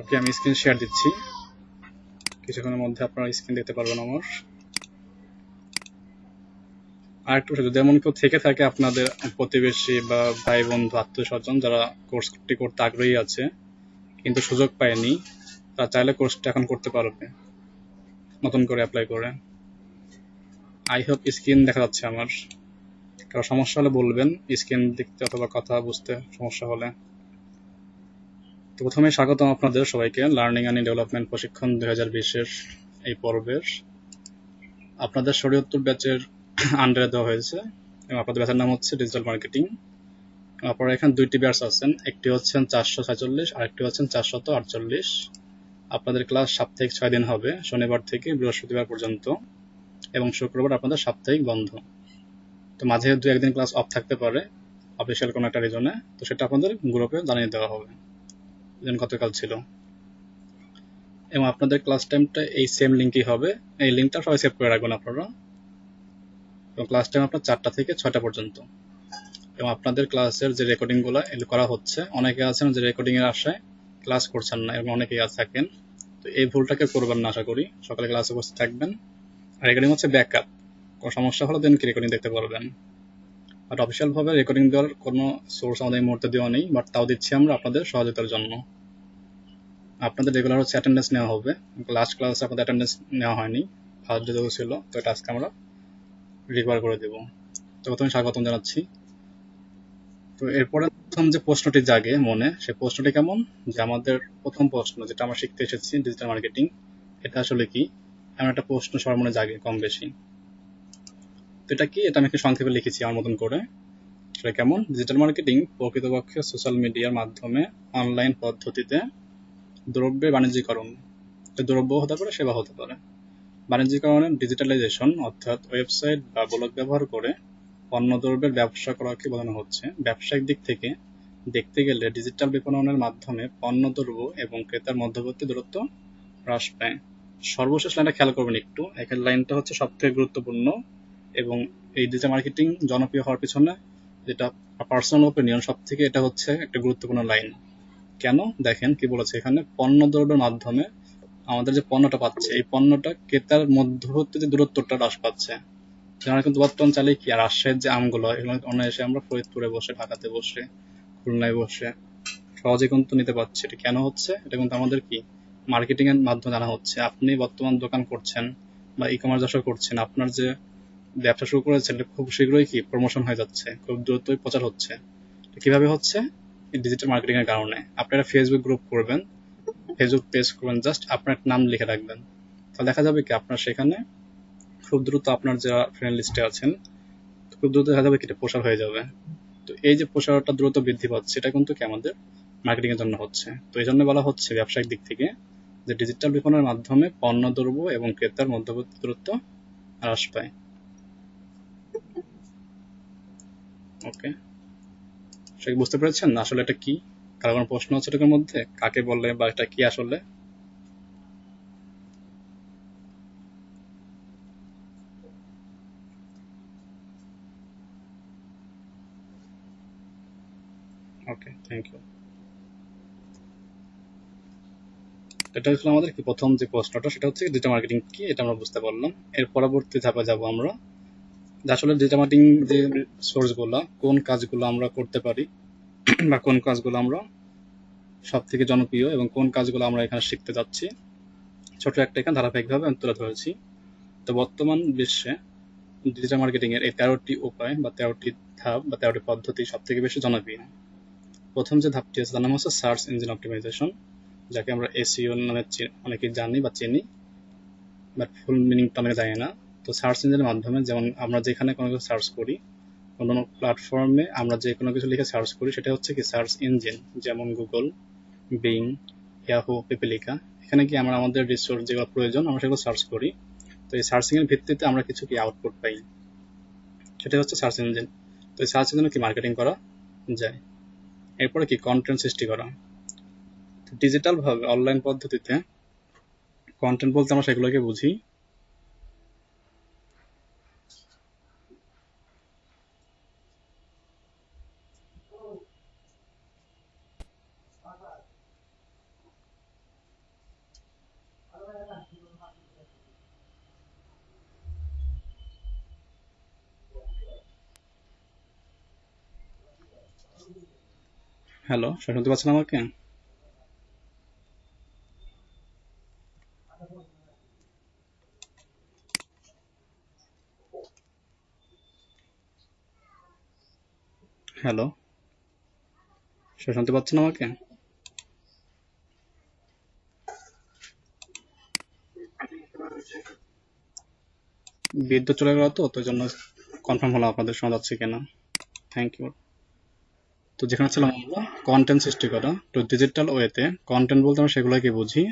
ওকে, আমি screen share দিচ্ছি। কিছুক্ষণের মধ্যে আপনারা স্ক্রিন দেখতে পারবেন আমার। আর একটু যদি এমন কেউ থেকে থাকে আপনাদের প্রতিবেশী বা ভাই বন্ধু আত্মীয় স্বজন যারা কোর্সটি করতে আগ্রহী আছে কিন্তু সুযোগ পায়নি, তারা চাইলে কোর্সটা এখন করতে পারবে নতুন করে অ্যাপ্লাই করে। আই হোপ স্ক্রিন দেখা যাচ্ছে আমার। কারো সমস্যা হলে বলবেন স্ক্রিন দেখতে অথবা কথা বুঝতে সমস্যা হলে। তো প্রথমে স্বাগতম আপনাদের সবাইকে লার্নিং অ্যান্ড ডেভেলপমেন্ট প্রশিক্ষণ 2020-এর এই পর্বের। আপনাদের শরীয়তপুর ব্যাচের আন্ডারে দেওয়া হয়েছে এবং আপনাদের ব্যাচের নাম হচ্ছে ডিজিটাল মার্কেটিং। আপনারা এখানে দুইটি ব্যাচ আছেন, একটি হচ্ছেন 446 আর একটি হচ্ছেন 448। আপনাদের ক্লাস সাপ্তাহিক 6 দিন হবে, শনিবার থেকে বৃহস্পতিবার পর্যন্ত, এবং শুক্রবার আপনাদের সাপ্তাহিক বন্ধ। তো মাঝে 2-1 দিন ক্লাস অফ থাকতে পারে অফিসিয়াল কোনো একটা রিজনে, তো সেটা আপনাদের গ্রুপে জানিয়ে দেওয়া হবে, যেমন গতকাল ছিল। এবং আপনাদের ক্লাস টাইমটা এই সেম লিঙ্কই হবে, এই লিঙ্কটা সবাই সেভ করে রাখবেন আপনারা। এবং ক্লাস টাইম আপনার 4টা থেকে 6টা পর্যন্ত। এবং আপনাদের ক্লাসের যে রেকর্ডিংগুলো এগুলো করা হচ্ছে, অনেকে আছেন যে রেকর্ডিংয়ের আশায় ক্লাস করছেন না, এবং অনেকেই থাকেন। তো এই ভুলটাকে করবেন না, আশা করি সকালে ক্লাসে উপস্থিত থাকবেন। আর রেকর্ডিং হচ্ছে ব্যাকআপ, কোনো সমস্যা হলে দেন কি রেকর্ডিং দেখতে পারবেন। বাট অফিসিয়ালভাবে রেকর্ডিং দেওয়ার কোনো সোর্স আমাদের এই মুহূর্তে দেওয়া নেই, বাট তাও দিচ্ছি আমরা আপনাদের সহযোগিতার জন্য। আপনাদের রেগুলার হচ্ছে অ্যাটেন্ডেন্স নেওয়া হবে। লাস্ট ক্লাসে আপনাদের অ্যাটেন্ডেন্স নেওয়া হয়নি, ফার্স্ট ডে ছিল, তো এটা আজকে আমরা রিকভার করে দেবো। তো প্রথমে স্বাগতম জানাচ্ছি। তো এরপরে প্রথম যে প্রশ্নটি জাগে মনে, সে প্রশ্নটি কেমন, যে আমাদের প্রথম প্রশ্ন যেটা আমরা শিখতে এসেছি ডিজিটাল মার্কেটিং, এটা আসলে কি, এমন একটা প্রশ্ন সবার মনে জাগে কম বেশি। তো এটা কি, এটা আমি একটু সংক্ষেপে লিখেছি আমার মতন করে। সেটা কেমন, ডিজিটাল মার্কেটিং প্রকৃতপক্ষে সোশ্যাল মিডিয়ার মাধ্যমে অনলাইন পদ্ধতিতে দ্রব্যের বাণিজ্যিকরণ, দ্রব্য হতে পারে, সেবা হতে পারে, বাণিজ্যিকরণের ডিজিটালাইজেশন, অর্থাৎ ওয়েবসাইট বা ব্লগ ব্যবহার করে পণ্য দ্রব্যের ব্যবসা করাকে বোঝানো হচ্ছে। ব্যবসায়িক দিক থেকে দেখতে গেলে ডিজিটাল বিপণনের মাধ্যমে পণ্য দ্রব্য এবং ক্রেতার মধ্যবর্তী দূরত্ব হ্রাস পায়। সর্বশেষ লাইনটা খেয়াল করবেন একটু, এখানে লাইনটা হচ্ছে সব থেকে গুরুত্বপূর্ণ, এবং এই ডিজিটাল মার্কেটিং জনপ্রিয় হওয়ার পিছনে যেটা পার্সোনাল ওপিনিয়ন, সব থেকে এটা হচ্ছে একটা গুরুত্বপূর্ণ লাইন। কেন, দেখেন কি বলেছে এখানে, পণ্য দ্রব্যের মাধ্যমে আমাদের যে পণ্যটা পাচ্ছে, এই পণ্যটা ক্রেতার মধ্যবর্তী যে দূরত্বটা হ্রাস পাচ্ছে। আমরা কিন্তু বর্তমান চালিয়ে কি, আর রাজশাহীর যে আমগুলো এগুলো অনায়াসে আমরা ফরিদপুরে বসে, ঢাকাতে বসে, খুলনায় বসে সহজে কিন্তু নিতে পারছি। এটা কেন হচ্ছে, এটা কিন্তু আমাদের কি মার্কেটিং এর মাধ্যমে জানা হচ্ছে। আপনি বর্তমান দোকান করছেন বা ই কমার্স ব্যবসা করছেন, আপনার যে ব্যবসা শুরু করেছেন এটা খুব শীঘ্রই কি প্রমোশন হয়ে যাচ্ছে, খুব দ্রুতই প্রচার হচ্ছে। কিভাবে হচ্ছে, ডিজিটাল মার্কেটিং এর কারণে। আপনারা ফেসবুক গ্রুপ করবেন, ফেসবুক পেজ করবেন, জাস্ট আপনার নাম লিখে রাখবেন, তাহলে দেখা যাবে কি আপনার সেখানে খুব দ্রুত আপনার যারা ফ্রেন্ড লিস্টে আছেন খুব দ্রুত দেখা যাবে কি এটা প্রসার হয়ে যাবে। তো এই যে প্রসারটা দ্রুত বৃদ্ধি পাচ্ছে, এটা কিন্তু কি আমাদের মার্কেটিং এর জন্য হচ্ছে। তো এই জন্য বলা হচ্ছে ব্যবসায়িক দিক থেকে যে ডিজিটাল বিপণনের মাধ্যমে পণ্য দ্রব্য এবং ক্রেতার মধ্যবর্তী দূরত্ব হ্রাস পায়। ওকে, সে বুঝতে পেরেছেন আসলে এটা কি? কারো কোনো প্রশ্ন আছে এটার মধ্যে, কাকে বলে বা এটা কি আসলে? ওকে, থ্যাংক ইউ। এটা হচ্ছে আমাদের কি প্রথম যে প্রশ্নটা, সেটা হচ্ছে ডিজিটাল মার্কেটিং কি, এটা আমরা বুঝতে পারলাম। এর পরবর্তী ধাপে যাব আমরা, যে আসলে ডিজিটাল মার্কেটিং যে সোর্স গুলা, কোন কাজগুলো আমরা করতে পারি বা কোন কাজগুলো আমরা সব থেকে জনপ্রিয় এবং কোন কাজগুলো আমরা এখানে শিখতে যাচ্ছি, ছোট একটা এখানে ধারাবাহিকভাবে আমি তুলে ধরেছি। তো বর্তমান বিশ্বে ডিজিটাল মার্কেটিং এর এই 13টি উপায় বা 13টি ধাপ বা 13টি পদ্ধতি সব থেকে বেশি জনপ্রিয়। প্রথম যে ধাপটি আছে তার নাম হচ্ছে সার্চ ইঞ্জিন অপটিমাইজেশন, যাকে আমরা এসইও নামে অনেকেই জানি বা চিনি, বাট ফুল মিনিংটা অনেকে জানি না। তো সার্চ ইঞ্জিনের মাধ্যমে, যেমন আমরা যেখানে কোনো কিছু সার্চ করি, কোনো প্ল্যাটফর্মে আমরা যে কোনো কিছু লিখে সার্চ করি, সেটা হচ্ছে কি সার্চ ইঞ্জিন, যেমন গুগল, বিং, ইয়াহু, পিপিলিকা। এখানে কি আমরা আমাদের রিসোর্স যেগুলো প্রয়োজন আমরা সেগুলো সার্চ করি। তো এই সার্চিং এর ভিত্তিতে আমরা কিছু কি আউটপুট পাই, সেটা হচ্ছে সার্চ ইঞ্জিন। তো এই সার্চ ইঞ্জিনে কি মার্কেটিং করা যায়। এরপরে কি কন্টেন্ট সৃষ্টি করা, ডিজিটাল ভাবে অনলাইন পদ্ধতিতে কন্টেন্ট বলতে আমরা সেগুলোকে বুঝি হ্যালো, শুনতে পাচ্ছেন আমাকে? হ্যালো, শুনতে পাচ্ছেন আমাকে? বিদ্যুৎ চলে গেল, তো তো জন্য কনফার্ম হলো আপনাদের শোনা যাচ্ছে কিনা। Thank you. তো যেখানে ছিলাম আমরা, কন্টেন্ট সৃষ্টি করা। তো ডিজিটাল ওয়েতে কন্টেন্ট বলতে আমরা সেগুলোকে বুঝি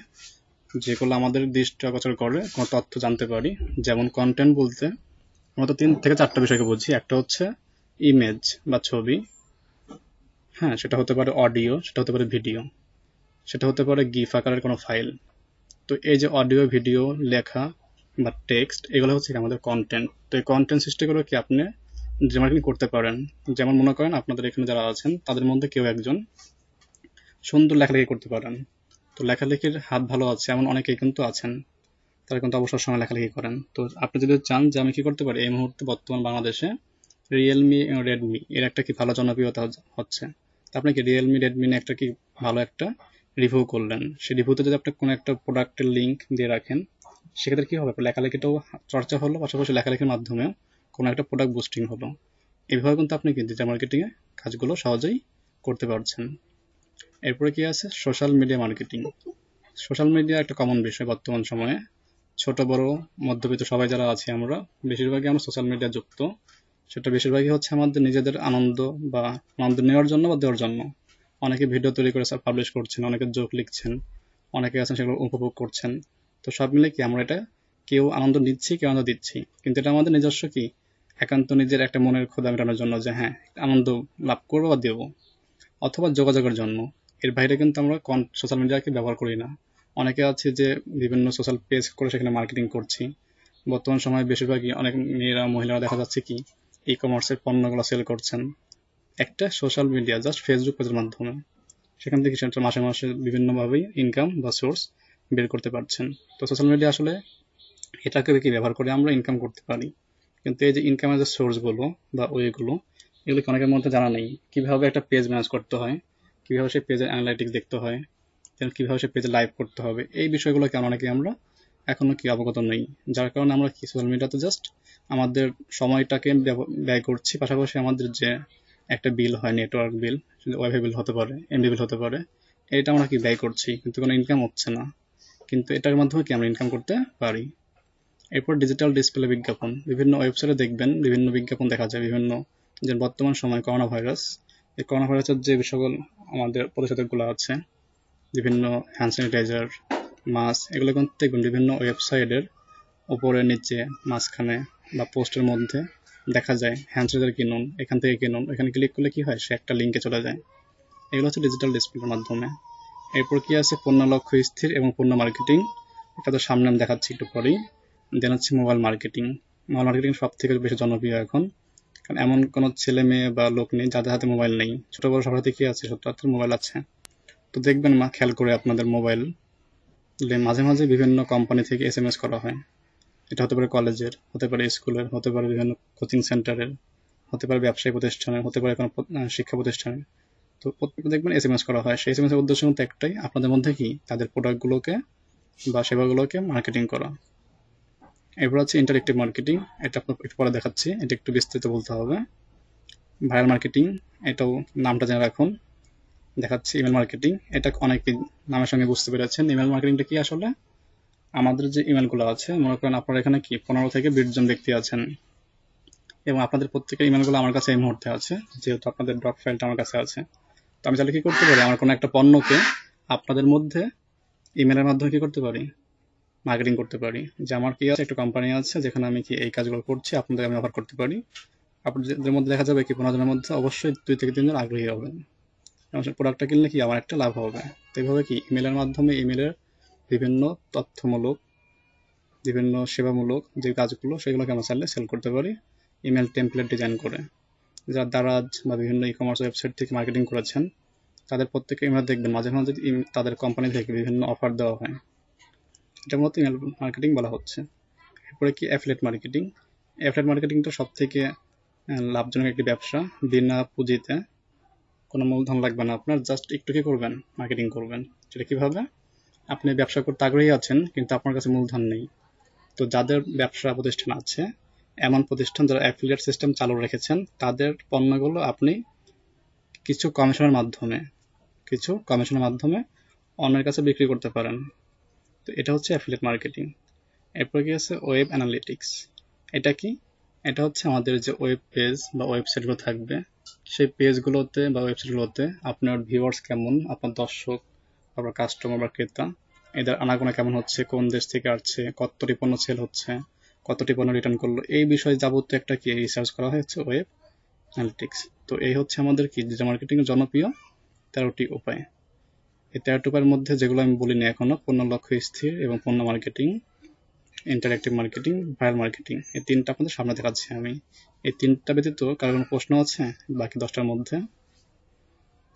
যেগুলো আমাদের দৃষ্টি আকর্ষণ করে, কোনো তথ্য জানতে পারি। যেমন কন্টেন্ট বলতে আমরা তো 3 থেকে 4টা বিষয়কে বুঝি। একটা হচ্ছে ইমেজ বা ছবি, হ্যাঁ, সেটা হতে পারে অডিও, সেটা হতে পারে ভিডিও, সেটা হতে পারে গিফ আকারের কোনো ফাইল। তো এই যে অডিও, ভিডিও, লেখা বা টেক্সট, এগুলো হচ্ছে কি আমাদের কন্টেন্ট। তো এই কন্টেন্ট সৃষ্টি করে কি আপনি যে মার্কেটিং করতে পারেন। যেমন মনে করেন আপনাদের এখানে যারা আছেন তাদের মধ্যে কেউ একজন সুন্দর লেখালেখি করতে পারেন। তো লেখালেখির হাত ভালো আছে এমন অনেকেই কিন্তু আছেন, তারা কিন্তু অবসর সময় লেখালেখি করেন। তো আপনি যদি চান যে আমি কি করতে পারি, এই মুহূর্তে বর্তমান বাংলাদেশে রিয়েলমি, রেডমি এর একটা কি ভালো জনপ্রিয়তা হচ্ছে। তো আপনি কি রিয়েলমি, রেডমি নিয়ে একটা কি ভালো একটা রিভিউ করলেন, সেই রিভিউতে যদি আপনি কোনো একটা প্রোডাক্টের লিঙ্ক দিয়ে রাখেন, সেক্ষেত্রে কি হবে, আপনার লেখালেখিটাও চর্চা হলো, পাশাপাশি লেখালেখির মাধ্যমে কোনো একটা প্রোডাক্ট বুস্টিং হলো। এইভাবে কিন্তু আপনি কি ডিজিটাল মার্কেটিং এ কাজগুলো সহজেই করতে পারছেন। এরপরে কি আছে, social media marketing. Social media একটা কমন বিষয় বর্তমান সময়ে। ছোট বড় মধ্যবিত্ত সবাই যারা আছি আমরা, বেশিরভাগই আমরা সোশ্যাল মিডিয়া যুক্ত। সেটা বেশিরভাগই হচ্ছে আমাদের নিজেদের আনন্দ বা আনন্দ নেওয়ার জন্য বা দেওয়ার জন্য। অনেকে ভিডিও তৈরি করে পাবলিশ করছেন, অনেকে জোক লিখছেন, অনেকে আছেন সেগুলো উপভোগ করছেন। তো সব মিলে কি আমরা এটা কেউ আনন্দ নিচ্ছি, কেউ আনন্দ দিচ্ছি, কিন্তু এটা আমাদের নিজস্ব কি একান্ত নিজের একটা মনের ক্ষুধা মেটানোর জন্য, যে হ্যাঁ আনন্দ লাভ করবো বা দেবো, অথবা যোগাযোগের জন্য। এর বাইরে কিন্তু আমরা সোশ্যাল মিডিয়াকে ব্যবহার করি না। অনেকে আছে যে বিভিন্ন সোশ্যাল পেজ করে সেখানে মার্কেটিং করছি। বর্তমান সময়ে বেশিরভাগই অনেক মেয়েরা, মহিলারা দেখা যাচ্ছে কি ই কমার্সের পণ্যগুলো সেল করছেন একটা সোশ্যাল মিডিয়া, জাস্ট ফেসবুক পেজের মাধ্যমে। সেখান থেকে সেটা মাসে মাসে বিভিন্নভাবেই ইনকাম বা সোর্স বের করতে পারছেন। তো সোশ্যাল মিডিয়া আসলে এটাকে কি ব্যবহার করে আমরা ইনকাম করতে পারি। কিন্তু এই যে ইনকামের যে সোর্সগুলো বা ওয়েগুলো, এগুলো কি অনেকের মধ্যে জানা নেই। কিভাবে একটা পেজ ম্যানেজ করতে হয়, কিভাবে সেই পেজের অ্যানালাইটিক্স দেখতে হয়, দেন কিভাবে সেই পেজে লাইভ করতে হবে, এই বিষয়গুলো কেন অনেকে আমরা এখনো কি অবগত নেই। যার কারণে আমরা কি সোশ্যাল মিডিয়াতে জাস্ট আমাদের সময়টাকে ব্যয় করছি, পাশাপাশি আমাদের যে একটা বিল হয়, নেটওয়ার্ক বিল, ওয়াইফাই বিল হতে পারে, এমবি বিল হতে পারে, এটা আমরা কি ব্যয় করছি, কিন্তু কোনো ইনকাম হচ্ছে না। কিন্তু এটার মাধ্যমে কি আমরা ইনকাম করতে পারি। এরপর ডিজিটাল ডিসপ্লে বিজ্ঞাপন। বিভিন্ন ওয়েবসাইটে দেখবেন বিভিন্ন বিজ্ঞাপন দেখা যায় বিভিন্ন, যে বর্তমান সময় করোনা ভাইরাস, এই করোনা ভাইরাসের যে সকল আমাদের প্রতিষেধকগুলো আছে, বিভিন্ন হ্যান্ড স্যানিটাইজার, মাস্ক, এগুলো কিন্তু দেখবেন বিভিন্ন ওয়েবসাইটের উপরে, নিচে, মাঝখানে বা পোস্টের মধ্যে দেখা যায় হ্যান্ড স্যানিটাইজার কিনুন, এখান থেকে কিনুন। এখানে ক্লিক করলে কি হয়, সে একটা লিঙ্কে চলে যায়। এগুলো হচ্ছে ডিজিটাল ডিসপ্লের মাধ্যমে। এরপর কি আছে, পণ্য লক্ষ্য স্থির এবং পণ্য মার্কেটিং। এটা তো সামনে আমি দেখাচ্ছি একটু পরেই। দেন হচ্ছে মোবাইল মার্কেটিং। মোবাইল মার্কেটিং সব থেকে বেশি জনপ্রিয় এখন, কারণ এমন কোনো ছেলে মেয়ে বা লোক নেই যাদের হাতে মোবাইল নেই। ছোট বড় সবার হাতে কি আছে, সত্তর হাতের মোবাইল আছে। তো দেখবেন খেয়াল করে আপনাদের মোবাইল মাঝে মাঝে বিভিন্ন কোম্পানি থেকে এসএমএস করা হয়। এটা হতে পারে কলেজের, হতে পারে স্কুলের, হতে পারে বিভিন্ন কোচিং সেন্টারের, হতে পারে ব্যবসায়ী প্রতিষ্ঠানের, হতে পারে কোনো শিক্ষা প্রতিষ্ঠানের। তো প্রত্যেকে দেখবেন এসএমএস করা হয়। সেই এসএমএস এর উদ্দেশ্য কিন্তু একটাই, আপনাদের মধ্যে কি তাদের প্রোডাক্টগুলোকে বা সেবাগুলোকে মার্কেটিং করা। এরপর আছে ইন্টারেক্টিভ মার্কেটিং। এটা আপনার একটু পরে দেখাচ্ছি, এটা একটু বিস্তারিত বলতে হবে। ভাইরাল মার্কেটিং, এটাও নামটা জেনে রাখুন। দেখাচ্ছি ইমেল মার্কেটিং। এটা অনেকে নামের সঙ্গে বুঝতে পেরেছেন। ইমেল মার্কেটিংটা কি আসলে, আমাদের যে ইমেলগুলো আছে, মনে করেন আপনারা এখানে কি 15 থেকে 20 জন ব্যক্তি আছেন, এবং আপনাদের প্রত্যেকের ইমেলগুলো আমার কাছে এই মুহূর্তে আছে, যেহেতু আপনাদের ডট ফাইলটা আমার কাছে আছে। তো আমি তাহলে কি করতে পারি, আমার কোনো একটা পণ্যকে আপনাদের মধ্যে ইমেলের মাধ্যমে কি করতে পারি, মার্কেটিং করতে পারি। যে আমার কি আছে, একটা কোম্পানি আছে যেখানে আমি কি এই কাজগুলো করছি, আপনাদের আমি অফার করতে পারি। আপনাদের মধ্যে দেখা যাবে কি 15 জনের মধ্যে অবশ্যই 2 থেকে 3 জন আগ্রহী হবেন, এবং সেই প্রোডাক্টটা কিনলে কি আমার একটা লাভ হবে। তো এইভাবে কি ইমেলের মাধ্যমে ইমেলের বিভিন্ন তথ্যমূলক, বিভিন্ন সেবামূলক যে কাজগুলো, সেগুলোকে আমরা চাইলে সেল করতে পারি ইমেল টেমপ্লেট ডিজাইন করে। যারা দারাজ বা বিভিন্ন ই কমার্স ওয়েবসাইট থেকে মার্কেটিং করেছেন, তাদের প্রত্যেকে ইমেল দেখবেন মাঝে মাঝে তাদের কোম্পানি থেকে বিভিন্ন অফার দেওয়া হয়। এটা মূলত ইমেল মার্কেটিং বলা হচ্ছে। এরপরে কি অ্যাফিলিয়েট মার্কেটিং। অ্যাফিলিয়েট মার্কেটিংটা সব থেকে লাভজনক একটি ব্যবসা। বিনা পুঁজিতে কোনো মূলধন লাগবে না আপনার, জাস্ট একটু কি করবেন, মার্কেটিং করবেন। সেটা কিভাবে? আপনি ব্যবসা করতে আগ্রহী আছেন কিন্তু আপনার কাছে মূলধন নেই। তো যাদের ব্যবসা প্রতিষ্ঠান আছে, এমন প্রতিষ্ঠান যারা অ্যাফিলিয়েট সিস্টেম চালু রেখেছেন, তাদের পণ্যগুলো আপনি কিছু কমিশনের মাধ্যমে অন্যের কাছে বিক্রি করতে পারেন। তো এটা হচ্ছে অ্যাফিলিয়েট মার্কেটিং। এরপর কি আছে ওয়েব অ্যানালিটিক্স। এটা কি? এটা হচ্ছে আমাদের যে ওয়েব পেজ বা ওয়েবসাইটগুলো থাকবে, সেই পেজগুলোতে বা ওয়েবসাইটগুলোতে আপনার ভিউয়ার্স কেমন, আপনার দর্শক, আপনার কাস্টমার বা ক্রেতা, এদের আনাগোনা কেমন হচ্ছে, কোন দেশ থেকে আসছে, কতটি পণ্য সেল হচ্ছে, কতটি পণ্য রিটার্ন করলো, এই বিষয়ে যাবতীয় একটা কি রিসার্চ করা হয়েছে ওয়েব অ্যানালিটিক্স। তো এই হচ্ছে আমাদের কি ডিজিটাল মার্কেটিং এর জনপ্রিয় 13টি উপায়। এই 13টি উপায়ের মধ্যে যেগুলো আমি বলিনি এখনো, পণ্য লক্ষ্য স্থির এবং পণ্য marketing, interactive marketing, viral marketing, এই তিনটা আপনাদের সামনে দেখাচ্ছি আমি। এই তিনটা ব্যতীত কারো কোনো প্রশ্ন আছে বাকি 10টার মধ্যে?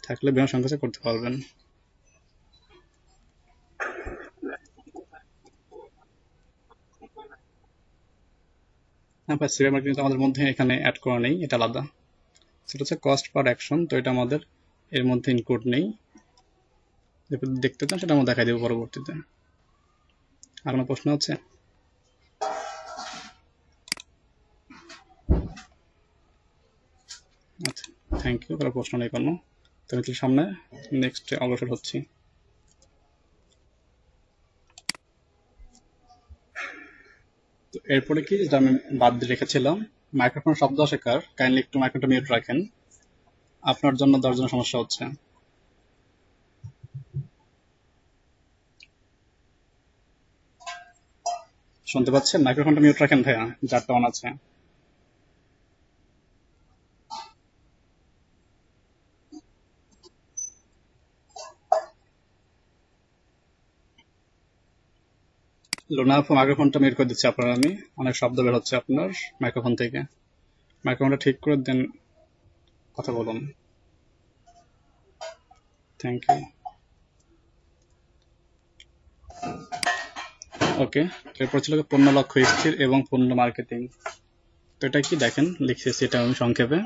থাকলে বিনা সংকোচে করতে পারবেন। হ্যাঁ ভাই, সিরিয়াল মার্কেটিং তো আমাদের মধ্যে এখানে অ্যাড করা নেই, এটা আলাদা। সেটা হচ্ছে কস্ট পার অ্যাকশন, তো এটা আমাদের এর মধ্যে ইনক্লুড নেই। দেখতে চান সেটা আমরা দেখাই দেবো পরবর্তীতে। আর কোনো প্রশ্ন আছে? আচ্ছা, থ্যাংক ইউ। কারো প্রশ্ন নেই কোনো? তাহলে সামনে নেক্সট অগ্রসর হচ্ছি। তো এরপরে কি যেটা আমি বাদ দিয়ে রেখেছিলাম, মাইক্রোফোন শব্দ আসে কার, কাইন্ডলি একটু মাইক্রোফোনটা মিউট রাখেন। আপনার জন্য 10 জনের সমস্যা হচ্ছে। শুনতে পাচ্ছেন? মাইক্রোফোনটা মিউট রাখেন ভাইয়া, যারটা অন আছে। লোনা আপু, মাইক্রোফোনটা মিউট করে দিচ্ছি আপনার আমি। অনেক শব্দ বের হচ্ছে আপনার মাইক্রোফোন থেকে। মাইক্রোফোনটা ঠিক করে দেন, কথা বলুন। Thank you. ওকে, এরপর ছিল পণ্য লক্ষ্য স্থির এবং পণ্য মার্কেটিং। তো এটা কি দেখেন, লিখেছি এটা আমি সংক্ষেপে।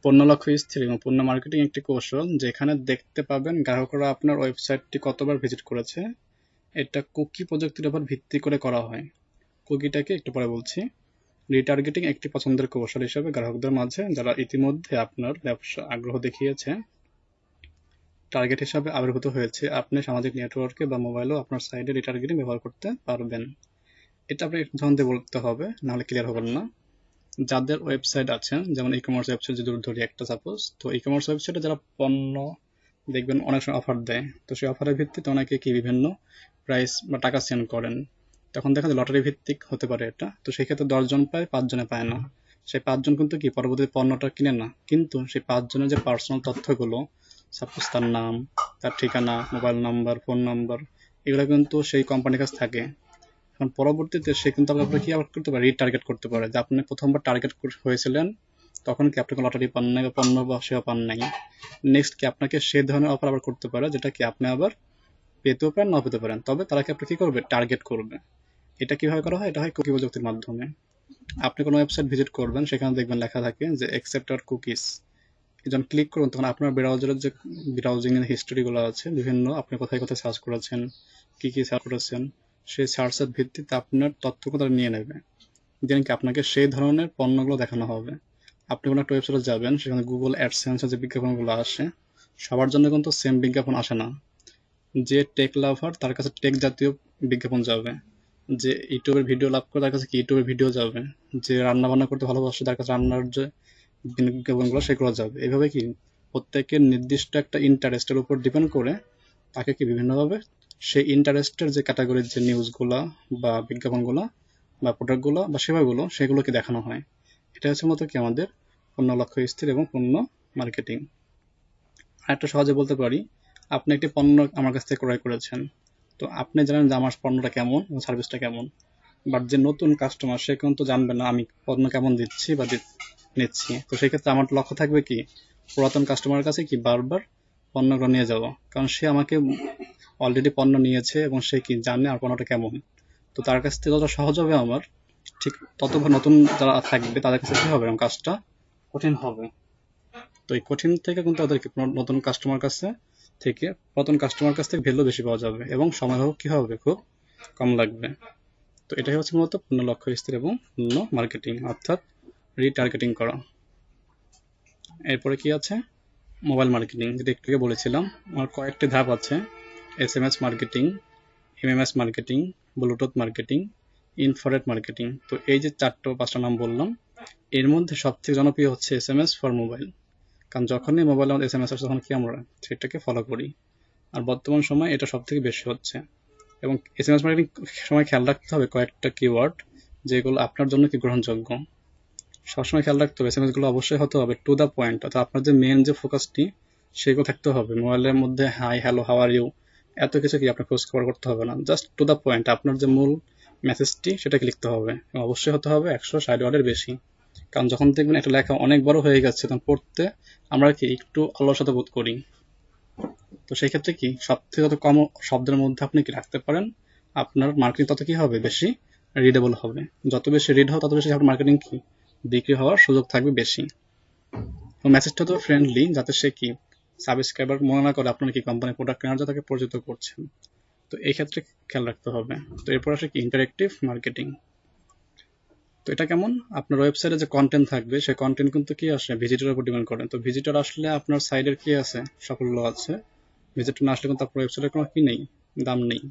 পণ্য লক্ষ্য স্থির এবং পণ্য মার্কেটিং একটি কৌশল যেখানে দেখতে পাবেন গ্রাহকরা আপনার ওয়েবসাইটটি কতবার ভিজিট করেছে। এটা কুকি প্রযুক্তির উপর ভিত্তি করে করা হয়। কুকিটাকে একটু পরে বলছি। রিটার্গেটিং একটি পছন্দের কৌশল হিসেবে গ্রাহকদের মাঝে যারা ইতিমধ্যে আপনার ব্যবসা আগ্রহ দেখিয়েছে, টার্গেট হিসাবে আবির্ভূত হয়েছে, আপনি সামাজিক নেটওয়ার্কে বা মোবাইলেও আপনার সাইটে রিটার্গেটিং ব্যবহার করতে পারবেন। এটা আপনি উদাহরণ দিয়ে বলতে হবে, নাহলে ক্লিয়ার হবেন না। যাদের ওয়েবসাইট আছে, যেমন ই কমার্স ওয়েবসাইট যদি ধরি একটা সাপোজ, তো ই কমার্স ওয়েবসাইটে যারা পণ্য দেখবেন অনেক সময় অফার দেয়, তো সেই অফারের ভিত্তিতে অনেকে কি বিভিন্ন প্রাইস বা টাকা সেন্ড করেন। তখন দেখা যায় লটারি ভিত্তিক হতে পারে এটা, তো সেই ক্ষেত্রে 10 জন পায়, 5 জনে পায় না। সেই 5 জন কিন্তু কি পরবর্তী পণ্যটা কিনে না, কিন্তু সেই 5 জনের যে পার্সোনাল তথ্যগুলো, সাপোজ তার নাম, তার ঠিকানা, মোবাইল নাম্বার, ফোন নাম্বার, এগুলো কিন্তু সেই কোম্পানির কাছে থাকে। এখন পরবর্তীতে সে কিন্তু আপনার কি আবার করতে পারে, রিটার্গেট করতে পারে, যে আপনি প্রথমবার টার্গেট হয়েছিলেন তখন কি আপনি কোনো লটারি পান নাই বা পণ্য বা সেবা পান নাই, নেক্সট কি আপনাকে সেই ধরনের অফার আবার করতে পারে, যেটা কি আপনি আবার পেতেও পারেন, না পেতে পারেন, তবে তারা কি আপনি কি করবে, টার্গেট করবে। এটা কিভাবে করা হয়? এটা হয় কুকি প্রযুক্তির মাধ্যমে। আপনি কোনো ওয়েবসাইট ভিজিট করবেন, সেখানে দেখবেন লেখা থাকে যে অ্যাকসেপ্ট আর কুকিজ। যখন ক্লিক করুন তখন আপনার ব্রাউজারের যে ব্রাউজিং এর হিস্ট্রিগুলো আছে, বিভিন্ন আপনি কোথায় কোথায় সার্চ করেছেন, কি কি সার্চ করেছেন, সেই সার্চের ভিত্তিতে আপনার তথ্যগুলো তারা নিয়ে নেবে, দেন কি আপনাকে সেই ধরনের পণ্যগুলো দেখানো হবে। আপনি কোনো একটা ওয়েবসাইটে যাবেন, সেখানে গুগল অ্যাডসেন্সের যে বিজ্ঞাপনগুলো আসে, সবার জন্য কিন্তু সেম বিজ্ঞাপন আসে না। যে টেক লাভার তার কাছে টেক জাতীয় বিজ্ঞাপন যাবে, যে ইউটিউবের ভিডিও লাভ করে তার কাছে কি ইউটিউবের ভিডিও যাবে, যে রান্না বান্না করতে ভালোবাসে তার কাছে রান্নার যে বিজ্ঞাপনগুলো সেগুলো যাবে। এইভাবে কি প্রত্যেকের নির্দিষ্ট একটা ইন্টারেস্টের উপর ডিপেন্ড করে তাকে কি বিভিন্নভাবে সেই ইন্টারেস্টের যে ক্যাটাগরির যে নিউজগুলা বা বিজ্ঞাপনগুলো বা প্রোডাক্টগুলো বা সেবাগুলো, সেগুলোকে দেখানো হয়। এটা হচ্ছে মতো কি আমাদের পণ্য লক্ষ্য স্থির এবং পণ্য মার্কেটিং। আরেকটা সহজে বলতে পারি, আপনি একটি পণ্য আমার কাছ থেকে ক্রয় করেছেন, তো আপনি জানেন যে আমার পণ্যটা কেমন এবং সার্ভিসটা কেমন, বাট যে নতুন কাস্টমার সে কিন্তু জানবে না আমি পণ্য কেমন দিচ্ছি বা নিচ্ছি। তো সেই ক্ষেত্রে আমার লক্ষ্য থাকবে কি, পুরাতন কাস্টমারের কাছে কি বারবার পণ্যগুলো নিয়ে যাওয়া, কারণ সে আমাকে অলরেডি পণ্য নিয়েছে এবং সে কি জানে আর পণ্যটা কেমন। তো তার কাছ থেকে যতটা সহজ হবে আমার, ঠিক ততবার নতুন যারা থাকবে তাদের কাছে কি হবে, আমার কাজটা কঠিন হবে। তো এই কঠিন থেকে কিন্তু তাদেরকে নতুন কাস্টমার কাছ থেকে ভ্যালু বেশি পাওয়া যাবে এবং সময়ও কি হবে, খুব কম লাগবে। তো এটাই হচ্ছে মূলত পূর্ণ লক্ষ্য স্থির এবং পূর্ণ মার্কেটিং, অর্থাৎ রিটার্গেটিং করা। এরপরে কি আছে, মোবাইল মার্কেটিং, যেটা একটু আগে বলেছিলাম। আমার কয়েকটি ধাপ আছে: SMS marketing, MMS marketing, Bluetooth marketing, infrared marketing. তো এই যে 4-5টা নাম বললাম, এর মধ্যে সবথেকে জনপ্রিয় হচ্ছে SMS ফর মোবাইল। কারণ যখনই মোবাইলে আমাদের SMS আসে তখন কি আমরা সেটাকে ফলো করি, আর বর্তমান সময় এটা সব থেকে বেশি হচ্ছে। এবং SMS মার্কেটিং সময় খেয়াল রাখতে হবে কয়েকটা কিওয়ার্ড, যেগুলো আপনার জন্য কি গ্রহণযোগ্য। সবসময় খেয়াল রাখতে হবে SMS গুলো অবশ্যই হতে হবে টু দ্য পয়েন্ট, অর্থাৎ আপনার যে মেন যে ফোকাসটি সেগুলো থাকতে হবে। মোবাইলের মধ্যে hi, hello, how are you এত কিছু কি আপনার খোঁজ খবর করতে হবে না, জাস্ট টু দ্য পয়েন্ট আপনার যে মূল মেসেজটি সেটাকে লিখতে হবে, এবং অবশ্যই হতে হবে 160 ওয়ার্ডের বেশি। কারণ যখন দেখবেন একটা লেখা অনেক বড় হয়ে গেছে তখন পড়তে আমরা কি একটু অলসতা বোধ করি। তো সেই ক্ষেত্রে কি সবথেকে যত কম শব্দের মধ্যে আপনি কি রাখতে পারেন, আপনার মার্কেটিং তত কি হবে, বেশি রিডেবল হবে। যত বেশি রিড হবে তত বেশি আপনার মার্কেটিং কি বিক্রি হওয়ার সুযোগ থাকবে বেশি। তো মেসেজটা তো ফ্রেন্ডলি, যাতে সে কি সাবস্ক্রাইবার মনে না করে আপনার কি কোম্পানির প্রোডাক্ট কেনার জন্য তাকে পরিচিত করছেন। তো এই ক্ষেত্রে খেয়াল রাখতে হবে। তো এরপর আসে কি ইন্টারেক্টিভ মার্কেটিং। তো এটা কেমন, আপনার ওয়েবসাইটে যে কন্টেন্ট থাকবে সেই কন্টেন্ট কিন্তু কি আসে ভিজিটরের উপর ডিপেন্ড করে। তো ভিজিটর আসলে আপনার সাইডের কি আছে, সাফল্য আছে। ভিজিটর না আসলে কিন্তু আপনার ওয়েবসাইটের কোনো কি নেই, দাম নেই।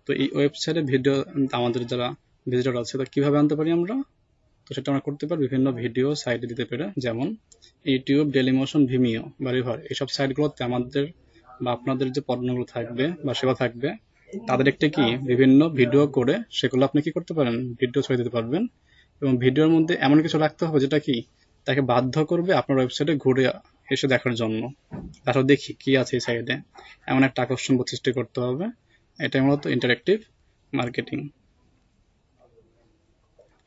তো এই ওয়েবসাইটে ভিডিও আমাদের যারা ভিজিটর আছে তা কিভাবে আনতে পারি আমরা, তো সেটা আমরা করতে পারি বিভিন্ন ভিডিও সাইটে দিতে পারে, যেমন ইউটিউব, ডেলিমোশন, ভিমিও বা রিভার। এইসব সাইটগুলোতে আমাদের বা আপনাদের যে পণ্যগুলো থাকবে বা সেবা থাকবে তাদের একটা কি বিভিন্ন ভিডিও করে সেগুলো আপনি কি করতে পারেন, ভিডিও ছড়িয়ে দিতে পারবেন। এবং ভিডিওর মধ্যে এমন কিছু রাখতে হবে যেটা কি তাকে বাধ্য করবে আপনার ওয়েবসাইটে ঘুরে এসে দেখার জন্য। তারপর দেখি কি আছে এই সাইডে, এমন একটা আকর্ষণ বোধ সৃষ্টি করতে হবে। এটাই মূলত ইন্টারেক্টিভ মার্কেটিং।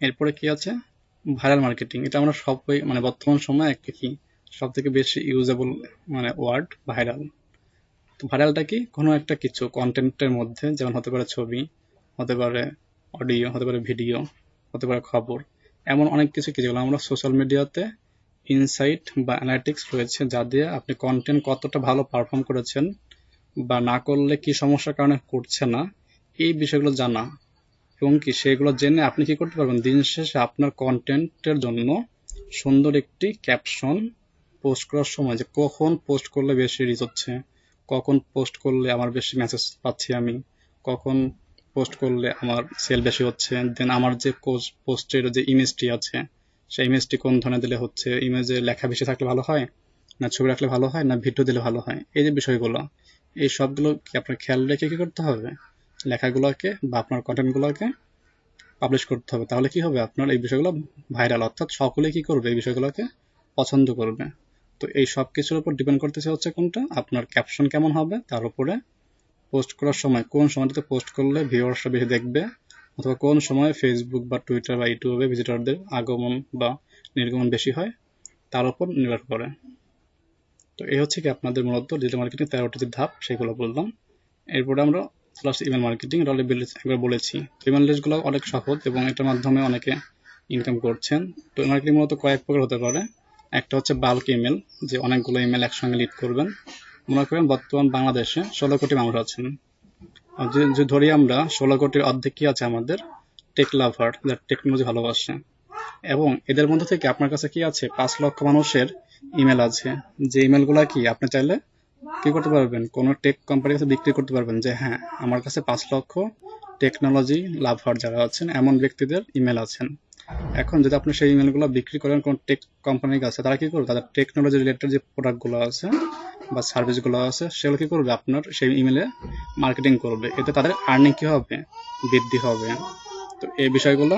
এরপরে কি আছে, ভাইরাল মার্কেটিং। এটা আমরা সবাই মানে বর্তমান সময়ে একটা কি সব থেকে বেশি ইউজেবল মানে ওয়ার্ড ভাইরাল। তো ভাইরালটা কি, কোনো একটা কিছু কন্টেন্টের মধ্যে, যেমন হতে পারে ছবি, হতে পারে অডিও, হতে পারে ভিডিও, হতে পারে খবর, এমন অনেক কিছু কি যেগুলো আমরা সোশ্যাল মিডিয়াতে ইনসাইট বা অ্যানালিটিক্স রয়েছে, যা দিয়ে আপনি কন্টেন্ট কতটা ভালো পারফর্ম করেছেন বা না করলে কি সমস্যার কারণে করছে না, এই বিষয়গুলো জানা। এবং কি সেগুলো জেনে আপনি কি করতে পারবেন, দিন শেষে আপনার কন্টেন্টের জন্য সুন্দর একটি ক্যাপশন পোস্ট করার সময়, যে কখন পোস্ট করলে বেশি রিচ হচ্ছে, কখন পোস্ট করলে আমার বেশি মেসেজ পাচ্ছি আমি, কখন পোস্ট করলে আমার সেল বেশি হচ্ছে, দেন আমার যে পোস্টের যে ইমেজটি আছে সেই ইমেজটি কোন ধরনের দিলে হচ্ছে, ইমেজে লেখা বেশি থাকলে ভালো হয় না ছবি রাখলে ভালো হয় না ভিডিও দিলে ভালো হয়, এই যে বিষয়গুলো, এই সবগুলো কি আপনার খেয়াল রেখে কি করতে হবে, লেখাগুলোকে বা আপনার কন্টেন্টগুলোকে পাবলিশ করতে হবে। তাহলে কি হবে, আপনার এই বিষয়গুলো ভাইরাল, অর্থাৎ সকলে কি করবে, এই বিষয়গুলোকে পছন্দ করবে। তো এই সব কিছুর উপর ডিপেন্ড করতেছে হচ্ছে কোনটা, আপনার ক্যাপশন কেমন হবে, তার উপরে পোস্ট করার সময় কোন সময়টাতে পোস্ট করলে ভিউয়ার্সরা বেশি দেখবে, অথবা কোন সময় ফেসবুক বা টুইটার বা ইউটিউবে ভিজিটরদের আগমন বা নির্গমন বেশি হয়, তার উপর নির্ভর করে। তো এই হচ্ছে কি আপনাদের মূলত ডিজিটাল মার্কেটিং 13টি যে ধাপ সেগুলো বললাম। এরপরে আমরা প্লাস ইমেল মার্কেটিং, এটা একবার বলেছি। ইমেল লিস্টগুলো অনেক সহজ এবং এটার মাধ্যমে অনেকে ইনকাম করছেন। তো মার্কেটিং মূলত কয়েক প্রকার হতে পারে। একটা হচ্ছে বাল্ক ইমেল, যে অনেকগুলো ইমেল একসঙ্গে লিড করবেন। মনে করেন বর্তমান বাংলাদেশে 16 কোটি মানুষ আছেন, আর যে ধরি আমরা 16 কোটির অর্ধেক কি আছে আমাদের টেক লাভার, যারা টেকনোলজি ভালোবাসে, এবং এদের মধ্যে থেকে আপনার কাছে কি আছে 5 লক্ষ মানুষের ইমেল আছে, যে ইমেলগুলো কি আপনি চাইলে কি করতে পারবেন, কোনো টেক কোম্পানির কাছে বিক্রি করতে পারবেন, যে হ্যাঁ আমার কাছে 5 লক্ষ টেকনোলজি লাভার যারা আছেন এমন ব্যক্তিদের ইমেল আছেন। এখন যদি আপনি সেই ইমেলগুলো বিক্রি করেন কোন টেক কোম্পানির কাছে, তারা কি করবে, তাদের টেকনোলজি রিলেটেড যে প্রোডাক্টগুলো আছে বা সার্ভিসগুলো আছে সেগুলো কি করবে, আপনার সেই ইমেলে মার্কেটিং করবে, এতে তাদের আর্নিং কি হবে, বৃদ্ধি হবে। তো এই বিষয়গুলো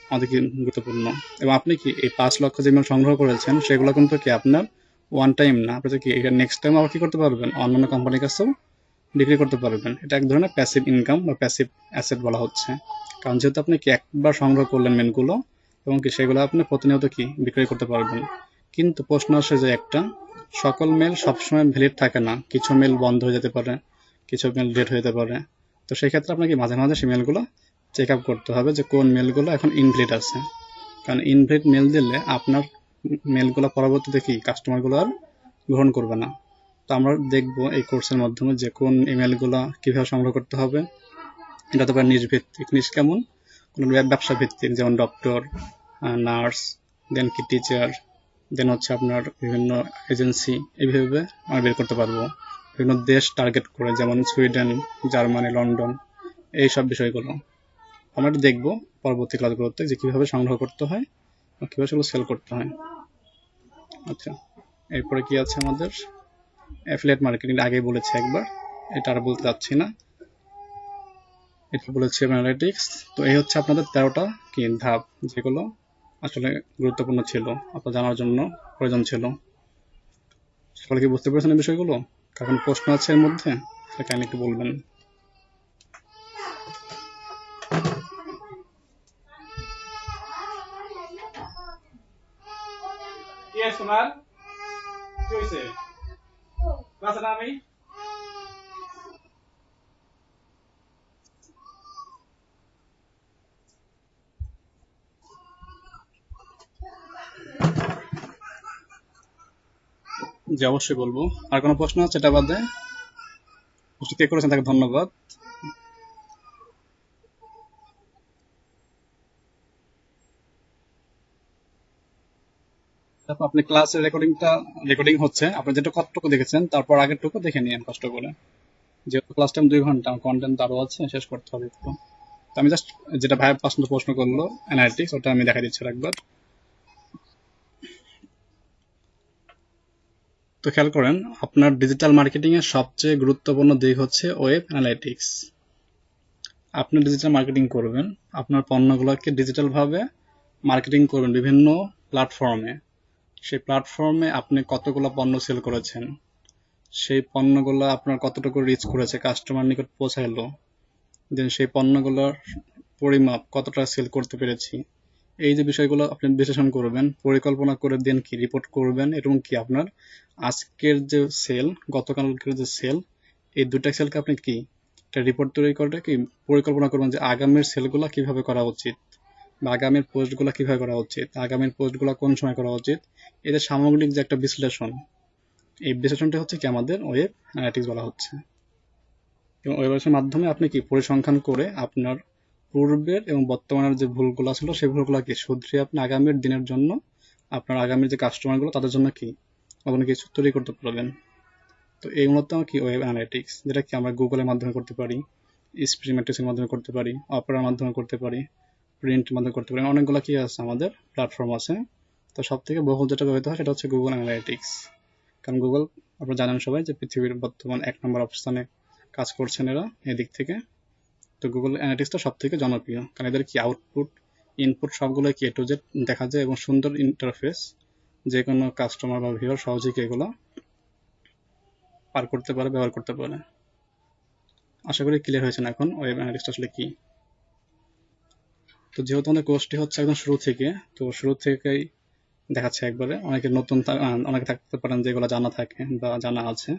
আমাদের কি গুরুত্বপূর্ণ। এবং আপনি কি এই 5 লক্ষ যে ইমেল সংগ্রহ করেছেন সেগুলো কিন্তু কি আপনার ওয়ান টাইম না, আপনি কি এটা নেক্সট টাইম আবার কি করতে পারবেন, অন্যান্য কোম্পানির কাছেও বিক্রি করতে পারবেন। এটা এক ধরনের প্যাসিভ ইনকাম বা প্যাসিভ অ্যাসেট বলা হচ্ছে। কারণ যেহেতু আপনি কি একবার সংগ্রহ করলেন মেলগুলো, এবং কি সেগুলো আপনি প্রতিনিয়ত কি বিক্রয় করতে পারবেন। কিন্তু প্রশ্ন আসে যে একটা, সকল মেল সবসময় ভ্যালিড থাকে না, কিছু মেল বন্ধ হয়ে যেতে পারে, কিছু মেল ডেট হয়ে যেতে পারে। তো সেই ক্ষেত্রে আপনাকে মাঝে মাঝে সেই মেলগুলো চেক আপ করতে হবে যে কোন মেলগুলো এখন ইনভ্যালিড আছে। কারণ ইনভ্যালিড মেল দিলে আপনার মেলগুলো পরবর্তীতে কি কাস্টমারগুলো আর গ্রহণ করবে না। তো আমরা দেখব এই কোর্সের মাধ্যমে যে কোন ইমেলগুলো কীভাবে সংগ্রহ করতে হবে। এটা তো নিজ ভিত্তিক, নিজ কেমন কোনো ব্যবসা ভিত্তিক, যেমন ডক্টর, নার্স, দেন কি টিচার, দেন হচ্ছে আপনার বিভিন্ন এজেন্সি, এইভাবে আমরা বের করতে পারবো। বিভিন্ন দেশ টার্গেট করে, যেমন সুইডেন, জার্মানি, লন্ডন, এই সব বিষয়গুলো আমরা দেখব পরবর্তী ক্লাসগুলোতে যে কীভাবে সংগ্রহ করতে হয় এবং কীভাবে সেগুলো সেল করতে হয়। আচ্ছা, এরপরে কি আছে আমাদের অ্যাফিলিয়েট মার্কেটিং, আগে বলেছি একবার, এটা আর বলতে যাচ্ছি না। এটা বলেছি অ্যানালিটিক্স। তো এই হচ্ছে আপনাদের 13টা কি ধাপ, যেগুলো আসলে গুরুত্বপূর্ণ ছিল, আপনার জানার জন্য প্রয়োজন ছিল। সকলে কি বুঝতে পেরেছেন এই বিষয়গুলো? কারণ প্রশ্ন আছে এর মধ্যে, সেটা কাইন্ডলি একটু বলবেন। জি, অবশ্যই বলবো। আর কোনো প্রশ্ন আছে এটা বাদে? কে করেছেন তাকে ধন্যবাদ। তারপর আপনি ক্লাসের রেকর্ডিং হচ্ছে, আপনি যেটা কতটুকু দেখেছেন তারপর আগেরটুকু দেখে নিন কষ্ট করে, যেহেতু ক্লাস টাইম 2 ঘন্টা, কন্টেন্ট আরো আছে, শেষ করতে হবে একটু। তো আমি জাস্ট যেটা ভাই প্রশ্ন করলো অ্যানালিটিক্স, ওটা আমি দেখা দিচ্ছি একবার। তো খেয়াল করেন, আপনার ডিজিটাল মার্কেটিং এর সবচেয়ে গুরুত্বপূর্ণ দিক হচ্ছে ওয়েব অ্যানালিটিক্স। আপনি ডিজিটাল মার্কেটিং করবেন, আপনার পণ্যগুলোকে ডিজিটাল ভাবে মার্কেটিং করবেন বিভিন্ন প্ল্যাটফর্মে। সেই প্ল্যাটফর্মে আপনি কতগুলো পণ্য সেল করেছেন, সেই পণ্যগুলো আপনার কতটুকু রিচ করেছে, কাস্টমার নিকট পৌঁছাইলো, দেন সেই পণ্যগুলোর পরিমাপ, কতটা সেল করতে পেরেছি, এই যে বিষয়গুলো আপনি বিশ্লেষণ করবেন, পরিকল্পনা করে দেন কি রিপোর্ট করবেন, এবং কি আপনার আজকের যে সেল, গতকালকের যে সেল, এই দুটা সেলকে আপনি কি একটা রিপোর্ট তৈরি করে কি পরিকল্পনা করবেন যে আগামীর সেলগুলো কিভাবে করা উচিত, বা আগামীর পোস্টগুলো কিভাবে করা উচিত, আগামীর পোস্টগুলো কোন সময় করা উচিত। এদের সামগ্রিক যে একটা বিশ্লেষণ, এই বিশ্লেষণটা হচ্ছে কি আমাদের ওয়েব অ্যানালিটিক্স বলা হচ্ছে। এবং ওয়েব অ্যানালিটিক্সের মাধ্যমে আপনি কি পরিসংখ্যান করে আপনার পূর্বের এবং বর্তমানের যে ভুলগুলো ছিল সেই ভুলগুলোকে শুধরিয়ে আপনি আগামীর দিনের জন্য, আপনার আগামীর যে কাস্টমারগুলো তাদের জন্য কি আপনি কিছু তৈরি করতে পারবেন। তো এই মূলত কি ওয়েব অ্যানালিটিক্স, যেটা কি আমরা গুগলের মাধ্যমে করতে পারি, স্প্রিং ম্যাট্রিক্সের মাধ্যমে করতে পারি, অপেরার মাধ্যমে করতে পারি, প্রিন্টের মাধ্যমে করতে পারি, অনেকগুলো কি আছে আমাদের প্ল্যাটফর্ম আছে। তো সব থেকে বহুল যেটা ব্যবহৃত হয় সেটা হচ্ছে গুগল অ্যানালিটিক্স। কারণ গুগল, আপনারা জানেন সবাই যে পৃথিবীর বর্তমান 1 নম্বর অবস্থানে কাজ করছেন এরা এদিক থেকে। তো গুগল অ্যানালিটিক্সটা সব থেকে জনপ্রিয়, কারণ এদের কি আউটপুট, ইনপুট সবগুলো কি A to Z দেখা যায়, এবং সুন্দর ইন্টারফেস, যে কোনো কাস্টমার বা ভিউয়ার সহজেই এগুলো পার করতে পারে, ব্যবহার করতে পারে। আশা করি ক্লিয়ার হয়েছে না এখন ওয়েব অ্যানালিটিক্স আসলে কি। তো যেহেতু আমাদের কোর্সটি হচ্ছে একদম শুরু থেকে, তো শুরু থেকেই দেখাচ্ছে একবারে, অনেকে নতুন অনেকে থাকতে পারেন যেগুলো জানা থাকে বা জানা আছে,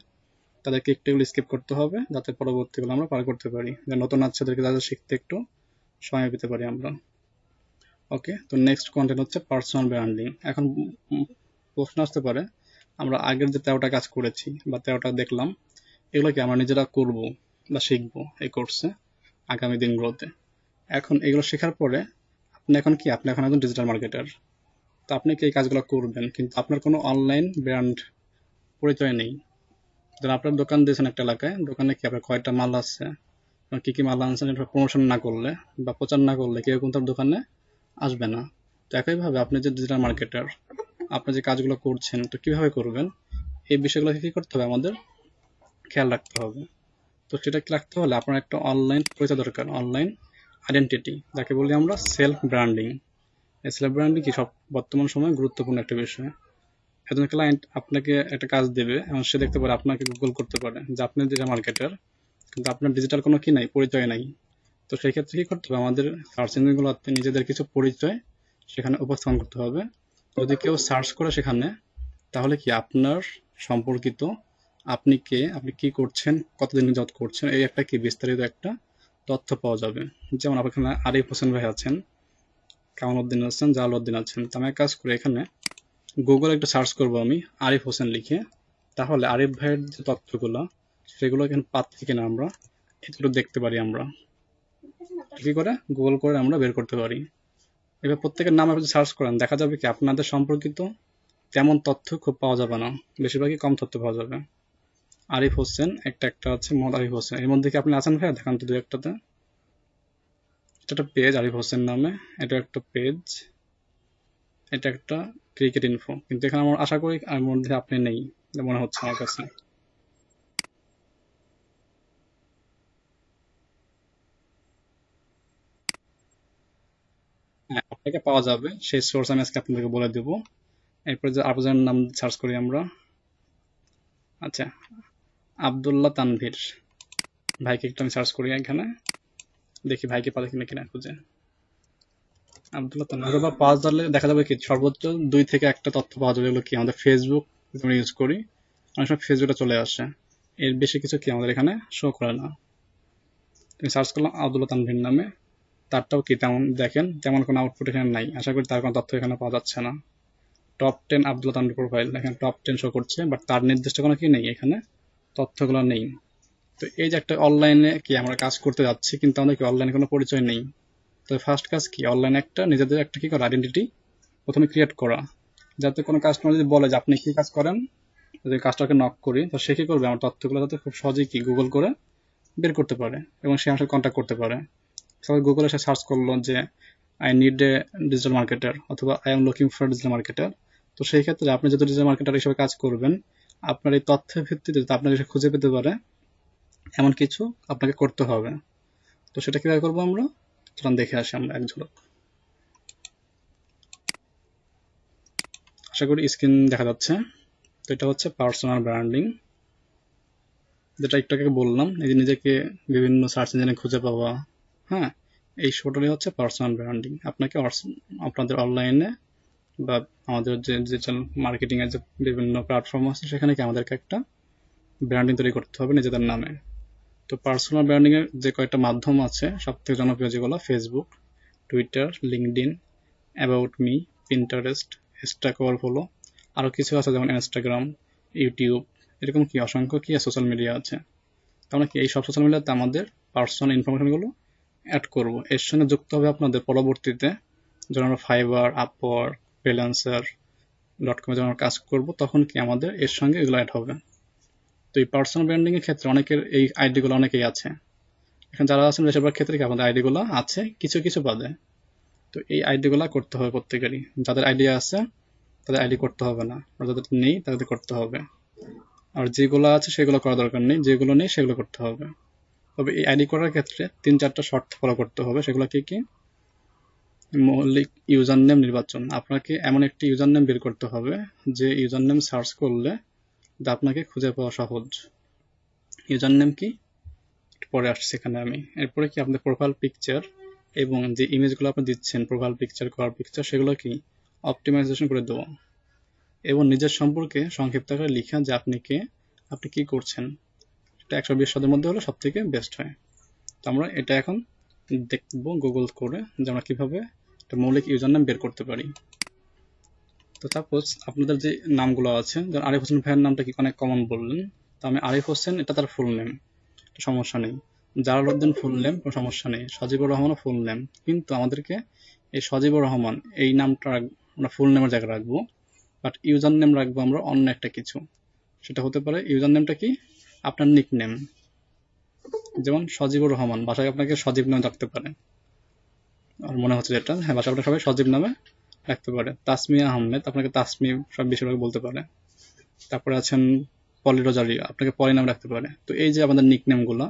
তাদেরকে একটু এগুলো স্কিপ করতে হবে যাতে পরবর্তীগুলো আমরা পার করতে পারি, যে নতুন আছে তাদেরকে যাতে শিখতে একটু সময় পেতে পারি আমরা। ওকে, তো নেক্সট কন্টেন্ট হচ্ছে পার্সোনাল ব্র্যান্ডিং। এখন প্রশ্ন আসতে পারে, আমরা আগের যে 13টা কাজ করেছি বা 13টা দেখলাম, এগুলো কি আমরা নিজেরা করব বা শিখবো এই কোর্সে আগামী দিনগুলোতে। এখন এগুলো শেখার পরে আপনি এখন একজন ডিজিটাল মার্কেটার। তো আপনি কি এই কাজগুলো করবেন, কিন্তু আপনার কোনো অনলাইন ব্র্যান্ড পরিচয় নেই। ধরেন আপনার দোকান দিয়েছেন একটা এলাকায়, দোকানে কি আপনার কয়টা মাল আছে, কি কি মাল আনছেন, এটা প্রমোশন না করলে বা প্রচার না করলে কেউ কিন্তু আপনার দোকানে আসবে না। তো একইভাবে আপনি যে ডিজিটাল মার্কেটার, আপনি যে কাজগুলো করছেন, তো কিভাবে করবেন, এই বিষয়গুলো কি করতে হবে, আমাদের খেয়াল রাখতে হবে। তো সেটা কি রাখতে হলে আপনার একটা অনলাইন পরিচয় দরকার, অনলাইন আইডেন্টিটি, যাকে বলি আমরা সেলফ ব্র্যান্ডিং। এই সেলফ ব্র্যান্ডিং কি সব বর্তমান সময়ে গুরুত্বপূর্ণ একটা বিষয়। একজন ক্লায়েন্ট আপনাকে একটা কাজ দেবে এবং সে দেখতে পারে, আপনাকে গুগল করতে পারে যে আপনি ডিজিটাল মার্কেটার, কিন্তু আপনার ডিজিটাল কোনো কি নাই, পরিচয় নাই। তো সেই ক্ষেত্রে কি করতে হবে, আমাদের সার্চ ইঞ্জিনগুলোতে নিজেদের কিছু পরিচয় সেখানে উপস্থাপন করতে হবে। যদি কেউ সার্চ করে সেখানে, তাহলে কি আপনার সম্পর্কিত, আপনি কে, আপনি কি করছেন, কতদিন যাবত করছেন, এই একটা কি বিস্তারিত একটা তথ্য পাওয়া যাবে। যেমন আপনার এখানে আরিফ হোসেন ভাই আছেন, কামালউদ্দিন আছেন, জালালউদ্দিন আছেন। তো আমি এক কাজ করি, এখানে গুগলে একটা সার্চ করব আমি আরিফ হোসেন লিখে, তাহলে আরিফ ভাইয়ের যে তথ্যগুলো সেগুলো এখানে পাচ্ছি কিনা আমরা একটু দেখতে পারি। আমরা কি করে গুগল করে আমরা বের করতে পারি। এবার প্রত্যেকের নাম আপনি সার্চ করেন, দেখা যাবে কি আপনাদের সম্পর্কিত তেমন তথ্য খুব পাওয়া যাবে না, বেশিরভাগই কম তথ্য পাওয়া যাবে। আরিফ হোসেন একটা আছে, মোহাম্মদ আরিফ হোসেন, এর মধ্যে কি আপনি আছেন ভাইয়া? দেখান তো দু একটাতে। এটা একটা পেজ আরিফ হোসেন নামে, এটা একটা পেজ, এটা একটা ক্রিকেট ইনফো, কিন্তু এখানে আমার আশা করি এর মধ্যে আপনি নেই মনে হচ্ছে আমার কাছে। হ্যাঁ, আপনাকে পাওয়া যাবে, সেই সোর্স আমি আজকে আপনাদেরকে বলে দেবো। এরপরে যে আরেকজনের নাম সার্চ করি আমরা। আচ্ছা, আব্দুল্লাহ তানভীর ভাইকে একটু আমি সার্চ করি এখানে, দেখি ভাইকে পাওয়া কিনা কিনা খুঁজে। আব্দুল্লাহ তানভীর বা পাওয়া যাবে, দেখা যাবে কি সর্বোচ্চ 2 থেকে 1টা তথ্য পাওয়া যাবে। এগুলো কি আমাদের ফেসবুক আমরা ইউজ করি, অনেক সময় ফেসবুকে চলে আসে, এর বেশি কিছু কি আমাদের এখানে শো করে না। তুমি সার্চ করলাম আব্দুল্লাহ তানভীর নামে, তারটাও কি তেমন দেখেন তেমন কোনো আউটপুট এখানে নাই, আশা করি তার কোনো তথ্য এখানে পাওয়া যাচ্ছে না। টপ 10 আব্দুল্লাহ তানভীর প্রোফাইল, এখানে টপ 10 শো করছে, বাট তার নির্দিষ্ট কোনো কি নেই, এখানে তথ্যগুলো নেই। তো এই যে একটা অনলাইনে কি আমরা কাজ করতে যাচ্ছি, কিন্তু আমাদের কি অনলাইনে কোনো পরিচয় নেই। তো ফার্স্ট কাজ কি, অনলাইনে একটা নিজেদের একটা কি করা, আইডেন্টিটি প্রথমে ক্রিয়েট করা, যাতে কোনো কাস্টমার যদি বলে যে আপনি কি কাজ করেন, যদি কাস্টমারকে নক করি, তো সে কি করবে, আমার তথ্যগুলো যাতে খুব সহজেই কি গুগল করে বের করতে পারে এবং সে আমার সাথে কন্ট্যাক্ট করতে পারে। সবাই গুগলে সে সার্চ করলো যে I need a digital marketer অথবা I am looking for digital marketer, তো সেই ক্ষেত্রে আপনি যদি ডিজিটাল মার্কেটার হিসেবে কাজ করবেন, আপনার এই তথ্যের ভিত্তিতে যাতে আপনাকে সে খুঁজে পেতে পারে এমন কিছু আপনাকে করতে হবে। তো সেটা কিভাবে করবো আমরা, চলুন দেখে আসি আমরা এক ঝলক। আশা করি স্ক্রিন দেখা যাচ্ছে। তো এটা হচ্ছে পার্সোনাল ব্র্যান্ডিং, যেটা একটু আগে বললাম, এই যে নিজেকে বিভিন্ন সার্চ ইঞ্জিনে খুঁজে পাওয়া। হ্যাঁ, এই শোটারই হচ্ছে পার্সোনাল ব্র্যান্ডিং। আপনাকে আপনাদের অনলাইনে বা আমাদের যে ডিজিটাল মার্কেটিং এর যে বিভিন্ন প্ল্যাটফর্ম আছে সেখানে কি আমাদেরকে একটা ব্র্যান্ডিং তৈরি করতে হবে নিজেদের নামে। তো পার্সোনাল ব্র্যান্ডিং এর যে কয়েকটা মাধ্যম আছে সব থেকে জনপ্রিয় যেগুলো, Facebook, Twitter, LinkedIn, about me, Pinterest, stack overflow, আরও কিছু আছে যেমন ইনস্টাগ্রাম, ইউটিউব, এরকম কি অসংখ্য কি সোশ্যাল মিডিয়া আছে। তো আমরা কি এই সব সোশ্যাল মিডিয়াতে আমাদের পার্সোনাল ইনফরমেশনগুলো অ্যাড করব। এর সঙ্গে যুক্ত হবে আপনাদের পরবর্তীতে যখন আমরা ফাইবার, আপওয়ার্ক, ফ্রিল্যান্সার ডট কমে যখন আমরা কাজ করব, তখন কি আমাদের এর সঙ্গে এগুলো অ্যাড হবে। তো এই পার্সোনাল ব্র্যান্ডিং এর ক্ষেত্রে অনেকের এই আইডিগুলো অনেকেই আছে, এখন যারা আছেন বেশিরভাগ ক্ষেত্রে কি আমাদের আইডিগুলো আছে কিছু কিছু বাদে। তো এই আইডিগুলো করতে হবে প্রত্যেকেরই, যাদের আইডিয়া আছে তাদের আইডি করতে হবে না, আর যাদের নেই তাদের করতে হবে। আর যেগুলো আছে সেগুলো করা দরকার নেই, যেগুলো নেই সেগুলো করতে হবে। তবে এই আইডি করার ক্ষেত্রে 3-4টা শর্ত ফলো করতে হবে। সেগুলো কি কি, মৌলিক ইউজার নেম নির্বাচন, আপনাকে এমন একটি ইউজার নেম বের করতে হবে যে ইউজার নেম সার্চ করলে আপনাকে খুঁজে পাওয়া সহজ। ইউজার নেম কি পরে আসছে সেখানে আমি। এরপরে কি আপনাদের প্রোফাইল পিকচার এবং যে ইমেজগুলো আপনি দিচ্ছেন, প্রোফাইল পিকচার, কভার পিকচার, সেগুলো কি অপটিমাইজেশন করে দেওয়া এবং নিজের সম্পর্কে সংক্ষিপ্ত আকারে লিখা যে আপনি কে, আপনি কি করছেন, এটা 120 শব্দের মধ্যে হলে সব থেকে বেস্ট হয়। তো আমরা এটা এখন দেখবো গুগল করে যে আমরা কিভাবে একটা মৌলিক ইউজার নাম বের করতে পারি। তো সাপোজ আপনাদের যে নামগুলো আছে, যেমন আরিফ হোসেন ভাইয়ের নামটা কি অনেক কমন বললেন, তো আমি আরিফ হোসেন, এটা তার ফুল নেম, সমস্যা নেই। জালালউদ্দিন ফুল নেম, কোনো সমস্যা নেই। সজিবুর রহমানও ফুল নেম, কিন্তু আমাদেরকে এই সজিবুর রহমান এই নামটা আমরা ফুল নেমের জায়গায় রাখবো, বাট ইউজার নেম রাখবো আমরা অন্য একটা কিছু। সেটা হতে পারে ইউজার নেমটা কি আপনার নিক নেম, যেমন সজিবুর রহমান, বাসায় আপনাকে সজীব নামে ডাকতে পারে, আর মনে হচ্ছে যেটা, হ্যাঁ বাসায় আপনার সবাই সজীব নামে রাখতে পারে। তাসমিয়া আহমেদ, আপনাকে তাসমি সব বেশিরভাগ বলতে পারে। তারপরে আছেন পলি রোজারিও, আপনাকে পলি নাম রাখতে পারে। তো এই যে আমাদের নিক নেমগুলো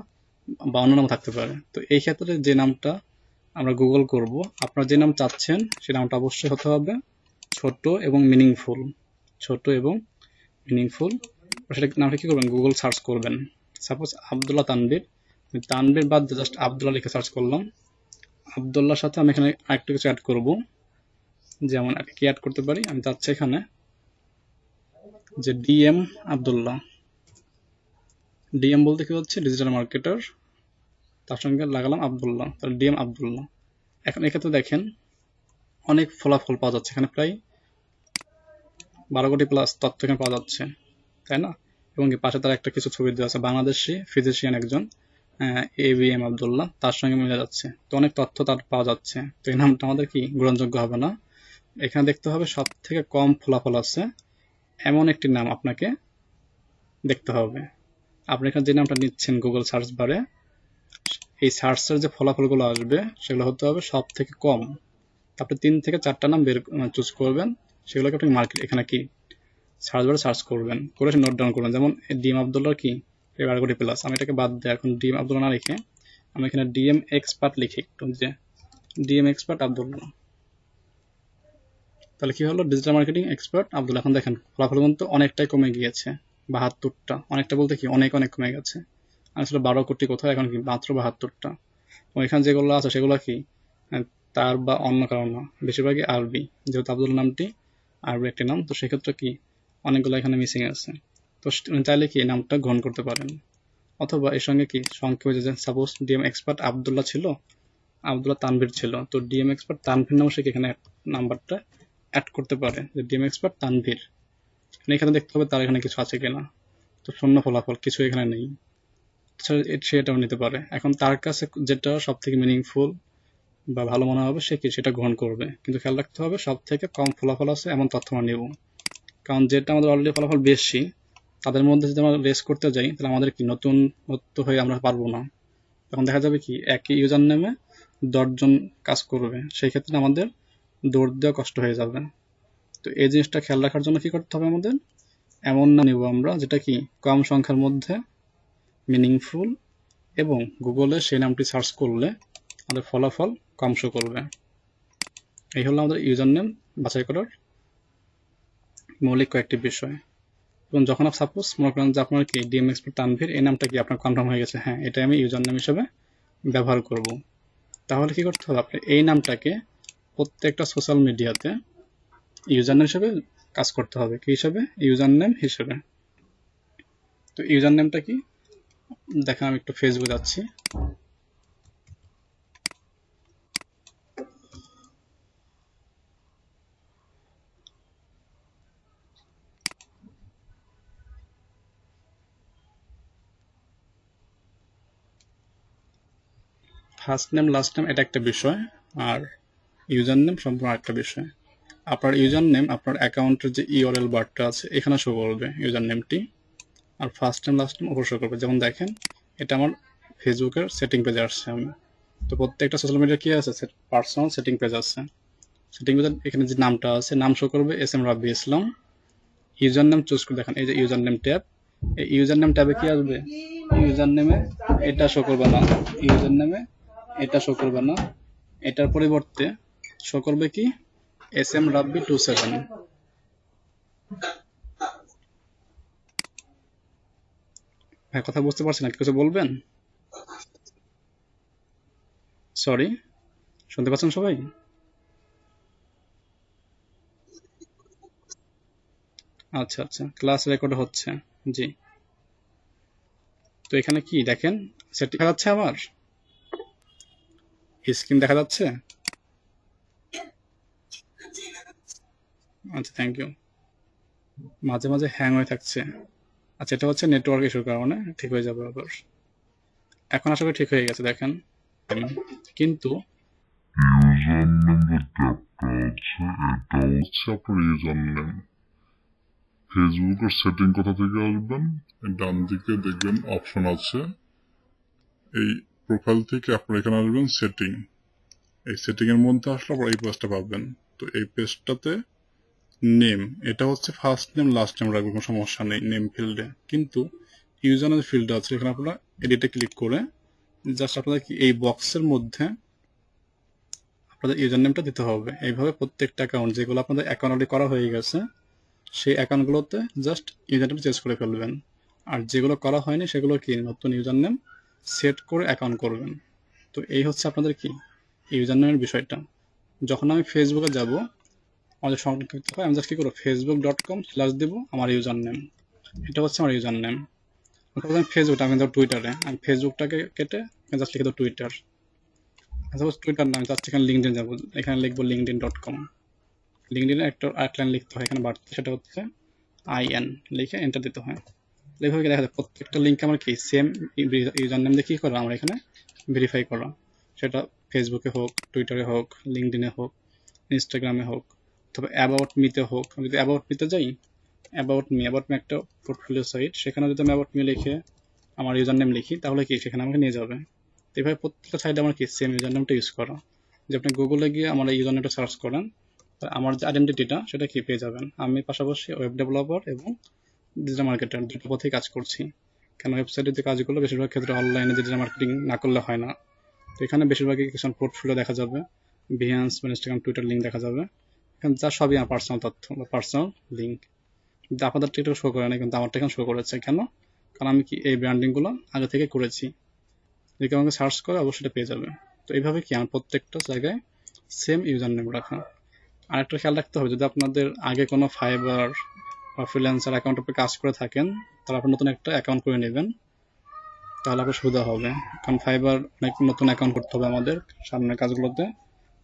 বা অন্য নাম থাকতে পারে। তো এই ক্ষেত্রে যে নামটা আমরা গুগল করব, আপনারা যে নাম চাচ্ছেন সেই নামটা অবশ্যই হতে হবে ছোট এবং মিনিংফুল, ছোট এবং মিনিংফুল। সেটা নামটা কি করবেন, গুগল সার্চ করবেন। সাপোজ আব্দুল্লাহ তানভীর, তানভীর বাদ জাস্ট আব্দুল্লাহ লিখে সার্চ করলাম। আব্দুল্লাহর সাথে আমি এখানে আরেকটু কিছু অ্যাড করব, যেমন কি অ্যাড করতে পারি, আমি চাচ্ছি এখানে যে ডিএম আব্দুল্লাহ। ডিএম বলতে কি হচ্ছে ডিজিটাল মার্কেটার, তার সঙ্গে লাগালাম আব্দুল্লাহ, তাহলে ডিএম আব্দুল্লাহ। এখন এক্ষেত্রে দেখেন অনেক ফলাফল পাওয়া যাচ্ছে, এখানে প্রায় 12 কোটি প্লাস তথ্য এখানে পাওয়া যাচ্ছে, তাই না? এবং কি পাশে তার একটা কিছু ছবি দেওয়া আছে, বাংলাদেশি ফিজিশিয়ান একজন ABM আব্দুল্লাহ, তার সঙ্গে মিলে যাচ্ছে। তো অনেক তথ্য তার পাওয়া যাচ্ছে। তো এই নামটা আমাদের কি গ্রহণযোগ্য হবে না। এখানে দেখতে হবে সব থেকে কম ফলাফল আছে এমন একটি নাম আপনাকে দেখতে হবে। আপনি এখানে যে নামটা নিচ্ছেন গুগল সার্চ বারে, এই সার্চের যে ফলাফলগুলো আসবে সেগুলো হতে হবে সব থেকে কম। আপনি 3 থেকে 4টা নাম চুজ করবেন, সেগুলোকে আপনি মার্কেট এখানে কি সার্চ বারে সার্চ করবেন, করে নোট ডাউন করবেন। যেমন ডিএম আব্দুল্লাহর কি 12 প্লাস, আমি এটাকে বাদ দিই, এখন ডিএম আব্দুল্লাহ না লিখে আমি এখানে ডিএম এক্সপার্ট লিখি একটু, যে ডিএম এক্সপার্ট আব্দুল্লাহ। তাহলে কি হলো, ডিজিটাল মার্কেটিং এক্সপার্ট আব্দুল্লাহ। এখন দেখেন ফলাফল কিন্তু অনেকটাই কমে গিয়েছে, 72টা। অনেকটা বলতে কি অনেক অনেক কমে গেছে। আসলে 12 কোটি কোথাও, এখন কি মাত্র 72টা। ওইখানে যেগুলো আছে সেগুলো কি তার বা অন্য কারণ না, বেশিরভাগই আরবি, যেহেতু আব্দুল নামটি আরবি একটি নাম, তো সেক্ষেত্রে কি অনেকগুলো এখানে মিসিং আছে। তো চাইলে কি নামটা গ্রহণ করতে পারেন, অথবা এর সঙ্গে কি সংক্ষেপে যে সাপোজ ডিএম এক্সপার্ট আব্দুল্লাহ ছিল, আব্দুল্লাহ তানভীর ছিল, তো ডিএম এক্সপার্ট তানভীর নাম সে এখানে নাম্বারটা অ্যাড করতে পারে, যে ডিএম এক্সপার্ট তানভীর। এখানে দেখতে হবে তার এখানে কিছু আছে কিনা, তো শূন্য ফলাফল, কিছু এখানে নেই, সে এটাও নিতে পারে। এখন তার কাছে যেটা সব থেকে মিনিংফুল বা ভালো মনে হবে সে কি সেটা গ্রহণ করবে, কিন্তু খেয়াল রাখতে হবে সব থেকে কম ফলাফল আছে এমন তথ্য আমরা নেব। কারণ যেটা আমাদের অলরেডি ফলাফল বেশি, তাদের মধ্যে যদি আমরা রেস করতে যাই তাহলে আমাদের কি নতুন হয়ে আমরা পারবো না। তখন দেখা যাবে কি একই ইউজার নেমে 10 জন কাজ করবে, সেই ক্ষেত্রে আমাদের দৌড় দেওয়া কষ্ট হয়ে যাবে। তো এই জিনিসটা খেয়াল রাখার জন্য কি করতে হবে, আমাদের এমন না নিব আমরা যেটা কি কম সংখ্যার মধ্যে মিনিংফুল, এবং গুগলে সেই নামটি সার্চ করলে আমাদের ফলাফল কম শো করবে। এই হলো আমাদের ইউজার নেম বাছাই করার মৌলিক কয়েকটি বিষয়। এবং যখন সাপোজ মনে করেন যে আপনার কি ডিএম এক্সপার্ট তানভীর, এই নামটা কি আপনার কনফার্ম হয়ে গেছে, হ্যাঁ এটা আমি ইউজার নেম হিসেবে ব্যবহার করব, তাহলে কি করতে হবে, আপনি এই নামটাকে প্রত্যেকটা সোশ্যাল মিডিয়াতে ইউজার নেম হিসেবে কাজ করতে হবে। কি হিসেবে? ইউজার নেম হিসেবে। তো ইউজার নেমটা কি দেখেন, আমি একটু ফেসবুকে যাচ্ছি, ফার্স্ট নেম লাস্ট নেম এটা একটা বিষয়, আর ইউজার নেম সম্পূর্ণ একটা বিষয়। আপনার ইউজার নেম আপনার অ্যাকাউন্টের যে ইউআরএল বারটা আছে এখানে শো করবে ইউজার নেমটি, আর ফার্স্ট নেম লাস্ট নেম অবশ্যই করবে। যেমন দেখেন এটা আমার ফেসবুকের সেটিং পেজে আসছে, আমি তো প্রত্যেকটা সোশ্যাল মিডিয়া কি আছে পার্সোনাল সেটিং পেজ আছে, সেটিং পেজে এখানে যে নামটা আছে নাম শো করবে SM রাব্বি ইসলাম। ইউজার নেম চুজ করে দেখেন এই যে ইউজার নেম ট্যাব, এই ইউজার নেম ট্যাবে কি আসবে, ইউজার নেমে এটা শো করবে না, ইউজার নেমে এটা শো করবে না, এটার পরিবর্তে শো করবে কি SM রাব্বি 27। ভাই কথা বুঝতে পারছেন না, কিছু বলবেন? সরি, শুনতে পাচ্ছেন সবাই? আচ্ছা আচ্ছা, ক্লাস রেকর্ড হচ্ছে, জি। তো এখানে কি দেখেন সেটা দেখা যাচ্ছে, আমার স্ক্রিন দেখা যাচ্ছে? আচ্ছা, থ্যাংক ইউ। মাঝে মাঝে হ্যাং হয়ে থাকছে। আচ্ছা, এটা হচ্ছে নেটওয়ার্ক ইস্যুর কারণে, ঠিক হয়ে যাবে আবার। এখন আশা করি ঠিক হয়ে গেছে, দেখেন। কিন্তু ইউজার নেম যে ট্যাবটা আছে এটা হচ্ছে আপনার ইউজার নেম। ফেসবুকের সেটিং কোথা থেকে আসবেন, ডান দিকে দেখবেন অপশন আছে, এই প্রোফাইল থেকে আপনার এখানে আসবেন সেটিং, এই সেটিং এর মধ্যে আসলে আপনার এই পেজটা পাবেন। তো এই পেজটাতে নেম, এটা হচ্ছে ফার্স্ট নেম লাস্ট নেম রাখবেন, কোনো সমস্যা নেই নেম ফিল্ডে। কিন্তু ইউজার নেম ফিল্ড আছে, এখানে আপনারা এডিটে ক্লিক করে জাস্ট আপনাদের কি এই বক্সের মধ্যে আপনাদের ইউজার নেমটা দিতে হবে। এইভাবে প্রত্যেকটা অ্যাকাউন্ট যেগুলো আপনাদের অ্যাকাউন্ট অলরেডি করা হয়ে গেছে সেই অ্যাকাউন্টগুলোতে জাস্ট ইউজার নেম চেঞ্জ করে ফেলবেন, আর যেগুলো করা হয়নি সেগুলো কি নতুন ইউজার নেম সেট করে অ্যাকাউন্ট করবেন। তো এই হচ্ছে আপনাদের কি ইউজার নেমের বিষয়টা। যখন আমি ফেসবুকে যাব আমাদের সংরক্ষিত হয়, আমি জাস্ট কী করবো facebook.com/ দেবো আমার ইউজার নেম, এটা হচ্ছে আমার ইউজার নেম। আমি ফেসবুকটা আমি টুইটারে, আমি ফেসবুকটাকে কেটে জাস্ট লিখে দেবো টুইটার, সাপোজ টুইটার না, আমি জাস্ট এখানে লিঙ্কডিন যাবো, এখানে লিখবো linkedin.com। লিঙ্কডিনে একটা লাইন লিখতে হয় এখানে বাড়তে, সেটা হচ্ছে IN লিখে এন্টার দিতে হয়। এইভাবে দেখা যায় প্রত্যেকটা লিঙ্ক আমার কি সেম ইউজার নেম দিয়ে কি করা আমরা এখানে ভেরিফাই করা, সেটা ফেসবুকে হোক, টুইটারে হোক, লিঙ্কডইনে হোক, ইনস্টাগ্রামে হোক, তবে অ্যাবাউট মিতে হোক। আমি যদি অ্যাবাউট মিতে যাই, অ্যাবাউট মি একটা পোর্টফোলিও সাইট, সেখানে যদি আমি অ্যাবাউট মি লিখে আমার ইউজার নেম লিখি তাহলে কি সেখানে আমাকে নিয়ে যাবে। তো এইভাবে প্রত্যেকটা সাইডে আমার কি সেম ইউজার নেমটা ইউজ করা, যে আপনি গুগলে গিয়ে আমার এই ইউজার নেমটা সার্চ করেন, আমার যে আইডেন্টিটিটা সেটা কি পেয়ে যাবেন। আমি পাশাপাশি ওয়েব ডেভেলপার এবং ডিজিটাল মার্কেটার দুটো পথেই কাজ করছি। কেন ওয়েবসাইটের যে কাজগুলো বেশিরভাগ ক্ষেত্রে অনলাইনে ডিজিটাল মার্কেটিং না করলে হয় না। তো এখানে বেশিরভাগই কিছু পোর্টফোলিও দেখা যাবে, বিহেন্স বা ইনস্টাগ্রাম টুইটার লিঙ্ক দেখা যাবে। এখানে যা সবই আমার পার্সোনাল তথ্য বা পার্সোনাল লিঙ্ক, কিন্তু আপনাদেরটা একটু শো করে না, কিন্তু আমারটা এখন শো করেছে। কেন? কারণ আমি কি এই ব্র্যান্ডিংগুলো আগে থেকে করেছি। যদি কেউ আমাকে সার্চ করে অবশ্যই এটা পেয়ে যাবে। তো এইভাবে কি আমার প্রত্যেকটা জায়গায় সেম ইউজার নেম রাখা। আরেকটা খেয়াল রাখতে হবে, যদি আপনাদের আগে কোনো ফাইবার বা ফ্রিল্যান্সার অ্যাকাউন্ট আপনি কাজ করে থাকেন, তাহলে আপনি নতুন একটা অ্যাকাউন্ট করে নেবেন, তাহলে আপনার সুবিধা হবে। কারণ ফাইবার অনেক নতুন অ্যাকাউন্ট করতে হবে আমাদের সামনের কাজগুলোতে।